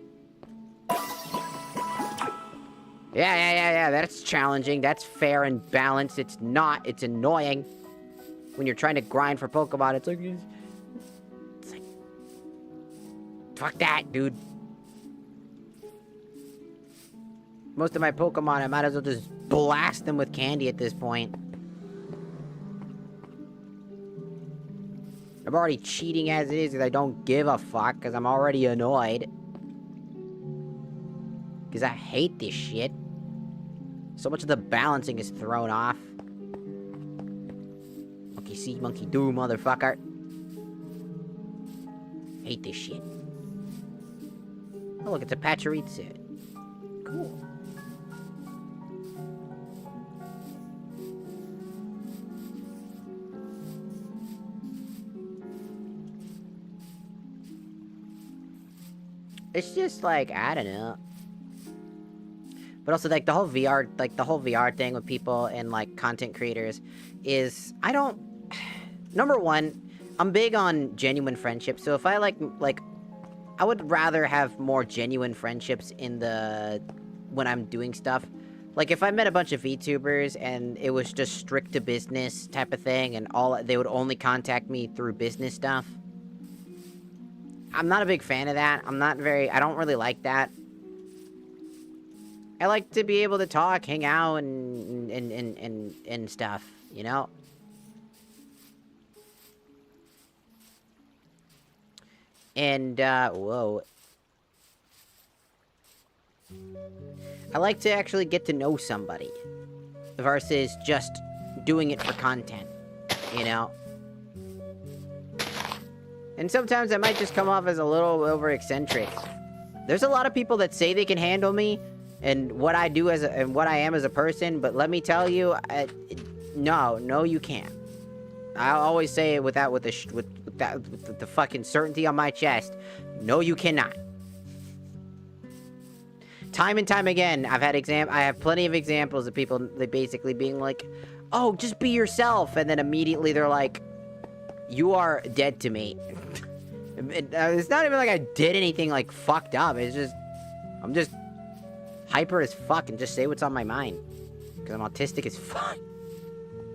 Yeah, that's challenging. That's fair and balanced. It's not. It's annoying. When you're trying to grind for Pokemon, it's like... Fuck that, dude. Most of my Pokemon, I might as well just blast them with candy at this point. I'm already cheating as it is because I don't give a fuck because I'm already annoyed. Because I hate this shit. So much of the balancing is thrown off. Monkey see, monkey do, motherfucker. Hate this shit. Oh, look, it's a Pachirisu. Cool. It's just like, I don't know. But also, like, the whole VR thing with people and, like, content creators is, I don't... Number one, I'm big on genuine friendships, so if I, I would rather have more genuine friendships when I'm doing stuff. Like, if I met a bunch of VTubers and it was just strict to business type of thing, and they would only contact me through business stuff, I'm not a big fan of that. I don't really like that. I like to be able to talk, hang out, and stuff, you know? And, whoa. I like to actually get to know somebody versus just doing it for content, you know? And sometimes I might just come off as a little over-eccentric. There's a lot of people that say they can handle me and what I do and what I am as a person, but let me tell you, no, you can't. I always say it with the fucking certainty on my chest. No, you cannot. Time and time again, I have plenty of examples of people basically being like, "Oh, just be yourself," and then immediately they're like, "You are dead to me." It's not even like I did anything like fucked up. It's just I'm just hyper as fuck and just say what's on my mind because I'm autistic as fuck.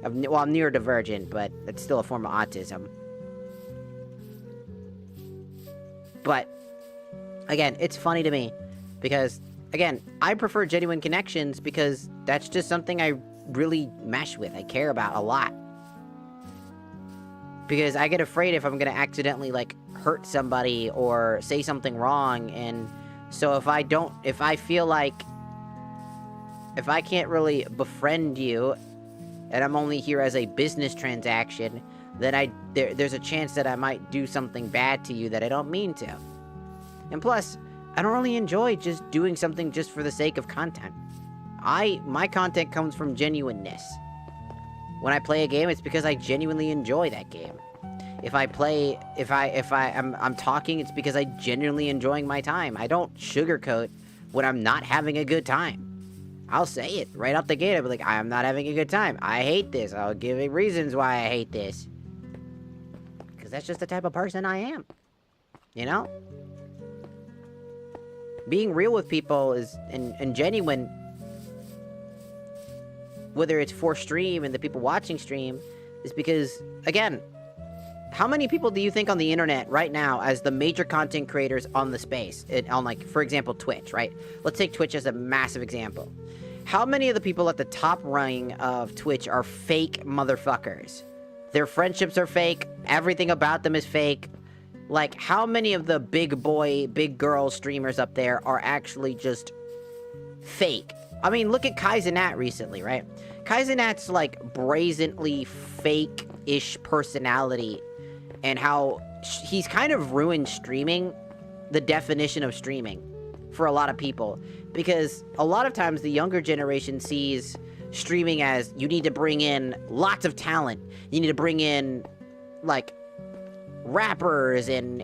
I'm neurodivergent, but it's still a form of autism. But again, it's funny to me because again, I prefer genuine connections because that's just something I really mesh with. I care about a lot. Because I get afraid if I'm gonna accidentally, like, hurt somebody or say something wrong, and so if I feel like if I can't really befriend you, and I'm only here as a business transaction, then there's a chance that I might do something bad to you that I don't mean to. And plus, I don't really enjoy just doing something just for the sake of content. My content comes from genuineness. When I play a game, it's because I genuinely enjoy that game. If I'm talking, it's because I genuinely enjoying my time. I don't sugarcoat when I'm not having a good time. I'll say it right out the gate. I'll be like, I'm not having a good time. I hate this. I'll give it reasons why I hate this. Because that's just the type of person I am. You know? Being real with people and genuine, whether it's for stream and the people watching stream, is because, again, how many people do you think on the internet right now as the major content creators on the space, on, like, for example, Twitch, right? Let's take Twitch as a massive example. How many of the people at the top rung of Twitch are fake motherfuckers? Their friendships are fake. Everything about them is fake. Like, how many of the big boy, big girl streamers up there are actually just fake? I mean, look at Kaizenat recently, right? Kaizenat's, like, brazenly fake-ish personality, and how he's kind of ruined streaming, the definition of streaming, for a lot of people. Because a lot of times the younger generation sees streaming as, you need to bring in lots of talent. You need to bring in, like, rappers and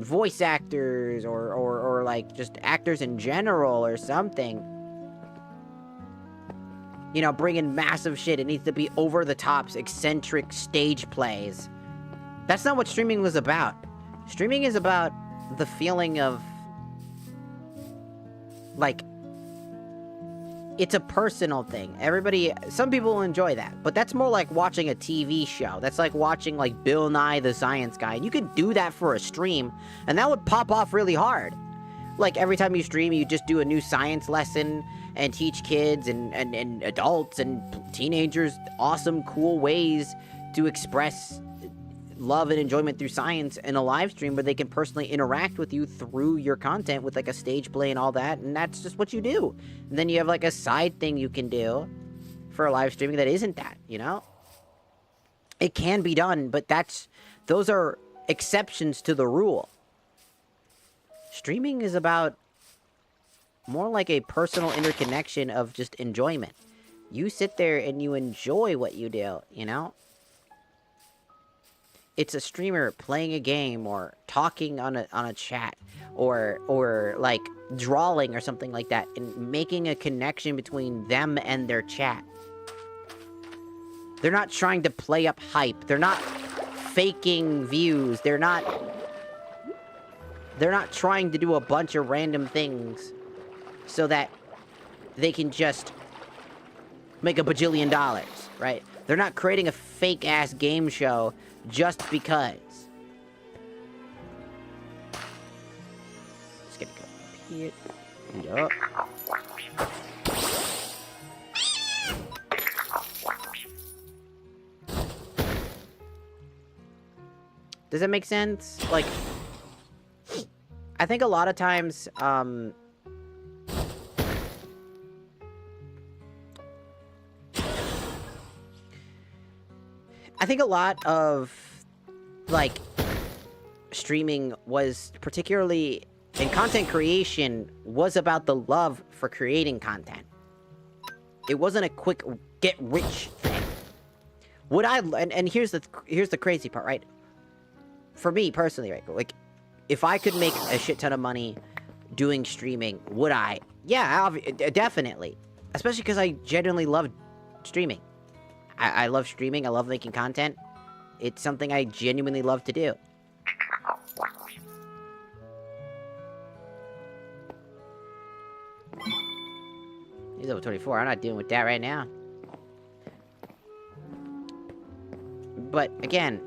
voice actors or like just actors in general or something. You know, bring in massive shit. It needs to be over the tops, eccentric stage plays. That's not what streaming was about. Streaming is about the feeling of, like, it's a personal thing. Some people will enjoy that, but that's more like watching a TV show. That's like watching like Bill Nye the Science Guy. And you could do that for a stream, and that would pop off really hard. Like every time you stream, you just do a new science lesson and teach kids and adults and teenagers awesome, cool ways to express love and enjoyment through science in a live stream where they can personally interact with you through your content with like a stage play and all that, and that's just what you do. And then you have like a side thing you can do for a live streaming that isn't that, you know? It can be done, but those are exceptions to the rule. Streaming is about more like a personal interconnection of just enjoyment. You sit there and you enjoy what you do, you know? It's a streamer playing a game or talking on a chat or like drawing or something like that and making a connection between them and their chat. They're not trying to play up hype. They're not faking views. They're not trying to do a bunch of random things so that they can just make a bajillion dollars, right? They're not creating a fake-ass game show just because. Just gonna go up here and up. Does that make sense? Like, I think a lot of times, I think a lot of, like, streaming was particularly, in content creation, was about the love for creating content. It wasn't a quick get-rich thing. Would I, and here's the crazy part, right? For me, personally, right, like, if I could make a shit ton of money doing streaming, would I? Yeah, definitely. Especially because I genuinely love streaming. I love streaming. I love making content. It's something I genuinely love to do. He's level 24. I'm not dealing with that right now. But, again,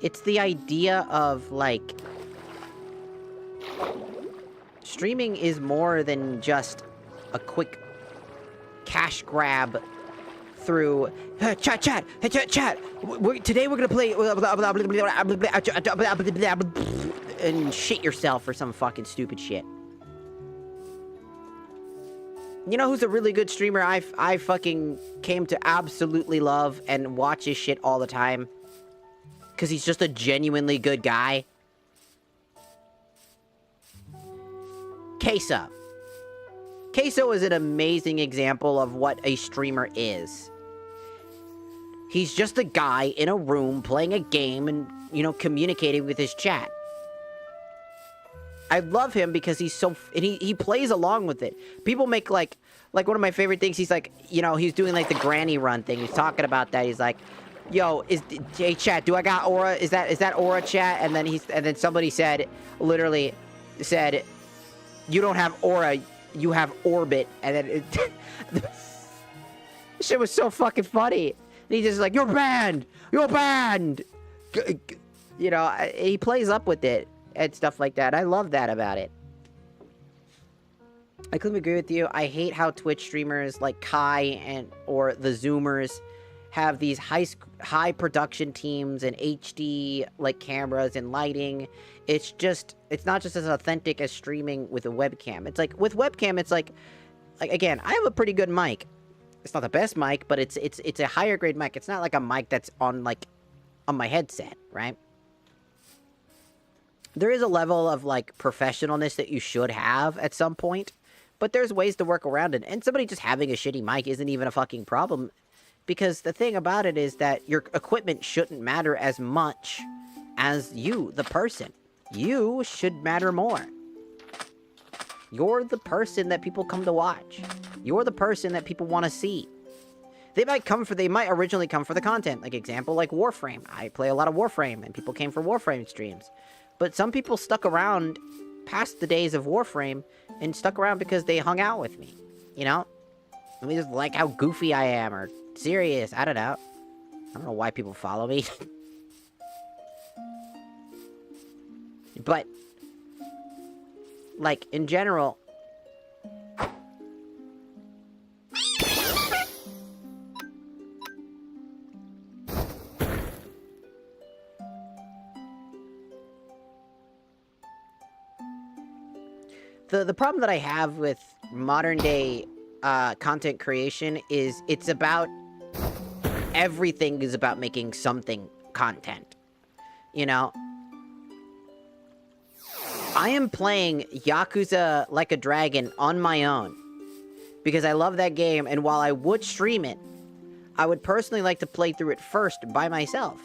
it's the idea of, like, streaming is more than just a quick cash grab through chat. Today we're gonna play and shit yourself for some fucking stupid shit. You know who's a really good streamer I fucking came to absolutely love and watch his shit all the time? Because he's just a genuinely good guy? Queso. Queso is an amazing example of what a streamer is. He's just a guy in a room playing a game and, you know, communicating with his chat. I love him because he's so... and he plays along with it. People make, like one of my favorite things, he's like, you know, he's doing, like, the granny run thing. He's talking about that. He's like, yo, hey, chat, do I got aura? Is that aura, chat? And then somebody said, literally said, you don't have aura, you have orbit. And then the shit was so fucking funny. And he's just like, you're banned! You're banned! You know, he plays up with it and stuff like that. I love that about it. I couldn't agree with you. I hate how Twitch streamers like Kai or the Zoomers have these high production teams and HD like cameras and lighting. It's not just as authentic as streaming with a webcam. It's like with webcam, it's like again, I have a pretty good mic. It's not the best mic, but it's a higher grade mic. It's not like a mic that's on my headset, right? There is a level of like professionalness that you should have at some point, but there's ways to work around it. And somebody just having a shitty mic isn't even a fucking problem, because the thing about it is that your equipment shouldn't matter as much as you, the person. You should matter more. You're the person that people come to watch. You're the person that people want to see. They might originally come for the content. Like example, like Warframe. I play a lot of Warframe, and people came for Warframe streams. But some people stuck around past the days of Warframe, and stuck around because they hung out with me. you know? Maybe just like how goofy I am, or serious, I don't know. I don't know why people follow me. But, like, in general... The problem that I have with modern day content creation is it's about... Everything is about making something content. You know? I am playing Yakuza Like a Dragon on my own. Because I love that game, and while I would stream it, I would personally like to play through it first by myself.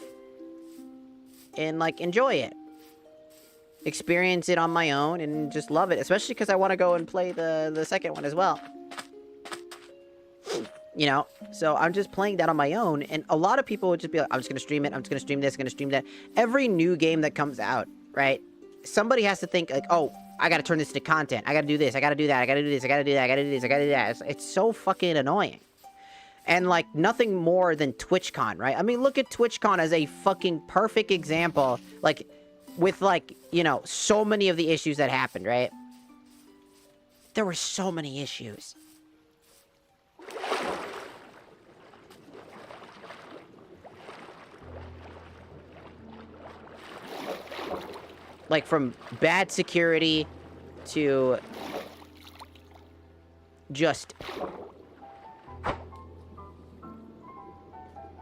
And, like, enjoy it. Experience it on my own and just love it. Especially because I want to go and play the second one as well. You know? So I'm just playing that on my own. And a lot of people would just be like, I'm just going to stream it. I'm just going to stream this. I'm going to stream that. Every new game that comes out, right? Somebody has to think, like, oh, I gotta turn this into content. I gotta do this. I gotta do that. I gotta do this. I gotta do that. I gotta do this. I gotta do that. It's so fucking annoying. And, like, nothing more than TwitchCon, right? I mean, look at TwitchCon as a fucking perfect example. Like, with, like, you know, so many of the issues that happened, right? There were so many issues. Like, from bad security to just...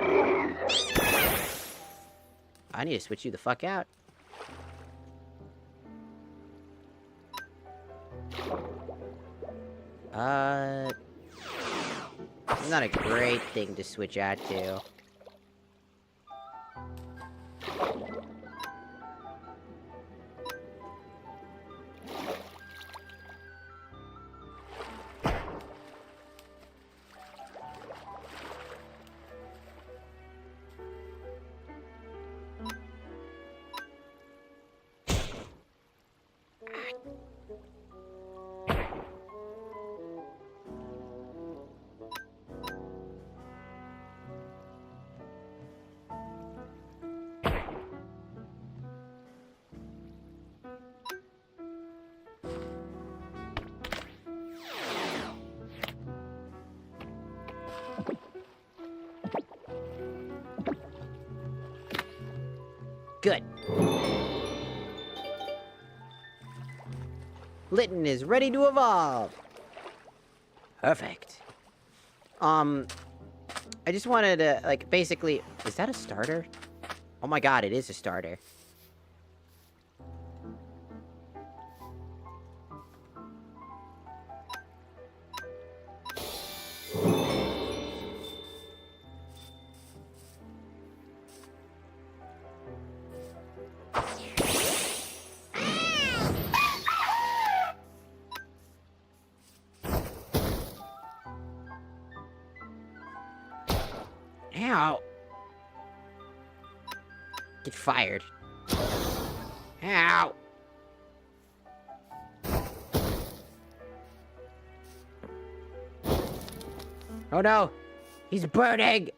I need to switch you the fuck out. It's not a great thing to switch out to. Good. Litten is ready to evolve. Perfect. I just wanted to, like, basically... Is that a starter? Oh my god, it is a starter. Ow. Get fired. Ow. Oh no. He's burning.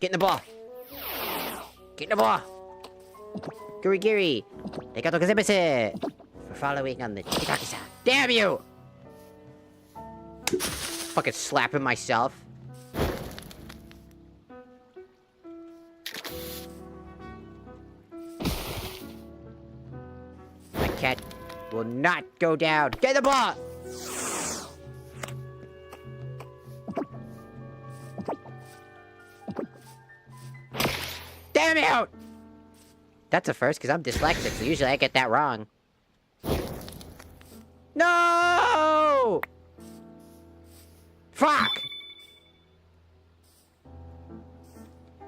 Get in the ball. Get in the ball. Guri Giri. Arigatou gozaimasu. For following on the Tikaki-san. Damn you! Fucking slapping myself. Cat will not go down. Get the ball! Damn it! That's a first, because I'm dyslexic, so usually I get that wrong. No! Fuck!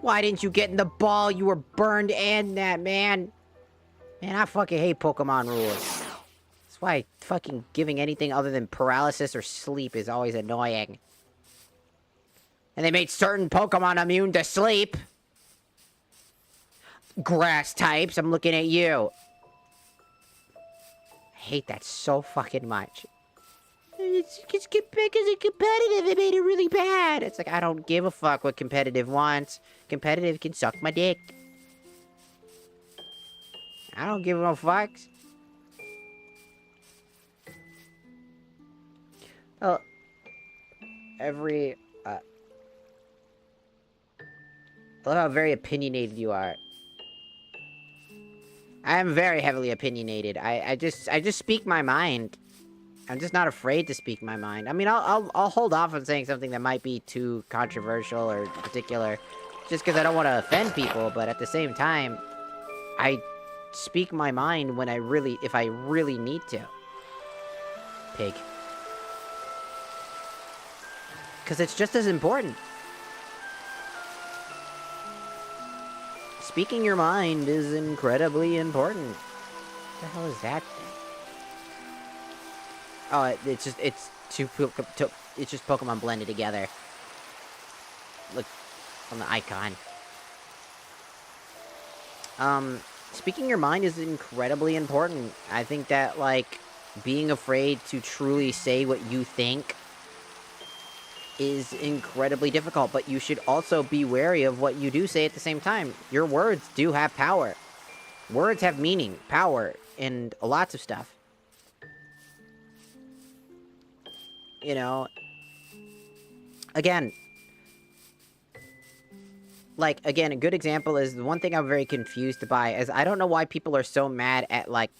Why didn't you get in the ball? You were burned and that, man. Man, I fucking hate Pokemon rules. That's why fucking giving anything other than paralysis or sleep is always annoying. And they made certain Pokemon immune to sleep. Grass types, I'm looking at you. I hate that so fucking much. Because it's competitive, it made it really bad. It's like, I don't give a fuck what competitive wants. Competitive can suck my dick. I don't give no fucks. Oh, I love how very opinionated you are. I am very heavily opinionated. I just speak my mind. I'm just not afraid to speak my mind. I mean, I'll hold off on saying something that might be too controversial or particular, just because I don't want to offend people. But at the same time, I speak my mind when if I really need to. Pig. Because it's just as important. Speaking your mind is incredibly important. What the hell is that thing? Oh, it's just Pokemon blended together. Look on the icon. Speaking your mind is incredibly important. I think that, like, being afraid to truly say what you think is incredibly difficult, but you should also be wary of what you do say at the same time. Your words do have power. Words have meaning, power, and lots of stuff. You know, again, a good example is the one thing I'm very confused by is I don't know why people are so mad at, like,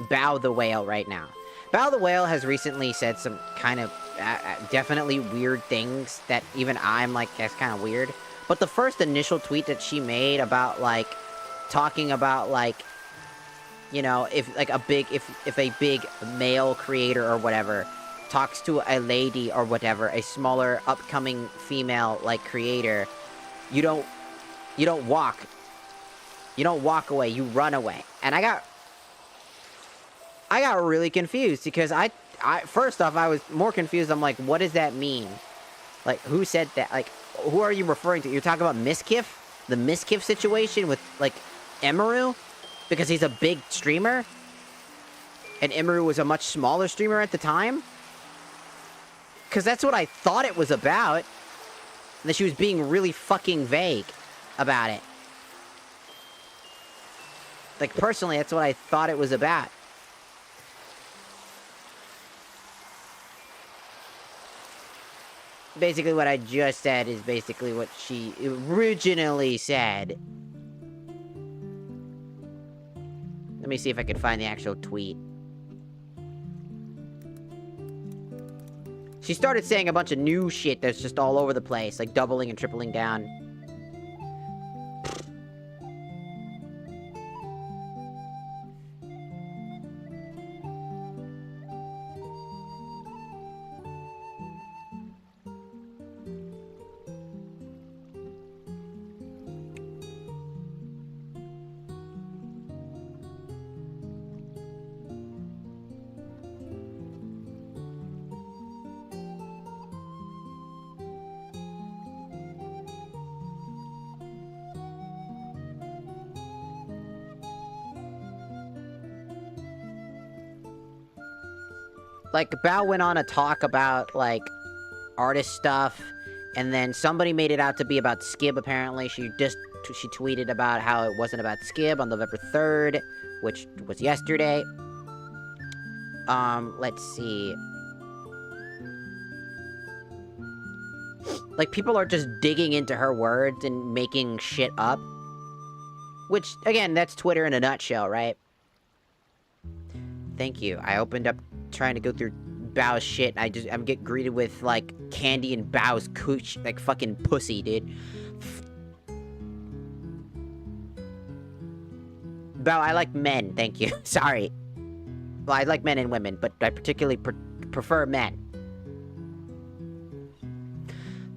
Bow the Whale right now. Bow the Whale has recently said some kind of definitely weird things that even I'm like, that's kind of weird. But the first initial tweet that she made about, like, talking about, like, you know, if a big male creator or whatever talks to a lady or whatever, a smaller upcoming female, like, creator, you don't walk away, you run away. And I got really confused because first off, I was more confused. I'm like, what does that mean? Like, who said that? Like, who are you referring to? You're talking about Miskiff? The Miskiff situation with, like, Emeru? Because he's a big streamer? And Emeru was a much smaller streamer at the time? Because that's what I thought it was about. And that she was being really fucking vague about it. Like, personally, that's what I thought it was about. Basically, what I just said is basically what she originally said. Let me see if I can find the actual tweet. She started saying a bunch of new shit that's just all over the place, like doubling and tripling down. Like, Bao went on a talk about, like, artist stuff, and then somebody made it out to be about Skib, apparently. She tweeted about how it wasn't about Skib on November 3rd, which was yesterday. Let's see. Like, people are just digging into her words and making shit up. Which, again, that's Twitter in a nutshell, right? Thank you. I opened up trying to go through Bao's shit, and I'm getting greeted with, like, candy and Bao's cooch, like, fucking pussy, dude. Bao, I like men, thank you. Sorry. Well, I like men and women, but I particularly prefer men.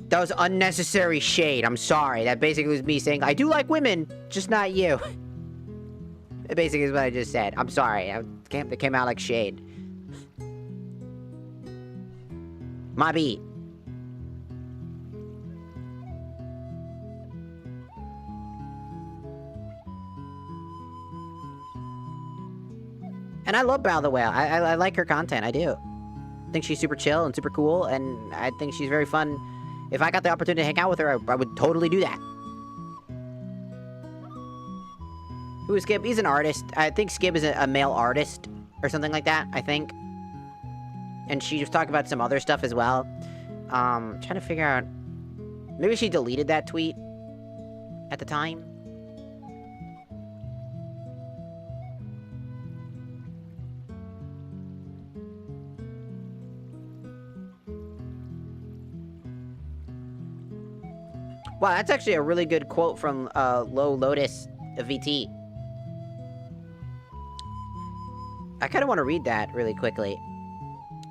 That was unnecessary shade, I'm sorry. That basically was me saying, I do like women, just not you. It basically is what I just said. I'm sorry, it came out like shade. My beat. And I love Bao the Whale. I like her content, I do. think she's super chill and super cool, and I think she's very fun. If I got the opportunity to hang out with her, I would totally do that. Who is Skib? He's an artist. I think Skib is a male artist, or something like that, I think. And she was talking about some other stuff as well. Trying to figure out... Maybe she deleted that tweet at the time. Wow, that's actually a really good quote from Low Lotus VT. I kind of want to read that really quickly.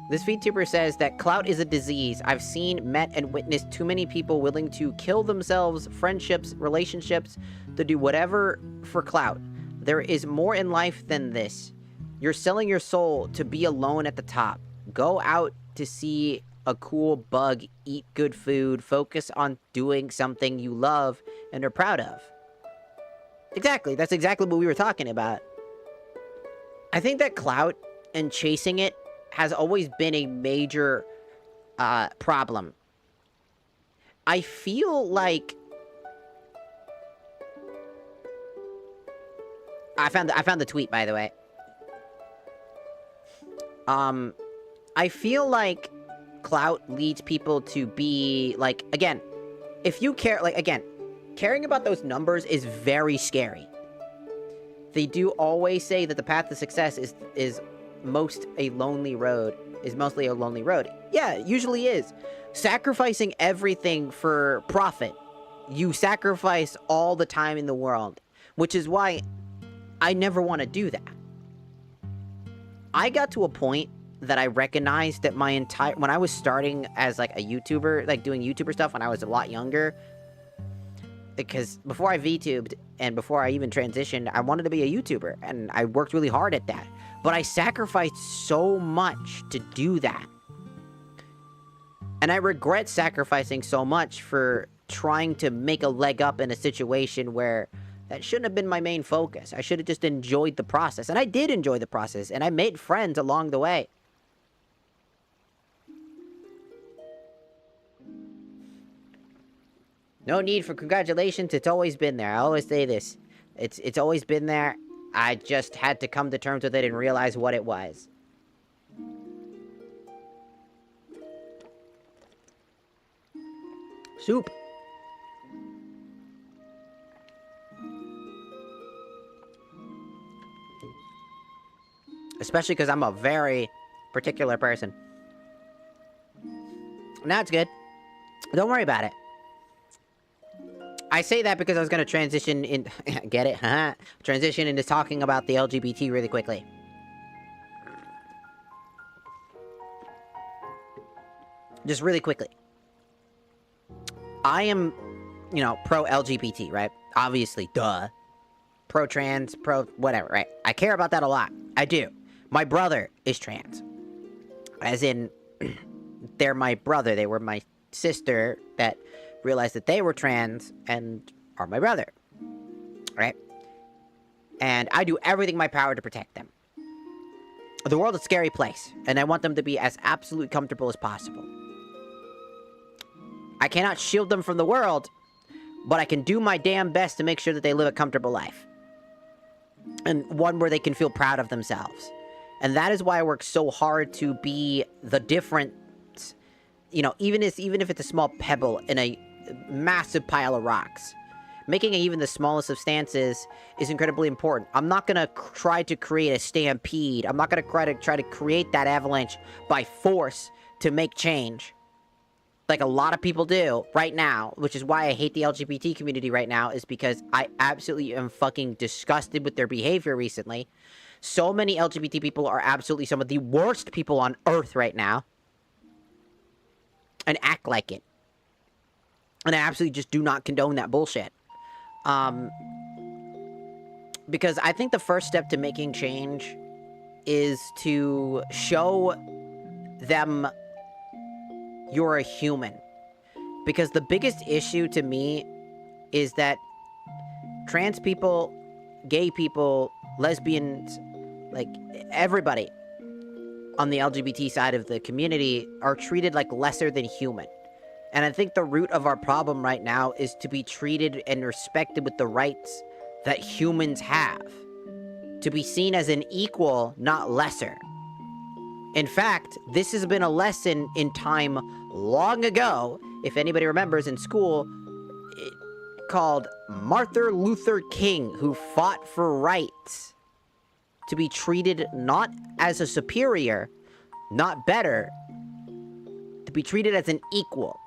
This VTuber says that clout is a disease. I've seen, met, and witnessed too many people willing to kill themselves, friendships, relationships, to do whatever for clout. There is more in life than this. You're selling your soul to be alone at the top. Go out to see a cool bug, eat good food, focus on doing something you love and are proud of. Exactly, that's exactly what we were talking about. I think that clout and chasing it has always been a major problem. I feel like I found the tweet, by the way. I feel like clout leads people to be like, again, if you care, like, again, caring about those numbers is very scary. They do always say that the path to success is mostly a lonely road. Yeah, it usually is. Sacrificing everything for profit. You sacrifice all the time in the world, which is why I never want to do that. I got to a point that I recognized that when I was starting as like a YouTuber, like doing YouTuber stuff when I was a lot younger, because before I VTubed and before I even transitioned, I wanted to be a YouTuber, and I worked really hard at that. But I sacrificed so much to do that. And I regret sacrificing so much for trying to make a leg up in a situation where that shouldn't have been my main focus. I should have just enjoyed the process. And I did enjoy the process, and I made friends along the way. No need for congratulations, it's always been there. I always say this. It's always been there. I just had to come to terms with it and realize what it was. Soup. Especially because I'm a very particular person. Now it's good. Don't worry about it. I say that because I was going to transition in... Get it? Huh? Transition into talking about the LGBT really quickly. Just really quickly. I am, you know, pro-LGBT, right? Obviously, duh. Pro-trans, pro-whatever, right? I care about that a lot. I do. My brother is trans. As in, they're my brother. They were my sister that realized that they were trans and are my brother, right? And I do everything in my power to protect them. The world is a scary place, and I want them to be as absolutely comfortable as possible. I cannot shield them from the world, but I can do my damn best to make sure that they live a comfortable life. And one where they can feel proud of themselves. And that is why I work so hard to be the different, you know, even if it's a small pebble in a massive pile of rocks. Making even the smallest of stances is incredibly important. I'm not gonna try to create a stampede. I'm not gonna try to create that avalanche by force to make change. Like a lot of people do right now, which is why I hate the LGBT community right now, is because I absolutely am fucking disgusted with their behavior recently. So many LGBT people are absolutely some of the worst people on earth right now. And act like it. And I absolutely just do not condone that bullshit. Because I think the first step to making change is to show them you're a human. Because the biggest issue to me is that trans people, gay people, lesbians, like everybody, on the LGBT side of the community are treated like lesser than human. And I think the root of our problem right now is to be treated and respected with the rights that humans have. To be seen as an equal, not lesser. In fact, this has been a lesson in time long ago, if anybody remembers in school, called Martin Luther King, who fought for rights. To be treated not as a superior, not better, to be treated as an equal.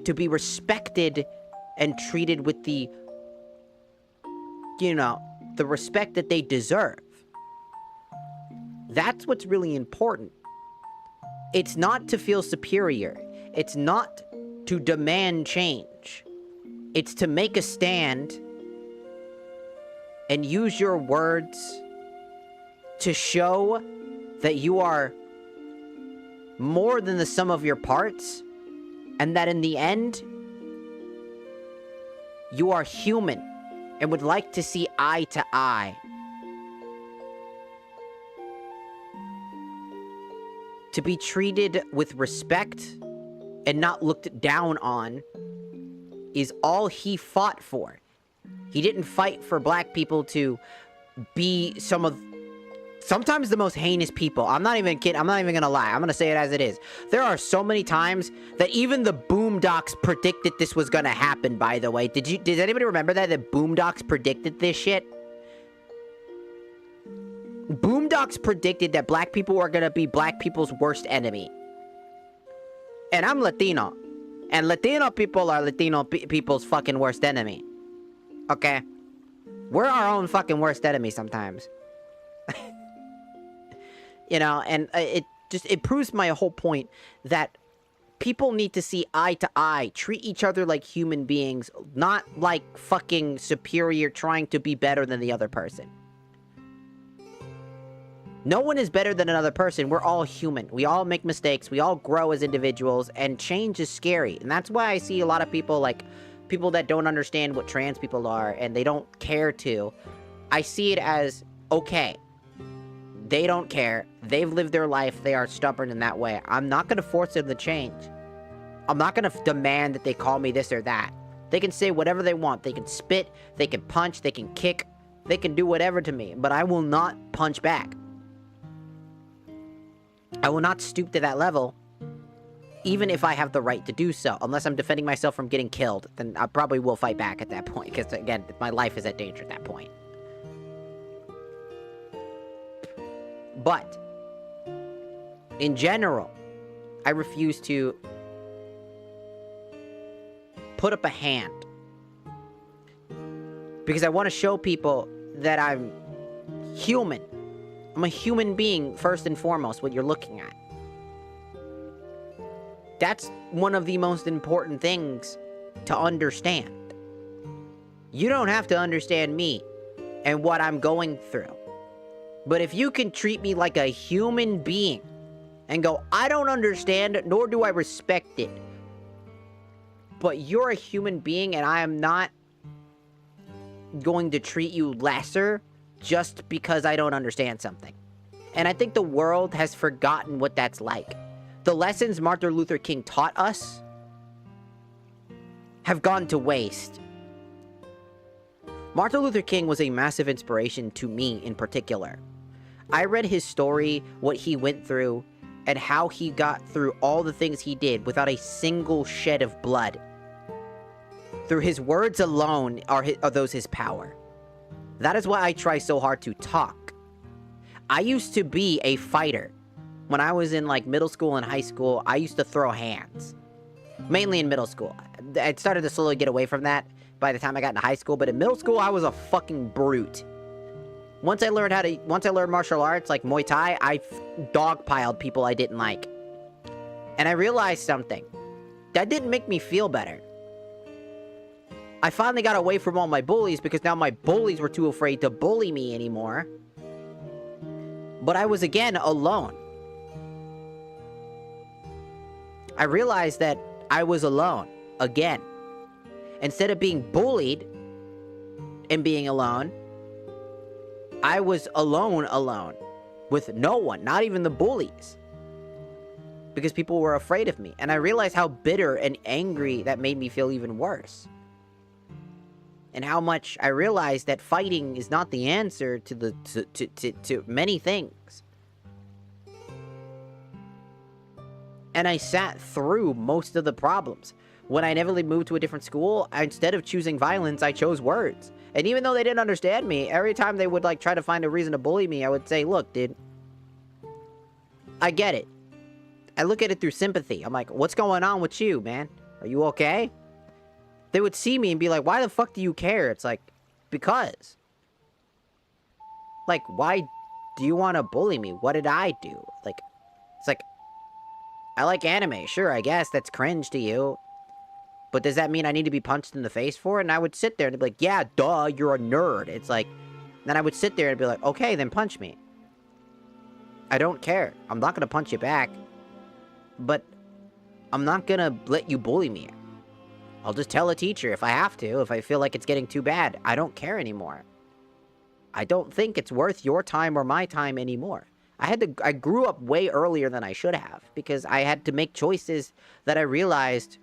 To be respected and treated with the, the respect that they deserve. That's what's really important. It's not to feel superior. It's not to demand change. It's to make a stand and use your words to show that you are more than the sum of your parts, and that in the end, you are human and would like to see eye to eye. To be treated with respect and not looked down on is all he fought for. He didn't fight for black people to be sometimes the most heinous people. I'm not even kidding. I'm not even gonna lie. I'm gonna say it as it is. There are so many times that even the Boondocks predicted this was gonna happen, by the way. Did anybody remember that? The Boondocks predicted this shit? Boondocks predicted that black people were gonna be black people's worst enemy. And I'm Latino. And Latino people are Latino people's fucking worst enemy. Okay? We're our own fucking worst enemy sometimes. And it proves my whole point that people need to see eye to eye, treat each other like human beings, not like fucking superior trying to be better than the other person. No one is better than another person. We're all human. We all make mistakes. We all grow as individuals, and change is scary. And that's why I see a lot of people, like, people that don't understand what trans people are, and they don't care to. I see it as, okay, they don't care. They've lived their life. They are stubborn in that way. I'm not going to force them to change. I'm not going to demand that they call me this or that. They can say whatever they want. They can spit. They can punch. They can kick. They can do whatever to me. But I will not punch back. I will not stoop to that level, even if I have the right to do so. Unless I'm defending myself from getting killed, then I probably will fight back at that point. Because, again, my life is at danger at that point. But, in general, I refuse to put up a hand. Because I want to show people that I'm human. I'm a human being, first and foremost, what you're looking at. That's one of the most important things to understand. You don't have to understand me and what I'm going through. But if you can treat me like a human being and go, I don't understand, nor do I respect it, but you're a human being and I am not going to treat you lesser just because I don't understand something. And I think the world has forgotten what that's like. The lessons Martin Luther King taught us have gone to waste. Martin Luther King was a massive inspiration to me in particular. I read his story, what he went through, and how he got through all the things he did without a single shed of blood. Through his words alone are those his power. That is why I try so hard to talk. I used to be a fighter. When I was in, like, middle school and high school, I used to throw hands. Mainly in middle school. I started to slowly get away from that by the time I got into high school, but in middle school, I was a fucking brute. Once I learned martial arts, like Muay Thai, I dogpiled people I didn't like. And I realized something. That didn't make me feel better. I finally got away from all my bullies because now my bullies were too afraid to bully me anymore. But I was again alone. I realized that I was alone again. Instead of being bullied and being alone, I was alone. with no one, not even the bullies. Because people were afraid of me. And I realized how bitter and angry that made me feel even worse. And how much I realized that fighting is not the answer to many things. And I sat through most of the problems. When I inevitably moved to a different school, instead of choosing violence, I chose words. And even though they didn't understand me, every time they would, like, try to find a reason to bully me, I would say, look, dude, I get it. I look at it through sympathy. I'm like, what's going on with you, man? Are you okay? They would see me and be like, why the fuck do you care? It's like, because. Like, why do you want to bully me? What did I do? Like, it's like, I like anime. Sure, I guess that's cringe to you. But does that mean I need to be punched in the face for it? And I would sit there and be like, yeah, duh, you're a nerd. It's like, then I would sit there and be like, okay, then punch me. I don't care. I'm not going to punch you back. But I'm not going to let you bully me. I'll just tell a teacher if I have to, if I feel like it's getting too bad. I don't care anymore. I don't think it's worth your time or my time anymore. I grew up way earlier than I should have, because I had to make choices that I realized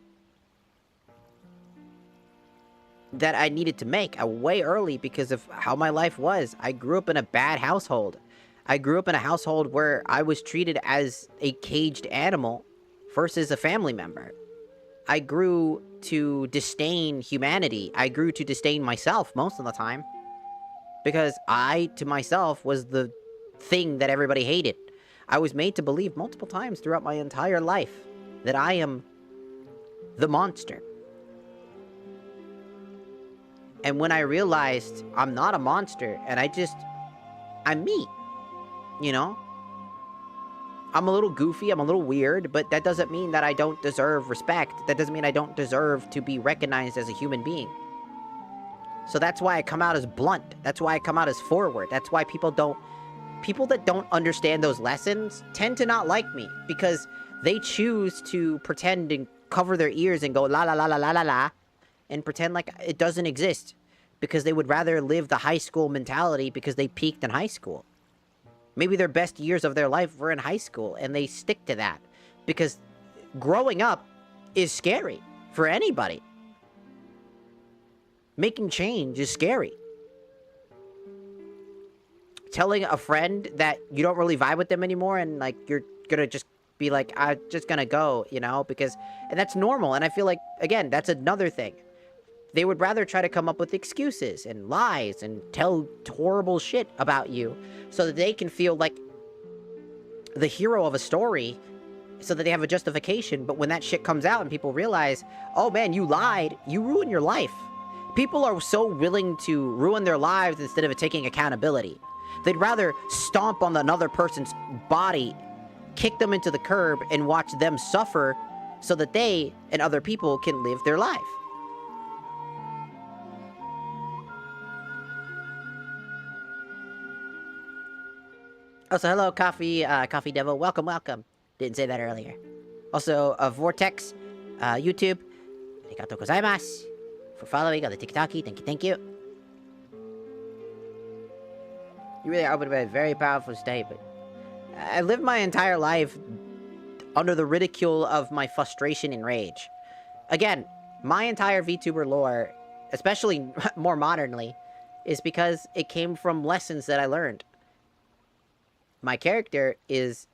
that I needed to make way early because of how my life was. I grew up in a bad household. I grew up in a household where I was treated as a caged animal versus a family member. I grew to disdain humanity. I grew to disdain myself most of the time. Because I, to myself, was the thing that everybody hated. I was made to believe multiple times throughout my entire life that I am the monster. And when I realized I'm not a monster, and I'm me, you know? I'm a little goofy, I'm a little weird, but that doesn't mean that I don't deserve respect. That doesn't mean I don't deserve to be recognized as a human being. So that's why I come out as blunt. That's why I come out as forward. That's why people that don't understand those lessons tend to not like me, because they choose to pretend and cover their ears and go la la la la la la la, and pretend like it doesn't exist, because they would rather live the high school mentality because they peaked in high school. Maybe their best years of their life were in high school, and they stick to that, because growing up is scary for anybody. Making change is scary. Telling a friend that you don't really vibe with them anymore, and like you're gonna just be like, I'm just gonna go, you know, and that's normal. And I feel like, again, that's another thing. They would rather try to come up with excuses and lies and tell horrible shit about you so that they can feel like the hero of a story, so that they have a justification. But when that shit comes out and people realize, oh man, you lied, you ruined your life. People are so willing to ruin their lives instead of taking accountability. They'd rather stomp on another person's body, kick them into the curb, and watch them suffer so that they and other people can live their life. Also, hello, Coffee Devil. Welcome, welcome. Didn't say that earlier. Also, Vortex, YouTube. Arigatou gozaimasu for following on the TikToki. Thank you, thank you. You really opened a very powerful statement. I lived my entire life under the ridicule of my frustration and rage. Again, my entire VTuber lore, especially more modernly, is because it came from lessons that I learned. My character used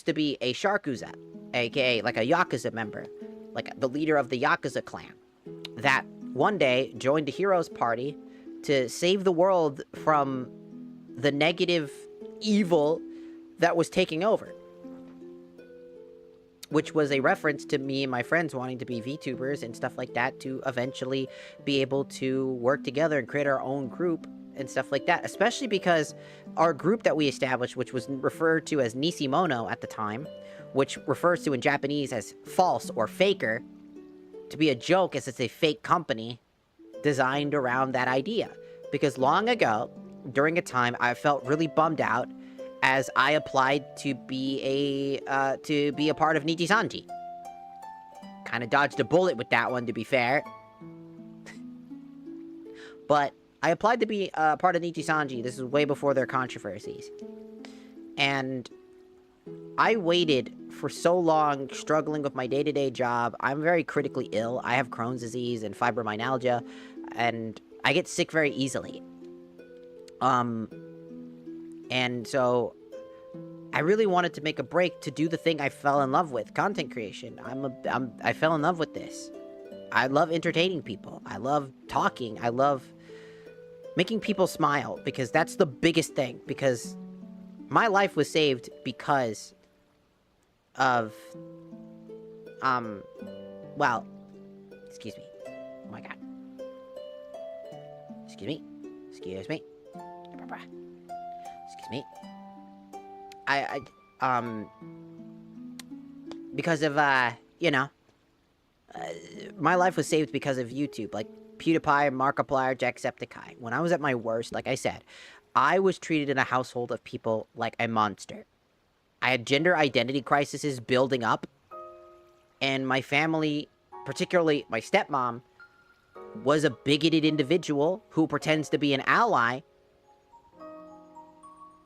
to be a Sharkuza, aka like a Yakuza member, like the leader of the Yakuza clan, that one day joined the hero's party to save the world from the negative evil that was taking over. Which was a reference to me and my friends wanting to be VTubers and stuff like that, to eventually be able to work together and create our own group and stuff like that. Especially because our group that we established, which was referred to as Nisimono at the time, which refers to in Japanese as false or faker, to be a joke as it's a fake company designed around that idea. Because long ago, during a time, I felt really bummed out as I applied to be a part of Nichisanji. Kind of dodged a bullet with that one, to be fair. But I applied to be a part of Nichisanji. This is way before their controversies. And I waited for so long, struggling with my day-to-day job. I'm very critically ill. I have Crohn's disease and fibromyalgia, and I get sick very easily. And so I really wanted to make a break to do the thing I fell in love with, content creation. I fell in love with this. I love entertaining people. I love talking. I love making people smile, because that's the biggest thing. Because my life was saved because of, well, excuse me. Oh my god. Excuse me. Excuse me. Excuse me. Because of, you know, my life was saved because of YouTube, like PewDiePie, Markiplier, Jacksepticeye. When I was at my worst, like I said, I was treated in a household of people like a monster. I had gender identity crises building up, and my family, particularly my stepmom, was a bigoted individual who pretends to be an ally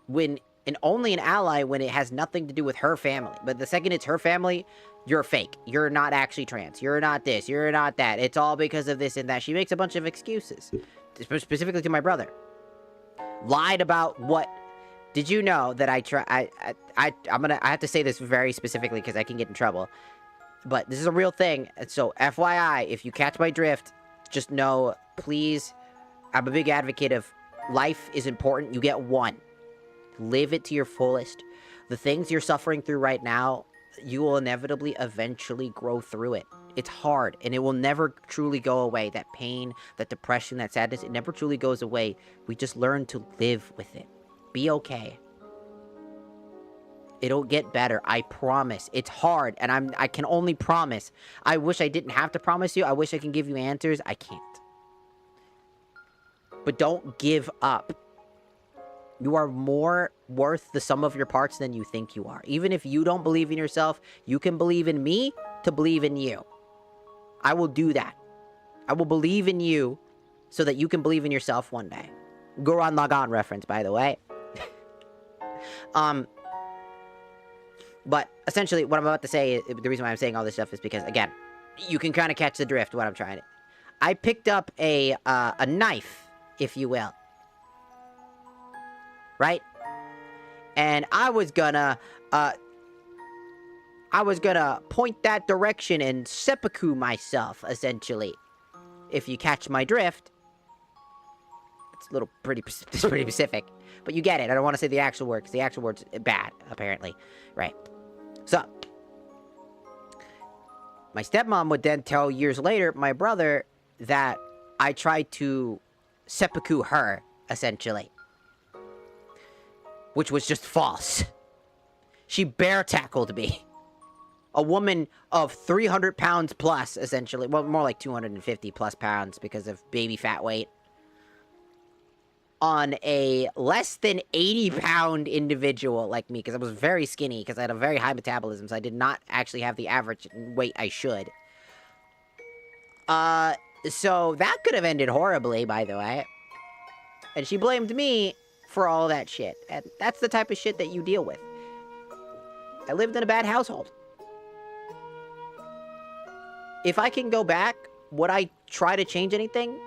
when, and only an ally when it has nothing to do with her family. But the second it's her family, you're fake. You're not actually trans. You're not this. You're not that. It's all because of this and that. She makes a bunch of excuses, specifically to my brother. Lied about what... Did you know that I have to say this very specifically because I can get in trouble. But this is a real thing. So, FYI, if you catch my drift, just know, please, I'm a big advocate of life is important. You get one. Live it to your fullest. The things you're suffering through right now, you will inevitably eventually grow through it. It's hard, and it will never truly go away. That pain, that depression, that sadness, it never truly goes away. We just learn to live with it. Be okay. It'll get better, I promise. It's hard, and I can only promise. I wish I didn't have to promise you. I wish I can give you answers. I can't. But don't give up. You are more worth the sum of your parts than you think you are. Even if you don't believe in yourself, you can believe in me to believe in you. I will do that. I will believe in you so that you can believe in yourself one day. Gurren Lagann reference, by the way. But essentially, what I'm about to say, the reason why I'm saying all this stuff is because, again, you can kind of catch the drift what I'm trying to... I picked up a knife, if you will. Right? And I was gonna point that direction and seppuku myself, essentially. If you catch my drift. It's a little pretty specific. But you get it. I don't want to say the actual word, because the actual word's bad, apparently. Right. So, my stepmom would then tell years later, my brother, that I tried to seppuku her, essentially. Which was just false. She bear tackled me. A woman of 300 pounds plus, essentially. Well, more like 250 plus pounds because of baby fat weight. On a less than 80-pound individual like me, because I was very skinny, because I had a very high metabolism, so I did not actually have the average weight I should. So that could have ended horribly, by the way. And she blamed me for all that shit. And that's the type of shit that you deal with. I lived in a bad household. If I can go back, would I try to change anything?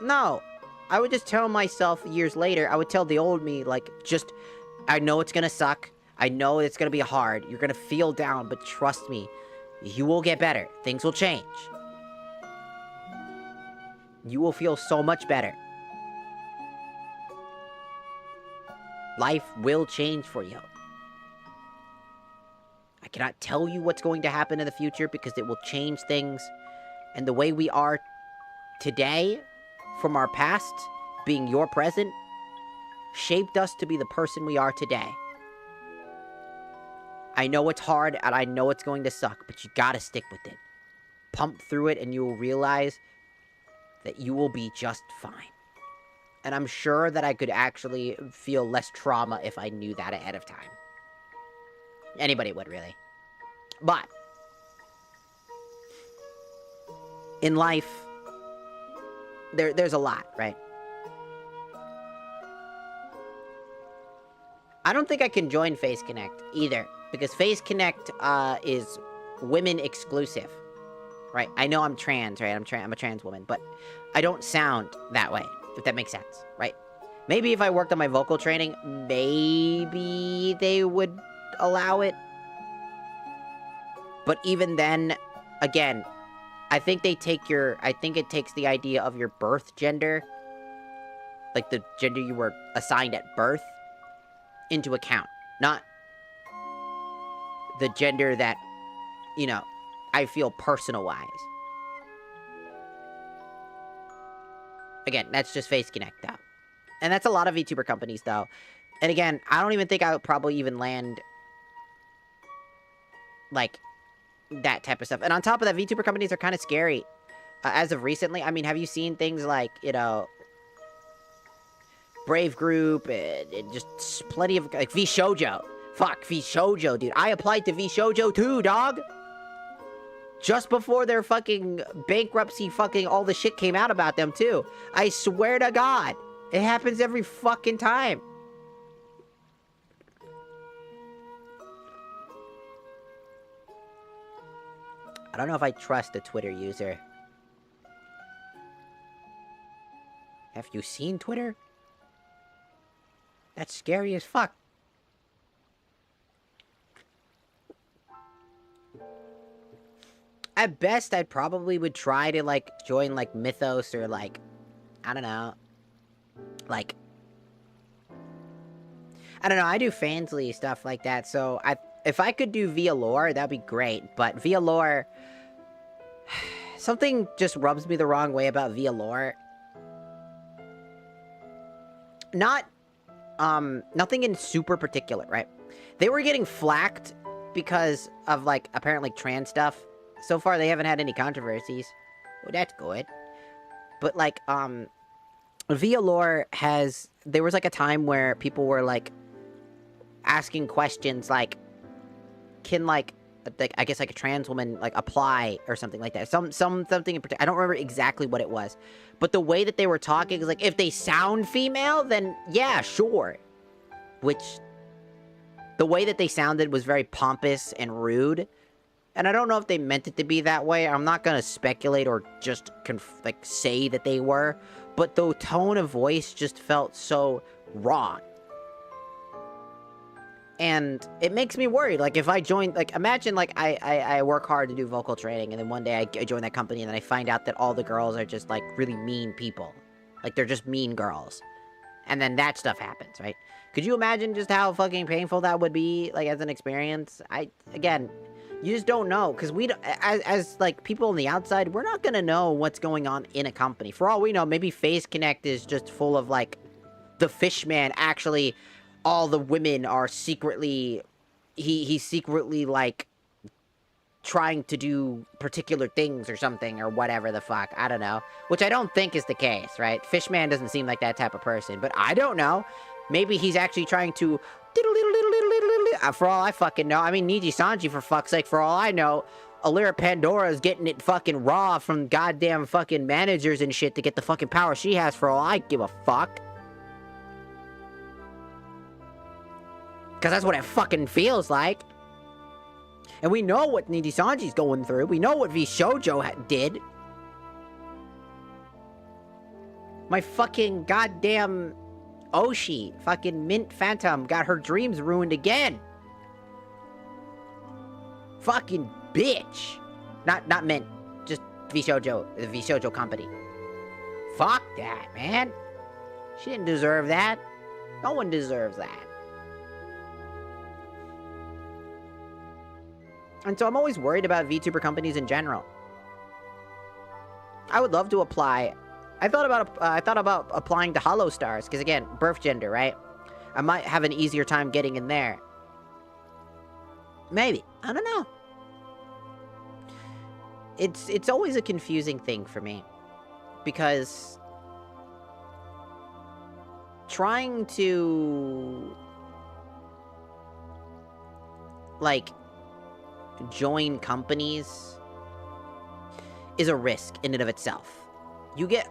No. I would just tell myself years later, I would tell the old me, like, just, I know it's gonna suck. I know it's gonna be hard. You're gonna feel down, but trust me, you will get better. Things will change. You will feel so much better. Life will change for you. I cannot tell you what's going to happen in the future because it will change things. And the way we are today, from our past, being your present, shaped us to be the person we are today. I know it's hard, and I know it's going to suck, but you gotta stick with it. Pump through it, and you will realize that you will be just fine. And I'm sure that I could actually feel less trauma if I knew that ahead of time. Anybody would, really. But in life, there's a lot, right? I don't think I can join Face Connect either, because Face Connect is women exclusive, right? I know I'm trans, right? I'm a trans woman, but I don't sound that way, if that makes sense, right? Maybe if I worked on my vocal training, maybe they would allow it. But even then, again, I think it takes the idea of your birth gender, like the gender you were assigned at birth, into account. Not the gender that, you know, I feel personal-wise. Again, that's just Face Connect, though. And that's a lot of VTuber companies, though. And again, I don't even think I would probably even land, like, that type of stuff. And on top of that, VTuber companies are kind of scary. As of recently, I mean, have you seen things like, you know, Brave Group, and just plenty of, like, VShojo. Fuck, VShojo, dude. I applied to VShojo too, dog. Just before their fucking bankruptcy, fucking all the shit came out about them, too. I swear to God. It happens every fucking time. I don't know if I trust a Twitter user. Have you seen Twitter? That's scary as fuck. At best, I probably would try to, like, join, like, Mythos or, like, I don't know. Like, I don't know, I do Fansly, stuff like that, so if I could do via lore, that'd be great, but via lore, something just rubs me the wrong way about via lore. Nothing in super particular, right? They were getting flacked because of, like, apparently trans stuff. So far, they haven't had any controversies. Well, that's good. But, like, via lore there was, like, a time where people were, like, asking questions, like, can, like, I guess, like, a trans woman, like, apply or something like that. Something in particular. I don't remember exactly what it was. But the way that they were talking is, like, if they sound female, then, yeah, sure. Which, the way that they sounded was very pompous and rude. And I don't know if they meant it to be that way. I'm not gonna speculate or just, like, say that they were. But the tone of voice just felt so wrong. And it makes me worried. Like, if I join, like, imagine, like, I work hard to do vocal training, and then one day I join that company, and then I find out that all the girls are just, like, really mean people. Like, they're just mean girls. And then that stuff happens, right? Could you imagine just how fucking painful that would be, like, as an experience? Again, you just don't know, because we, as, like, people on the outside, we're not gonna know what's going on in a company. For all we know, maybe Face Connect is just full of, like, the Fishman actually... all the women are secretly, he's secretly, like, trying to do particular things or something, or whatever the fuck, I don't know. Which I don't think is the case, right? Fishman doesn't seem like that type of person, but I don't know. Maybe he's actually trying to, for all I fucking know. I mean, Niji Sanji, for fuck's sake, for all I know, Alira Pandora's getting it fucking raw from goddamn fucking managers and shit to get the fucking power she has, for all I give a fuck. Because that's what it fucking feels like. And we know what Niji Sanji's going through. We know what VShojo did. My fucking goddamn Oshi, fucking Mint Phantom, got her dreams ruined again. Fucking bitch. Not Mint, just VShojo, the VShojo company. Fuck that, man. She didn't deserve that. No one deserves that. And so I'm always worried about VTuber companies in general. I would love to apply. I thought about applying to Hollow Stars, because again, birth gender, right? I might have an easier time getting in there. Maybe. I don't know. It's always a confusing thing for me. Because trying to, like, join companies is a risk in and of itself. You get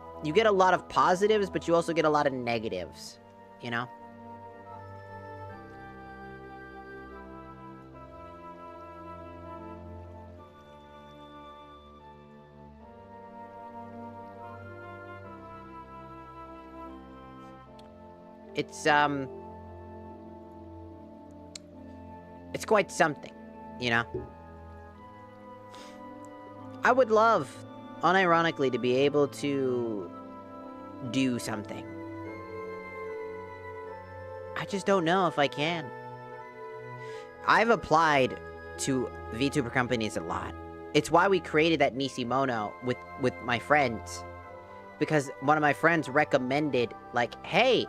a lot of positives, but you also get a lot of negatives, you know? It's quite something, you know? I would love, unironically, to be able to do something. I just don't know if I can. I've applied to VTuber companies a lot. It's why we created that Nishimono with my friends. Because one of my friends recommended, like, hey,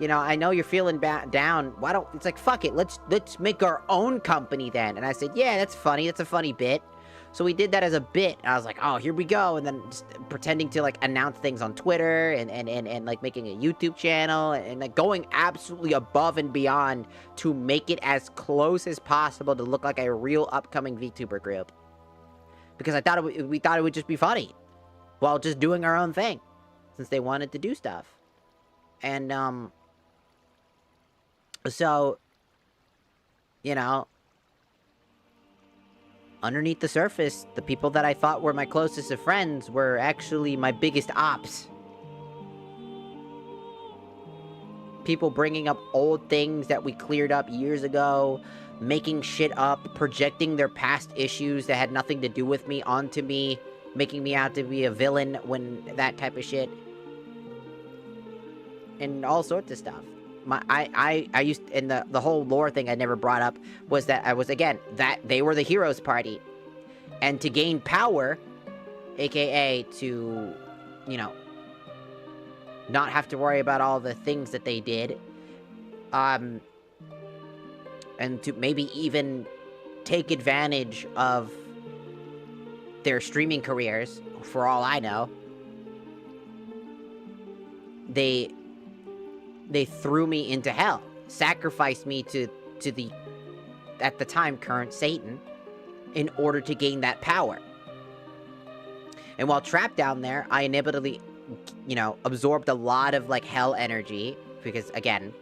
you know, I know you're feeling down. Why don't... It's like, fuck it. Let's make our own company then. And I said, yeah, that's funny. That's a funny bit. So we did that as a bit. And I was like, oh, here we go. And then just pretending to, like, announce things on Twitter. And like, making a YouTube channel. And, like, going absolutely above and beyond to make it as close as possible to look like a real upcoming VTuber group. Because I thought we thought it would just be funny. While just doing our own thing. Since they wanted to do stuff. And, so, you know, underneath the surface, the people that I thought were my closest of friends were actually my biggest ops. People bringing up old things that we cleared up years ago, making shit up, projecting their past issues that had nothing to do with me onto me, making me out to be a villain when that type of shit. And all sorts of stuff. I used, and the whole lore thing I never brought up was that I was, again, that they were the heroes party. And to gain power, aka to, you know, not have to worry about all the things that they did, and to maybe even take advantage of their streaming careers, for all I know, they threw me into hell, sacrificed me to the, at the time, current Satan, in order to gain that power. And while trapped down there, I inevitably, you know, absorbed a lot of, like, hell energy, because, again,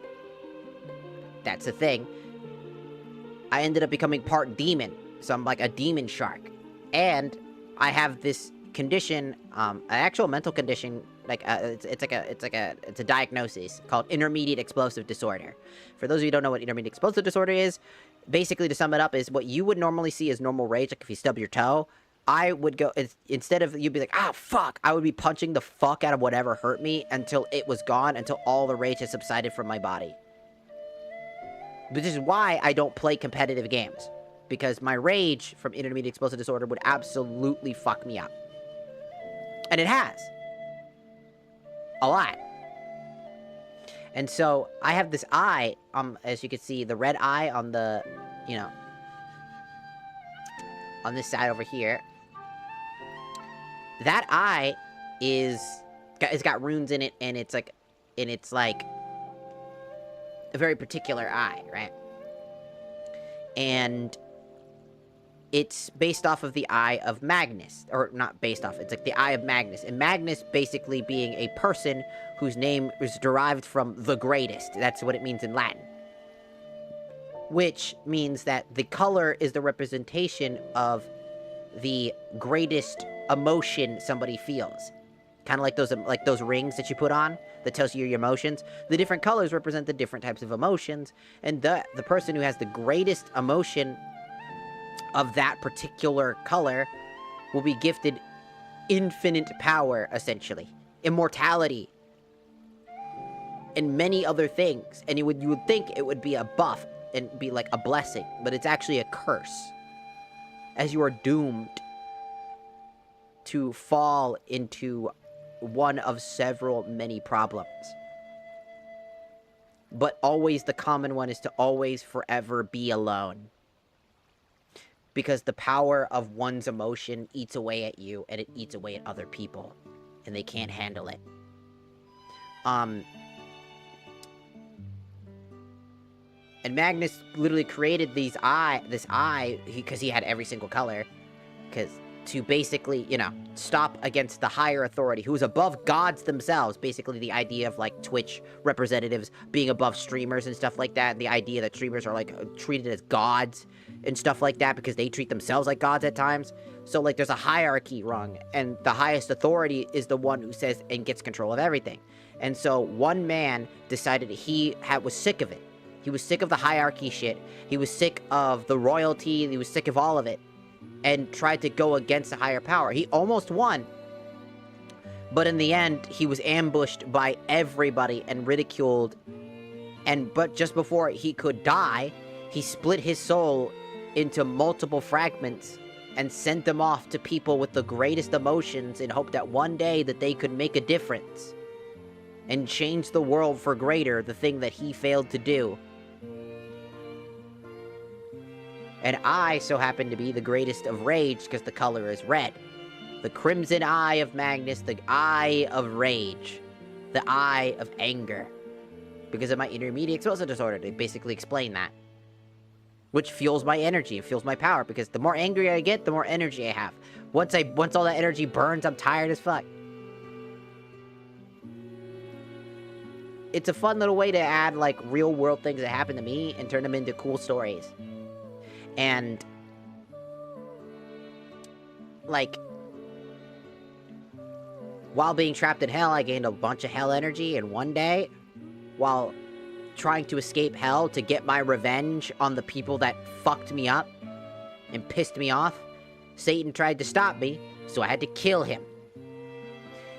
that's the thing. I ended up becoming part demon, so I'm like a demon shark. And I have this condition, an actual mental condition, like, it's a diagnosis called intermediate explosive disorder. For those of you who don't know what intermediate explosive disorder is, basically, to sum it up, is what you would normally see as normal rage, like if you stub your toe, I would go, instead of, you'd be like, ah, fuck, I would be punching the fuck out of whatever hurt me until it was gone, until all the rage has subsided from my body. Which is why I don't play competitive games. Because my rage from intermediate explosive disorder would absolutely fuck me up. And it has. A lot. And so, I have this eye, as you can see, the red eye on the, you know, on this side over here. That eye it's got runes in it, and it's like a very particular eye, right? And it's based off of the Eye of Magnus. Or, not based off, it's like the Eye of Magnus. And Magnus basically being a person whose name is derived from the greatest. That's what it means in Latin. Which means that the color is the representation of the greatest emotion somebody feels. Kind of like those rings that you put on that tells you your emotions. The different colors represent the different types of emotions. And the person who has the greatest emotion of that particular color will be gifted infinite power, essentially. Immortality. And many other things. And you would think it would be a buff and be like a blessing, but it's actually a curse. As you are doomed to fall into one of several many problems. But always the common one is to always forever be alone. Because the power of one's emotion eats away at you, and it eats away at other people. And they can't handle it. And Magnus literally created this eye, because he had every single color. Because to basically, you know, stop against the higher authority, who is above gods themselves. Basically the idea of, like, Twitch representatives being above streamers and stuff like that. And the idea that streamers are, like, treated as gods and stuff like that because they treat themselves like gods at times. So, like, there's a hierarchy rung, and the highest authority is the one who says and gets control of everything. And so one man decided was sick of it. He was sick of the hierarchy shit. He was sick of the royalty. He was sick of all of it. And tried to go against the higher power. He almost won. But in the end, he was ambushed by everybody and ridiculed. But just before he could die, he split his soul into multiple fragments and sent them off to people with the greatest emotions in hope that one day that they could make a difference and change the world for greater, the thing that he failed to do. And I so happen to be the greatest of rage because the color is red. The crimson eye of Magnus, the eye of rage, the eye of anger. Because of my intermediate explosive disorder, they basically explain that. Which fuels my energy, it fuels my power, because the more angry I get, the more energy I have. Once all that energy burns, I'm tired as fuck. It's a fun little way to add, like, real world things that happen to me and turn them into cool stories. And, like, while being trapped in hell, I gained a bunch of hell energy in one day, while trying to escape hell to get my revenge on the people that fucked me up and pissed me off. Satan tried to stop me, so I had to kill him.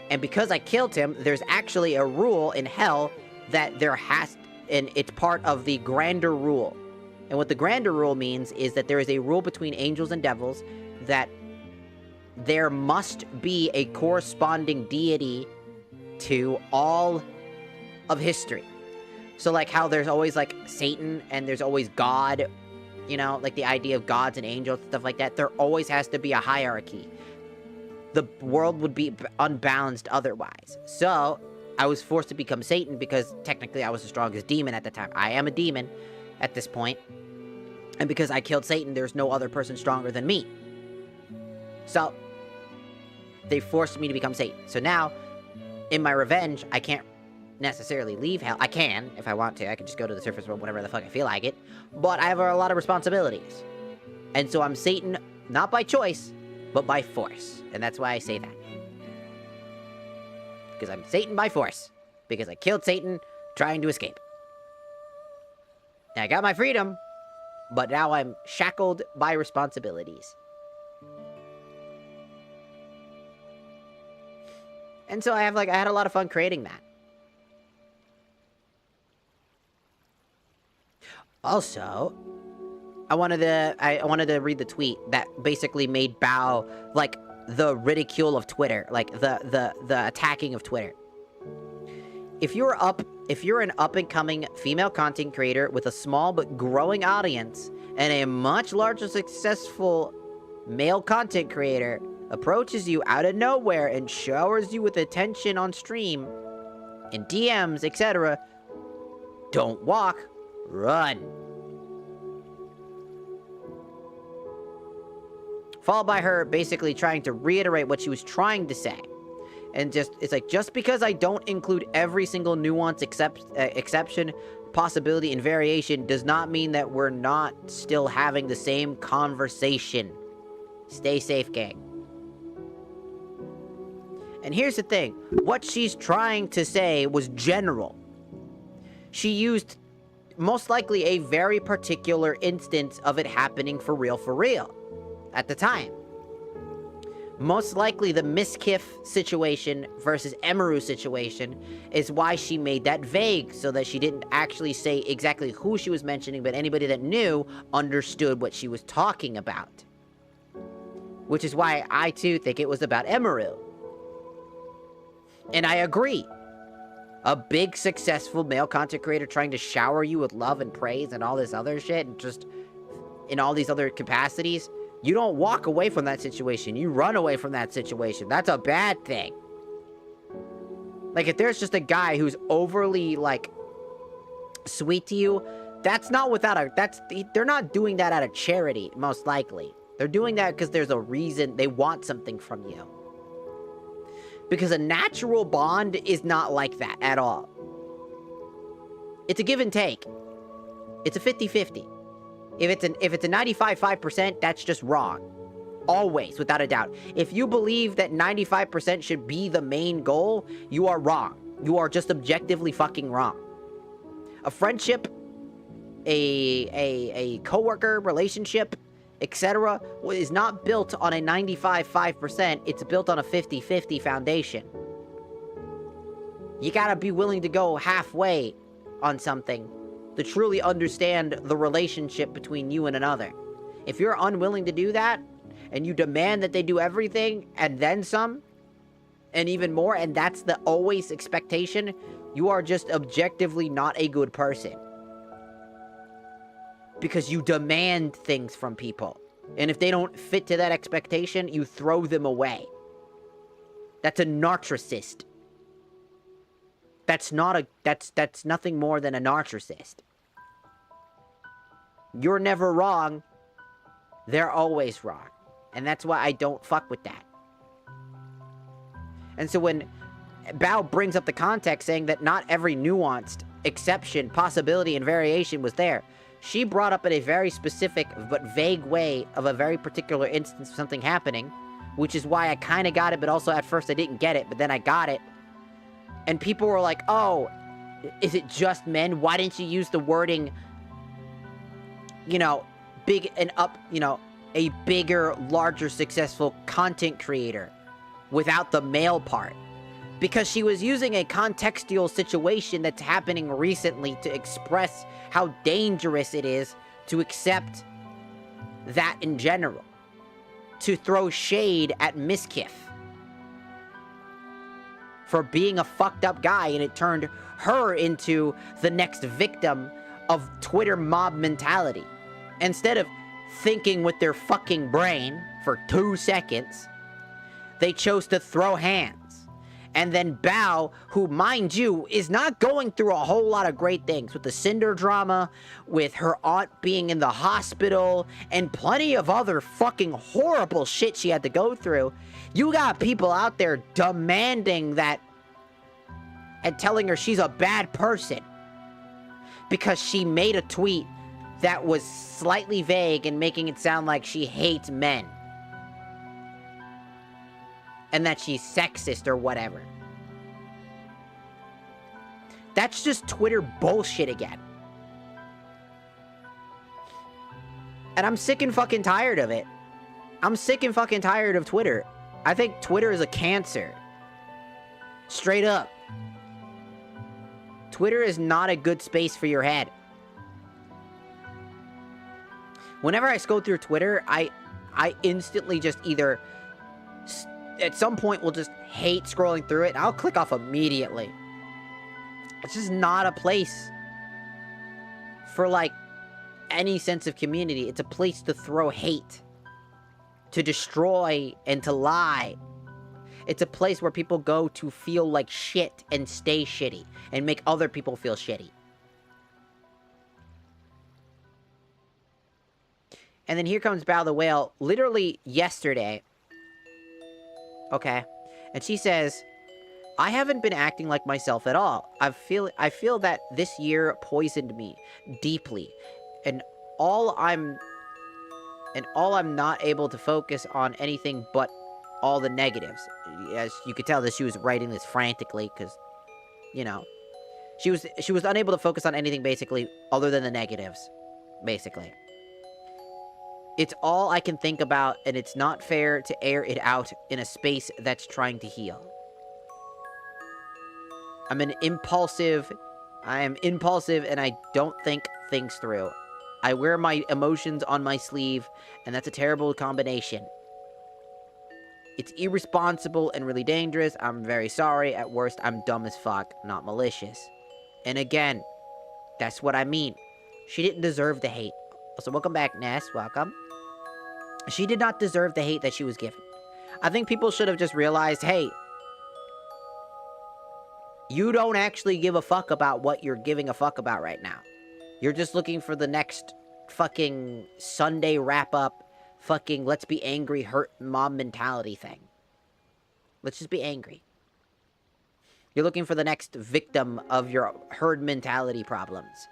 And because I killed him, there's actually a rule in hell that and it's part of the grander rule. And what the grander rule means is that there is a rule between angels and devils that there must be a corresponding deity to all of history. So, like, how there's always, like, Satan, and there's always God, you know, like, the idea of gods and angels and stuff like that, there always has to be a hierarchy. The world would be unbalanced otherwise. So, I was forced to become Satan because, technically, I was the strongest demon at the time. I am a demon at this point. And because I killed Satan, there's no other person stronger than me. So, they forced me to become Satan. So now, in my revenge, I can't necessarily leave hell. I can, if I want to. I can just go to the surface world whenever the fuck I feel like it. But I have a lot of responsibilities. And so I'm Satan, not by choice, but by force. And that's why I say that. Because I'm Satan by force. Because I killed Satan trying to escape. And I got my freedom, but now I'm shackled by responsibilities. And so I had a lot of fun creating that. Also, I wanted to read the tweet that basically made Bao, like, the ridicule of Twitter, like the attacking of Twitter. If you're an up-and-coming female content creator with a small but growing audience, and a much larger successful male content creator approaches you out of nowhere and showers you with attention on stream, in DMs, etc., don't walk, run. Followed by her basically trying to reiterate what she was trying to say. And it's like, just because I don't include every single nuance, exception, possibility, and variation does not mean that we're not still having the same conversation. Stay safe, gang. And here's the thing. What she's trying to say was general. She used, most likely, a very particular instance of it happening for real, at the time. Most likely, the Miskiff situation versus Emaru situation is why she made that vague, so that she didn't actually say exactly who she was mentioning, but anybody that knew understood what she was talking about. Which is why I, too, think it was about Emaru. And I agree. A big, successful male content creator trying to shower you with love and praise and all this other shit, and just in all these other capacities, you don't walk away from that situation. You run away from that situation. That's a bad thing. Like, if there's just a guy who's overly, like, sweet to you, that's not without they're not doing that out of charity, most likely. They're doing that because there's a reason, they want something from you. Because a natural bond is not like that at all. It's a give and take. It's a 50-50. If it's a 95.5%, that's just wrong. Always, without a doubt. If you believe that 95% should be the main goal, you are wrong. You are just objectively fucking wrong. A friendship, a coworker relationship, etc., is not built on a 95-5%. It's built on a 50-50 foundation. You gotta be willing to go halfway on something to truly understand the relationship between you and another. If you're unwilling to do that, and you demand that they do everything, and then some, and even more, and that's the always expectation, you are just objectively not a good person. Because you demand things from people. And if they don't fit to that expectation, you throw them away. That's a narcissist. That's nothing more than a narcissist. You're never wrong. They're always wrong. And that's why I don't fuck with that. And so when Bao brings up the context saying that not every nuanced exception, possibility, and variation was there, she brought up in a very specific but vague way of a very particular instance of something happening, which is why I kind of got it, but also at first I didn't get it, but then I got it. And people were like, oh, is it just men? Why didn't you use the wording, you know, big and up, you know, a bigger, larger, successful content creator without the male part? Because she was using a contextual situation that's happening recently to express how dangerous it is to accept that in general. To throw shade at Miskiff for being a fucked up guy, and it turned her into the next victim of Twitter mob mentality. Instead of thinking with their fucking brain for 2 seconds, they chose to throw hands. And then Bao, who, mind you, is not going through a whole lot of great things with the Cinder drama, with her aunt being in the hospital, and plenty of other fucking horrible shit she had to go through. You got people out there demanding that and telling her she's a bad person because she made a tweet that was slightly vague and making it sound like she hates men. And that she's sexist or whatever. That's just Twitter bullshit again. And I'm sick and fucking tired of it. I'm sick and fucking tired of Twitter. I think Twitter is a cancer. Straight up. Twitter is not a good space for your head. Whenever I scroll through Twitter, I instantly just either at some point will just hate scrolling through it, and I'll click off immediately. It's just not a place for, like, any sense of community. It's a place to throw hate, to destroy, and to lie. It's a place where people go to feel like shit and stay shitty, and make other people feel shitty. And then here comes Bao the Whale, literally yesterday. Okay. And she says, I haven't been acting like myself at all. I feel that this year poisoned me deeply. And all I'm not able to focus on anything but all the negatives. As you could tell that she was writing this frantically because, you know, she was unable to focus on anything basically other than the negatives, basically. It's all I can think about, and it's not fair to air it out in a space that's trying to heal. I am impulsive, and I don't think things through. I wear my emotions on my sleeve, and that's a terrible combination. It's irresponsible and really dangerous. I'm very sorry. At worst, I'm dumb as fuck, not malicious. And again, that's what I mean. She didn't deserve the hate. So welcome back, Ness. Welcome. She did not deserve the hate that she was given. I think people should have just realized, hey, you don't actually give a fuck about what you're giving a fuck about right now. You're just looking for the next fucking Sunday wrap-up, fucking let's be angry, hurt mob mentality thing. Let's just be angry. You're looking for the next victim of your herd mentality problems.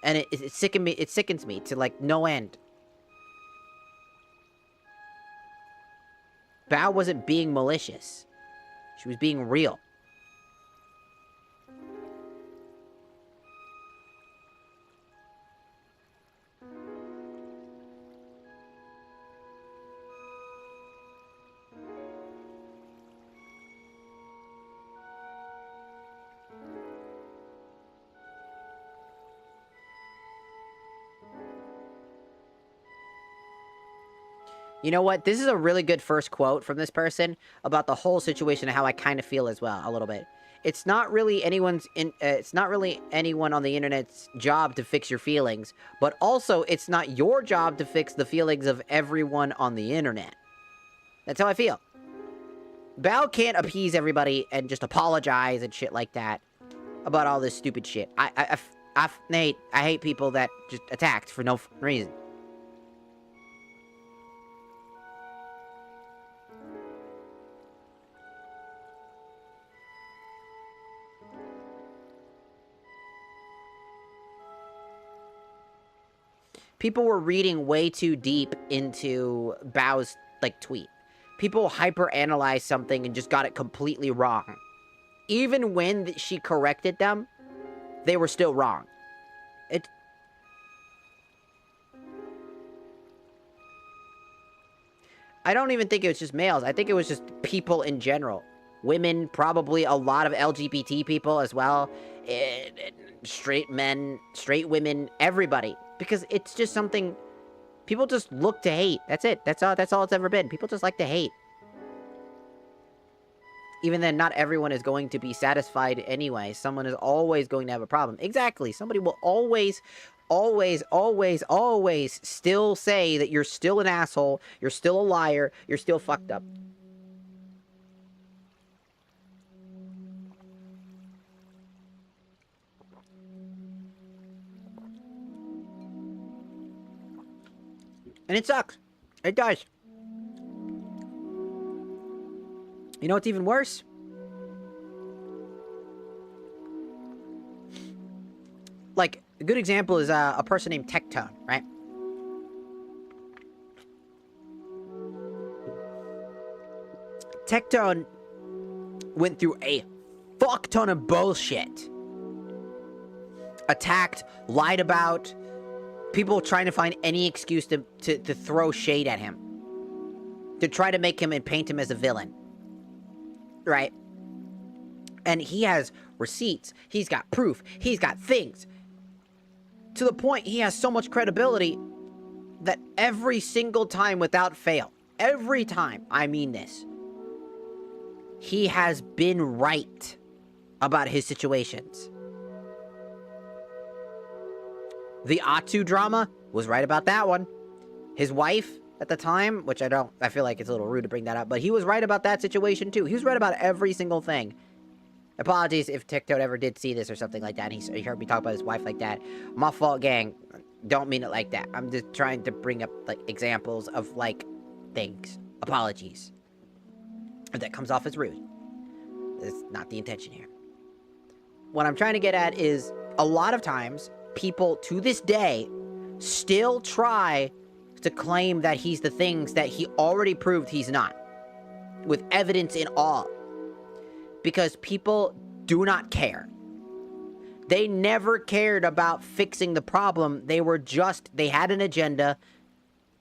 And it sickens me to, like, no end. Bao wasn't being malicious. She was being real. You know what? This is a really good first quote from this person about the whole situation and how I kind of feel as well, a little bit. It's not really it's not really anyone on the internet's job to fix your feelings, but also it's not your job to fix the feelings of everyone on the internet. That's how I feel. Bao can't appease everybody and just apologize and shit like that about all this stupid shit. Nate, I hate people that just attacked for no reason. People were reading way too deep into Bao's, like, tweet. People hyper-analyzed something and just got it completely wrong. Even when she corrected them, they were still wrong. I don't even think it was just males. I think it was just people in general. Women, probably a lot of LGBT people as well. Straight men, straight women, everybody. Because it's just something people just look to hate. That's it. That's all it's ever been. People just like to hate. Even then, not everyone is going to be satisfied anyway. Someone is always going to have a problem. Exactly. Somebody will always still say that you're still an asshole, you're still a liar, you're still fucked up. And it sucks. It does. You know what's even worse? Like, a good example is a person named Tectone, right? Tectone went through a fuck ton of bullshit. Attacked, lied about, people trying to find any excuse to throw shade at him. To try to make him and paint him as a villain. Right? And he has receipts. He's got proof. He's got things. To the point he has so much credibility that every single time without fail, every time, I mean this, he has been right about his situations. The Atu drama was right about that one. His wife at the time, which I feel like it's a little rude to bring that up, but he was right about that situation too. He was right about every single thing. Apologies if Tectone ever did see this or something like that, and he heard me talk about his wife like that. My fault, gang. Don't mean it like that. I'm just trying to bring up, like, examples of, like, things. Apologies. If that comes off as rude. That's not the intention here. What I'm trying to get at is, a lot of times, people, to this day, still try to claim that he's the things that he already proved he's not. With evidence in all. Because people do not care. They never cared about fixing the problem. They had an agenda,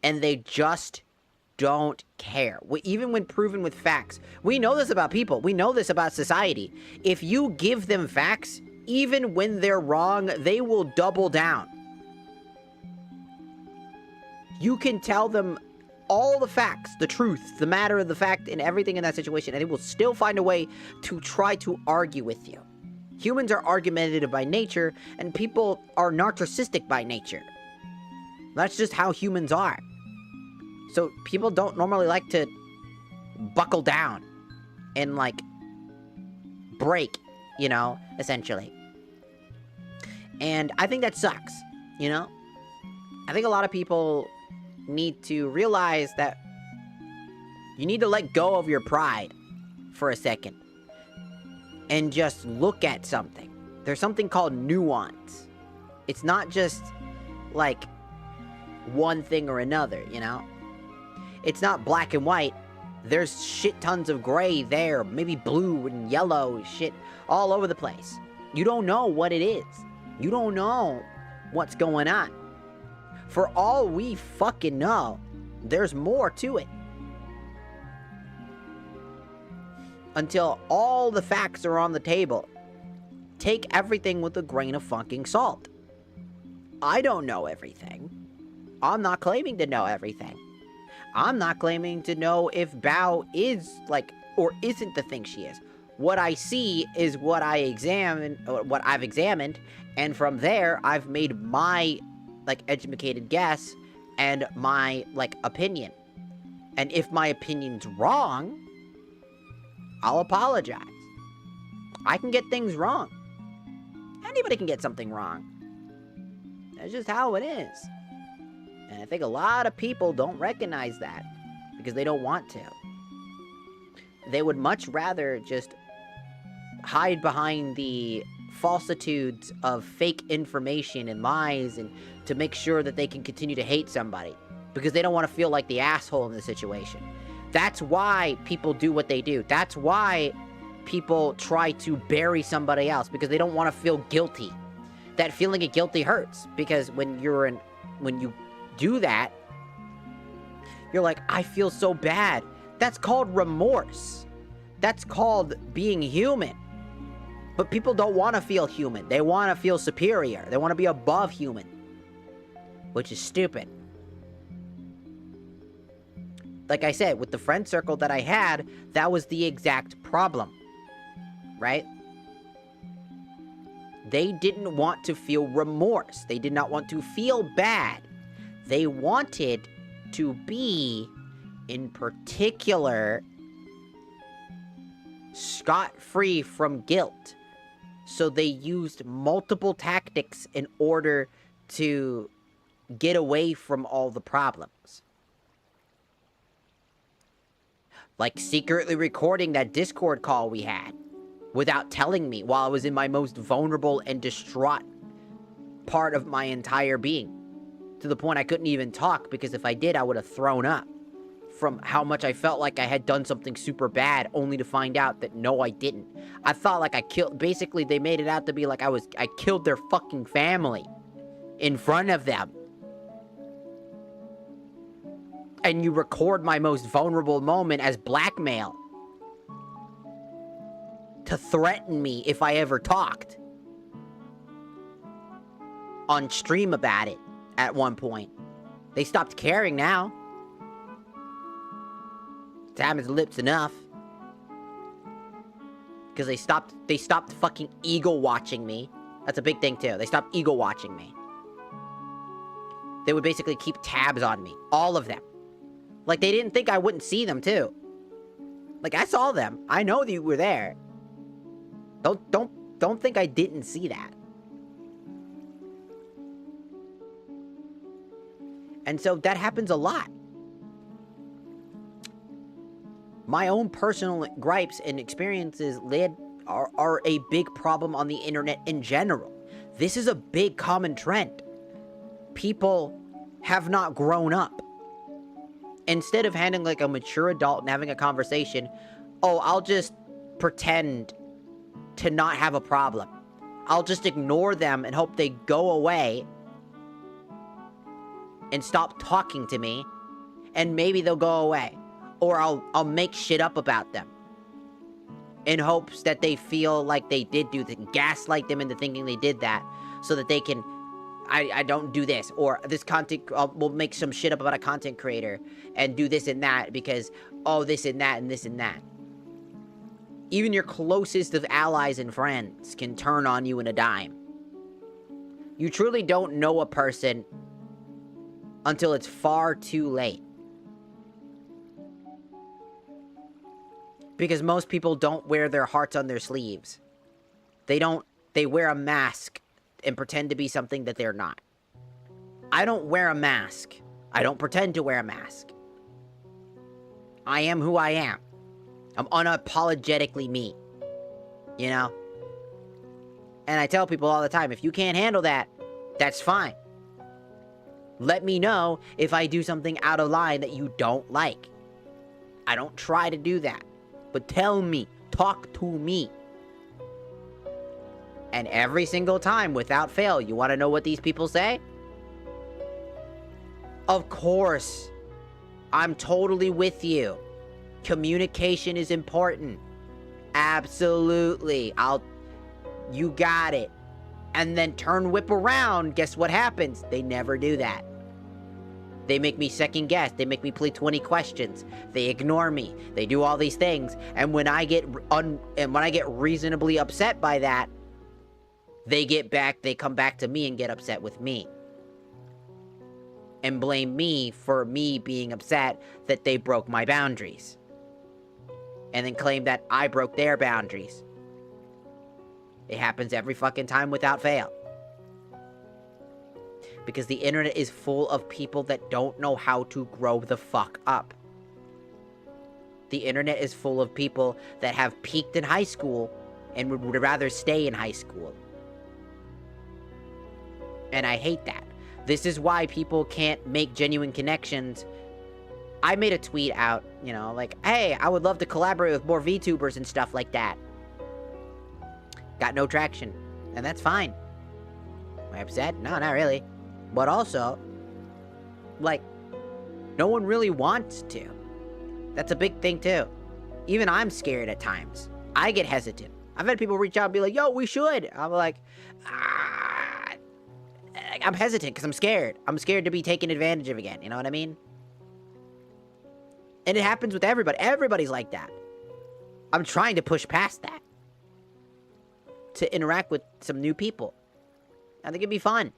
and they just don't care. Even when proven with facts. We know this about people. We know this about society. If you give them facts, even when they're wrong, they will double down. You can tell them all the facts, the truth, the matter of the fact, and everything in that situation, and they will still find a way to try to argue with you. Humans are argumentative by nature, and people are narcissistic by nature. That's just how humans are. So people don't normally like to buckle down and, like, break, you know, essentially. And I think that sucks, you know? I think a lot of people need to realize that you need to let go of your pride for a second and just look at something. There's something called nuance. It's not just like one thing or another, you know? It's not black and white. There's shit tons of gray there, maybe blue and yellow shit all over the place. You don't know what it is. You don't know what's going on. For all we fucking know, there's more to it. Until all the facts are on the table, take everything with a grain of fucking salt. I don't know everything. I'm not claiming to know everything. I'm not claiming to know if Bao is, like, or isn't the thing she is. What I see is what I've examined, and from there, I've made my, like, educated guess and my, like, opinion. And if my opinion's wrong, I'll apologize. I can get things wrong. Anybody can get something wrong. That's just how it is. And I think a lot of people don't recognize that because they don't want to. They would much rather just hide behind the falsitudes of fake information and lies and to make sure that they can continue to hate somebody because they don't want to feel like the asshole in the situation. That's why people do what they do. That's why people try to bury somebody else because they don't want to feel guilty. That feeling of guilty hurts because when you do that, you're like, I feel so bad. That's called remorse. That's called being human. But people don't want to feel human. They want to feel superior. They want to be above human. Which is stupid. Like I said, with the friend circle that I had, that was the exact problem. Right? They didn't want to feel remorse. They did not want to feel bad. They wanted to be, in particular, scot-free from guilt. So they used multiple tactics in order to get away from all the problems. Like secretly recording that Discord call we had without telling me while I was in my most vulnerable and distraught part of my entire being. To the point I couldn't even talk because if I did, I would have thrown up from how much I felt like I had done something super bad, only to find out that no, I didn't. I thought like I killed, basically they made it out to be like I killed their fucking family in front of them. And you record my most vulnerable moment as blackmail to threaten me if I ever talked on stream about it at one point. They stopped caring now. Time is lips enough. Because they stopped fucking eagle watching me. That's a big thing too. They stopped eagle watching me. They would basically keep tabs on me. All of them. Like they didn't think I wouldn't see them too. Like I saw them. I know that you were there. Don't think I didn't see that. And so that happens a lot. My own personal gripes and experiences are a big problem on the internet in general. This is a big common trend. People have not grown up. Instead of handling like a mature adult and having a conversation, oh, I'll just pretend to not have a problem. I'll just ignore them and hope they go away and stop talking to me, and maybe they'll go away. Or I'll make shit up about them in hopes that they feel like they did do that, gaslight them into thinking they did that, so that they can, I don't do this, or this content, we'll make some shit up about a content creator and do this and that because, oh, this and that and this and that. Even your closest of allies and friends can turn on you in a dime. You truly don't know a person until it's far too late. Because most people don't wear their hearts on their sleeves. They wear a mask and pretend to be something that they're not. I don't wear a mask. I don't pretend to wear a mask. I am who I am. I'm unapologetically me. You know? And I tell people all the time, if you can't handle that, that's fine. Let me know if I do something out of line that you don't like. I don't try to do that. But tell me, talk to me. And every single time, without fail, you want to know what these people say? Of course. I'm totally with you. Communication is important. Absolutely. You got it. And then whip around, guess what happens? They never do that. They make me second guess. They make me play 20 questions. They ignore me. They do all these things. And when I get reasonably upset by that, they come back to me and get upset with me. And blame me for me being upset that they broke my boundaries. And then claim that I broke their boundaries. It happens every fucking time without fail. Because the internet is full of people that don't know how to grow the fuck up. The internet is full of people that have peaked in high school and would rather stay in high school. And I hate that. This is why people can't make genuine connections. I made a tweet out, you know, like, hey, I would love to collaborate with more VTubers and stuff like that. Got no traction. And that's fine. Am I upset? No, not really. But also, like, no one really wants to. That's a big thing, too. Even I'm scared at times. I get hesitant. I've had people reach out and be like, yo, we should. I'm like, I'm hesitant because I'm scared. I'm scared to be taken advantage of again. You know what I mean? And it happens with everybody. Everybody's like that. I'm trying to push past that. To interact with some new people. I think it'd be fun.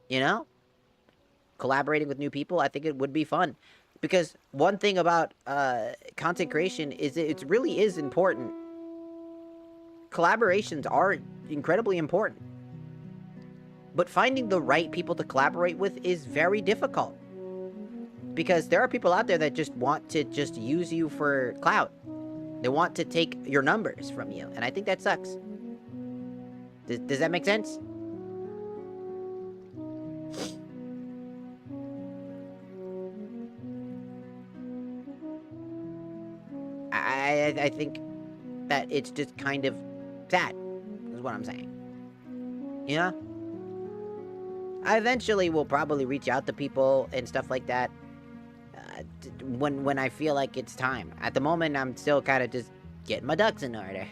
You know? Collaborating with new people, I think it would be fun. Because one thing about content creation is it really is important. Collaborations are incredibly important. But finding the right people to collaborate with is very difficult. Because there are people out there that just want to just use you for clout. They want to take your numbers from you. And I think that sucks. Does that make sense? I think that it's just kind of sad, is what I'm saying. You know? I eventually will probably reach out to people and stuff like that when I feel like it's time. At the moment, I'm still kind of just getting my ducks in order.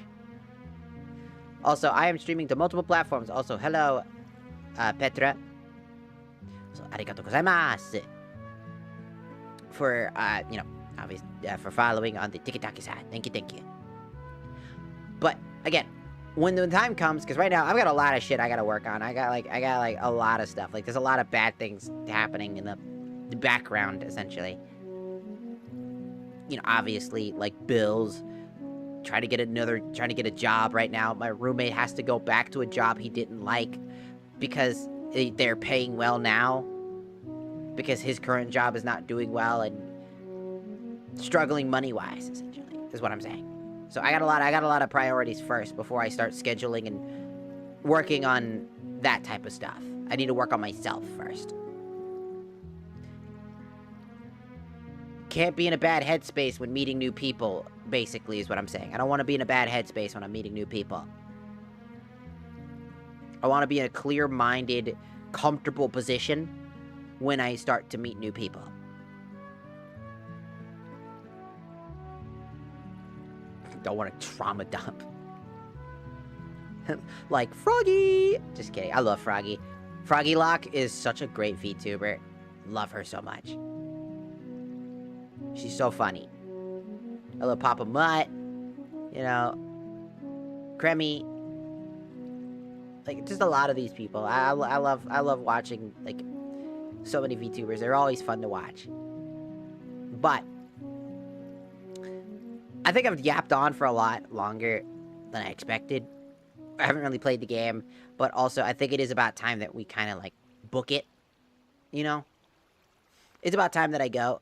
Also, I am streaming to multiple platforms. Also, hello, Petra. So, arigatou gozaimasu. For, you know, obviously, for following on the TikTok side. Thank you. But, again, when the time comes, because right now, I've got a lot of shit I gotta work on. I got a lot of stuff. Like, there's a lot of bad things happening in the background, essentially. You know, obviously, like, bills. Trying to get a job right now. My roommate has to go back to a job he didn't like because they're paying well now. Because his current job is not doing well and struggling money-wise, essentially, is what I'm saying. So I got a lot of priorities first before I start scheduling and working on that type of stuff. I need to work on myself first. Can't be in a bad headspace when meeting new people, basically, is what I'm saying. I don't want to be in a bad headspace when I'm meeting new people. I want to be in a clear-minded, comfortable position when I start to meet new people. Don't want to trauma dump. Like Froggy! Just kidding, I love Froggy. Froggy Lock is such a great VTuber. Love her so much. She's so funny. I love Papa Mutt. You know. Cremmy. Like, just a lot of these people. I love watching, like, so many VTubers. They're always fun to watch. But I think I've yapped on for a lot longer than I expected. I haven't really played the game, but also I think it is about time that we kind of, like, book it. You know? It's about time that I go.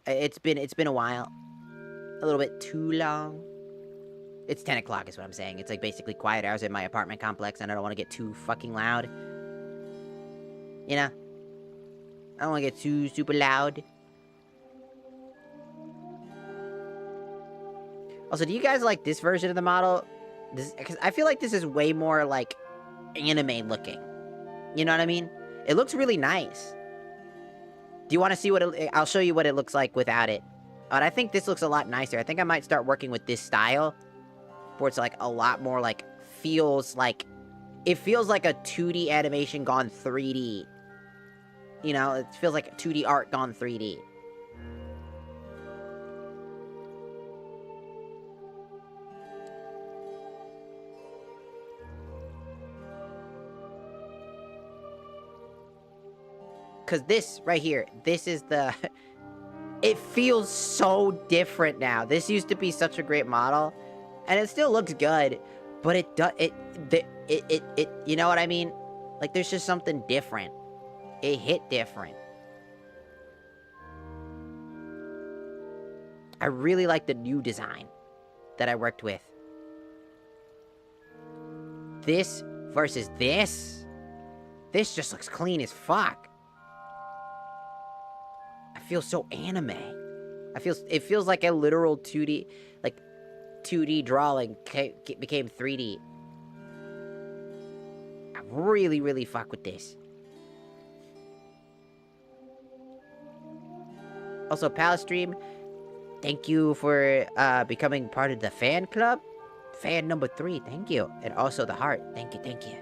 It's been a while. A little bit too long. It's 10 o'clock is what I'm saying. It's, like, basically quiet hours in my apartment complex, and I don't want to get too fucking loud. You know? I don't want to get too super loud. Also, do you guys like this version of the model? Because I feel like this is way more, like, anime looking. You know what I mean? It looks really nice. Do you want to see what I'll show you what it looks like without it. But I think this looks a lot nicer. I think I might start working with this style. Where it's, like, a lot more, like, feels like... It feels like a 2D animation gone 3D. You know, it feels like 2D art gone 3D. Because this right here, this is the... It feels so different now. This used to be such a great model, and it still looks good, but it does... you know what I mean? Like, there's just something different. It hit different. I really like the new design that I worked with. This versus this. This just looks clean as fuck. I feel so anime. It feels like a literal 2D, like 2D drawing became 3D. I really, really fuck with this. Also, Palestream, thank you for becoming part of the fan club. Fan number 3, thank you. And also the heart, thank you, thank you.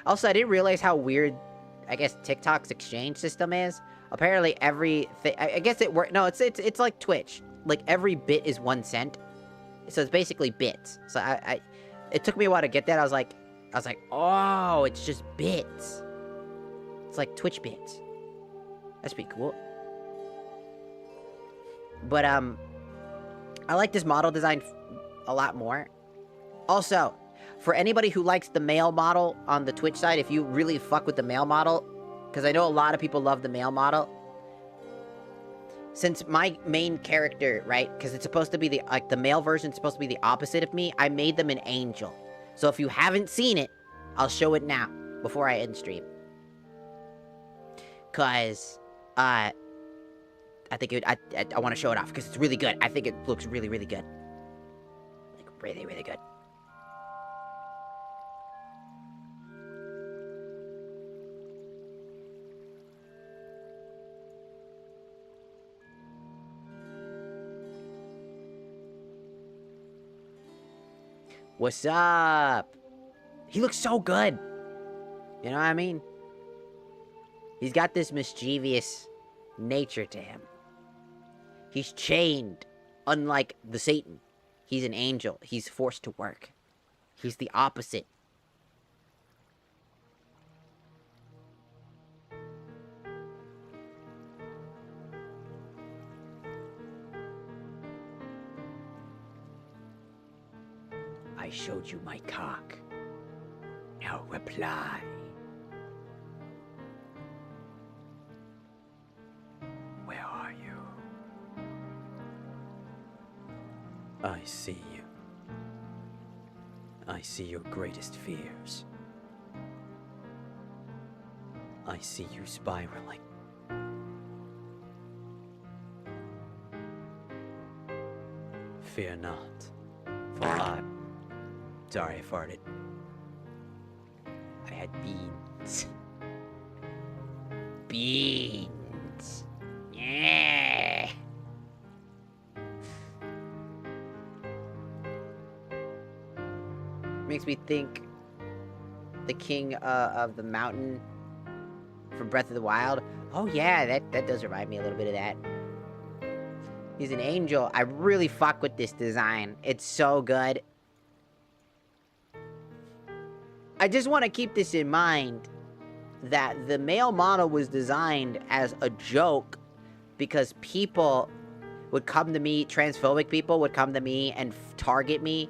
Also, I didn't realize how weird, I guess, TikTok's exchange system is. Apparently, everything... I guess it works... No, it's like Twitch. Like, every bit is 1 cent. So it's basically bits. So it took me a while to get that. I was like, oh, it's just bits. It's like Twitch bits. That's pretty cool. But, I like this model design a lot more. Also, for anybody who likes the male model on the Twitch side, if you really fuck with the male model, because I know a lot of people love the male model. Since my main character, right, because it's supposed to be the male version is supposed to be the opposite of me, I made them an angel. So if you haven't seen it, I'll show it now, before I end stream. Because, I think I want to show it off, because it's really good. I think it looks really, really good. Like, really, really good. What's up? He looks so good. You know what I mean? He's got this mischievous nature to him. He's chained, unlike the Satan. He's an angel. He's forced to work. He's the opposite. I showed you my cock. Now reply. Where are you? I see you. I see your greatest fears. I see you spiraling. Fear not, for I... Sorry, I farted. I had beans. Beans. Yeah. Makes me think the king of the mountain from Breath of the Wild. Oh yeah, that does remind me a little bit of that. He's an angel. I really fuck with this design. It's so good. I just want to keep this in mind, that the male model was designed as a joke because people would come to me, transphobic people would come to me and target me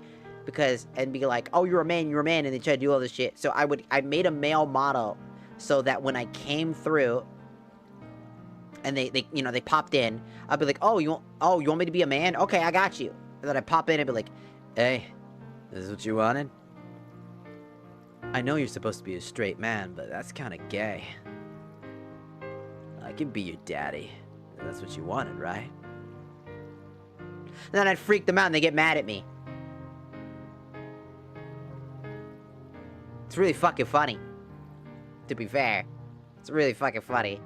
and be like, oh, you're a man, and they try to do all this shit. So I made a male model so that when I came through and they popped in, I'd be like, oh, you want me to be a man? Okay, I got you. And then I pop in and be like, hey, this is what you wanted? I know you're supposed to be a straight man, but that's kind of gay. I can be your daddy. That's what you wanted, right? And then I'd freak them out and they get mad at me. It's really fucking funny. To be fair. It's really fucking funny.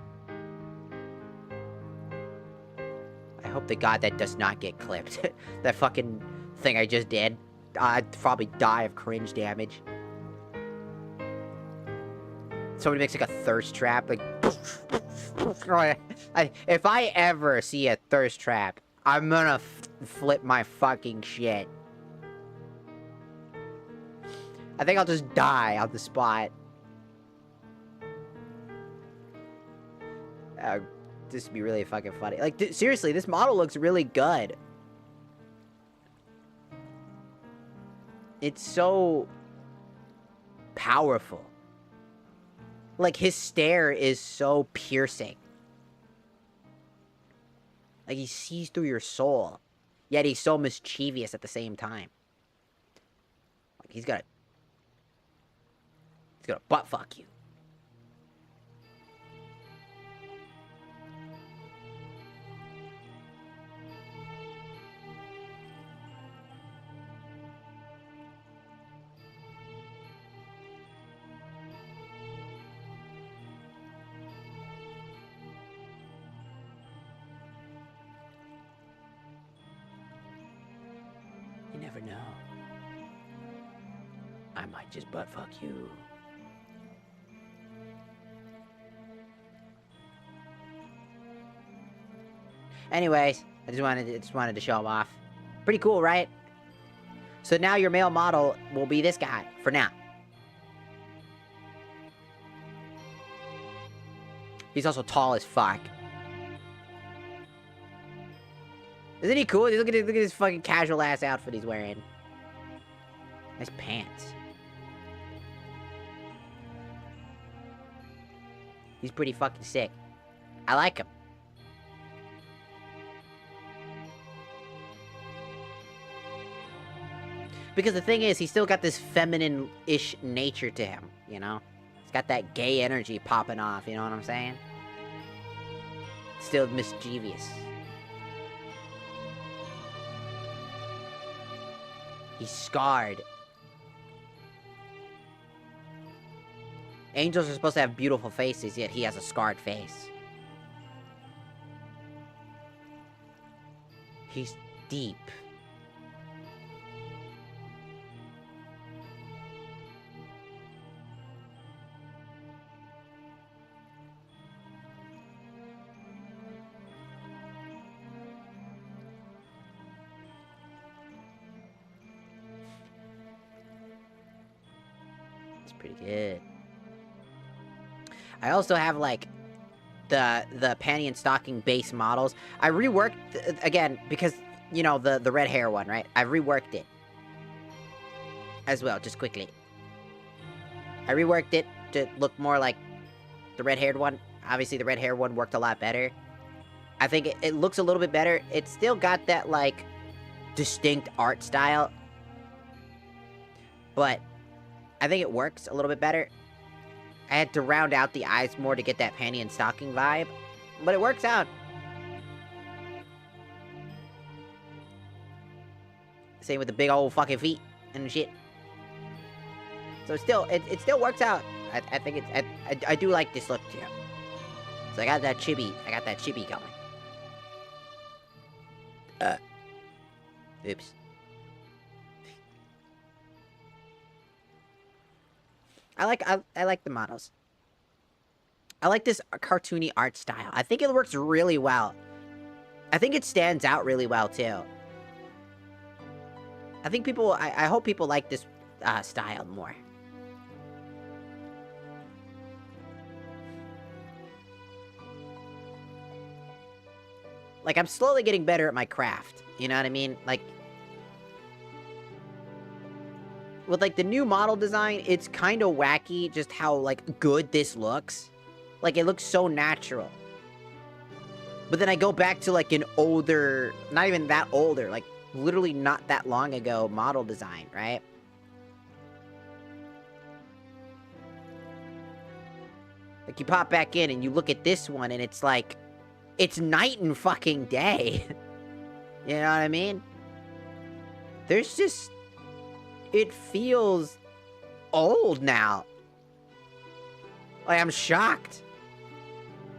I hope to God that does not get clipped. That fucking thing I just did. I'd probably die of cringe damage. somebody makes like a thirst trap, like... if I ever see a thirst trap, I'm gonna flip my fucking shit. I think I'll just die on the spot. This would be really fucking funny. Like, seriously, this model looks really good. It's so powerful. Like, his stare is so piercing. Like, he sees through your soul. Yet he's so mischievous at the same time. Like, he's gonna butt fuck you. You never know. I might just butt fuck you. Anyways, I just wanted to show him off. Pretty cool, right? So now your male model will be this guy, for now. He's also tall as fuck. Isn't he cool? Look at his fucking casual ass outfit he's wearing. Nice pants. He's pretty fucking sick. I like him. Because the thing is, he's still got this feminine-ish nature to him, you know? He's got that gay energy popping off, you know what I'm saying? Still mischievous. He's scarred. Angels are supposed to have beautiful faces, yet he has a scarred face. He's deep. Pretty good. I also have like the panty and stocking base models. I reworked again because you know the red hair one, right? I reworked it as well, just quickly. I reworked it to look more like the red-haired one. Obviously, the red-haired one worked a lot better. I think it looks a little bit better. It's still got that like distinct art style, but I think it works a little bit better. I had to round out the eyes more to get that panty and stocking vibe, but it works out. Same with the big old fucking feet and shit. So it still works out. I think I do like this look too. So I got that chibi going. Oops. I like the models. I like this cartoony art style. I think it works really well. I think it stands out really well too. I think I hope people like this style more. Like, I'm slowly getting better at my craft. You know what I mean? Like, with, like, the new model design, it's kind of wacky just how, like, good this looks. Like, it looks so natural. But then I go back to, like, an older, not even that older, like, literally not that long ago model design, right? Like, you pop back in and you look at this one and it's like, it's night and fucking day. You know what I mean? There's just... It feels old now. Like, I'm shocked.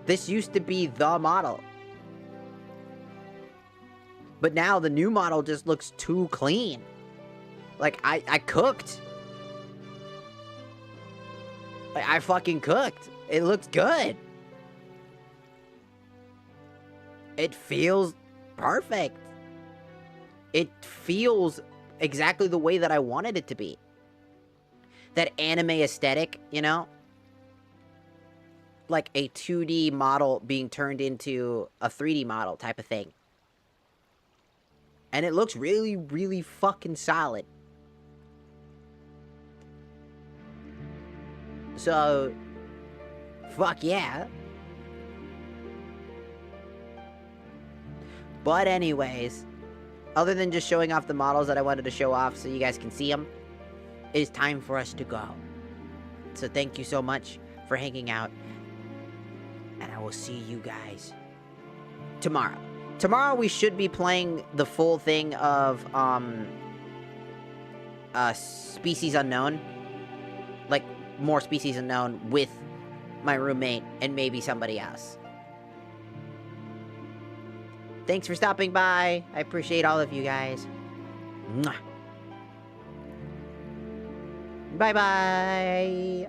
This used to be the model. But now the new model just looks too clean. Like, I cooked. I fucking cooked. It looks good. It feels perfect. It feels exactly the way that I wanted it to be. That anime aesthetic, you know? Like a 2D model being turned into a 3D model type of thing. And it looks really, really fucking solid. So, fuck yeah. But anyways, other than just showing off the models that I wanted to show off so you guys can see them, it is time for us to go. So thank you so much for hanging out. And I will see you guys tomorrow. Tomorrow we should be playing the full thing of, Species Unknown. Like, more Species Unknown with my roommate and maybe somebody else. Thanks for stopping by. I appreciate all of you guys. Mwah. Bye-bye.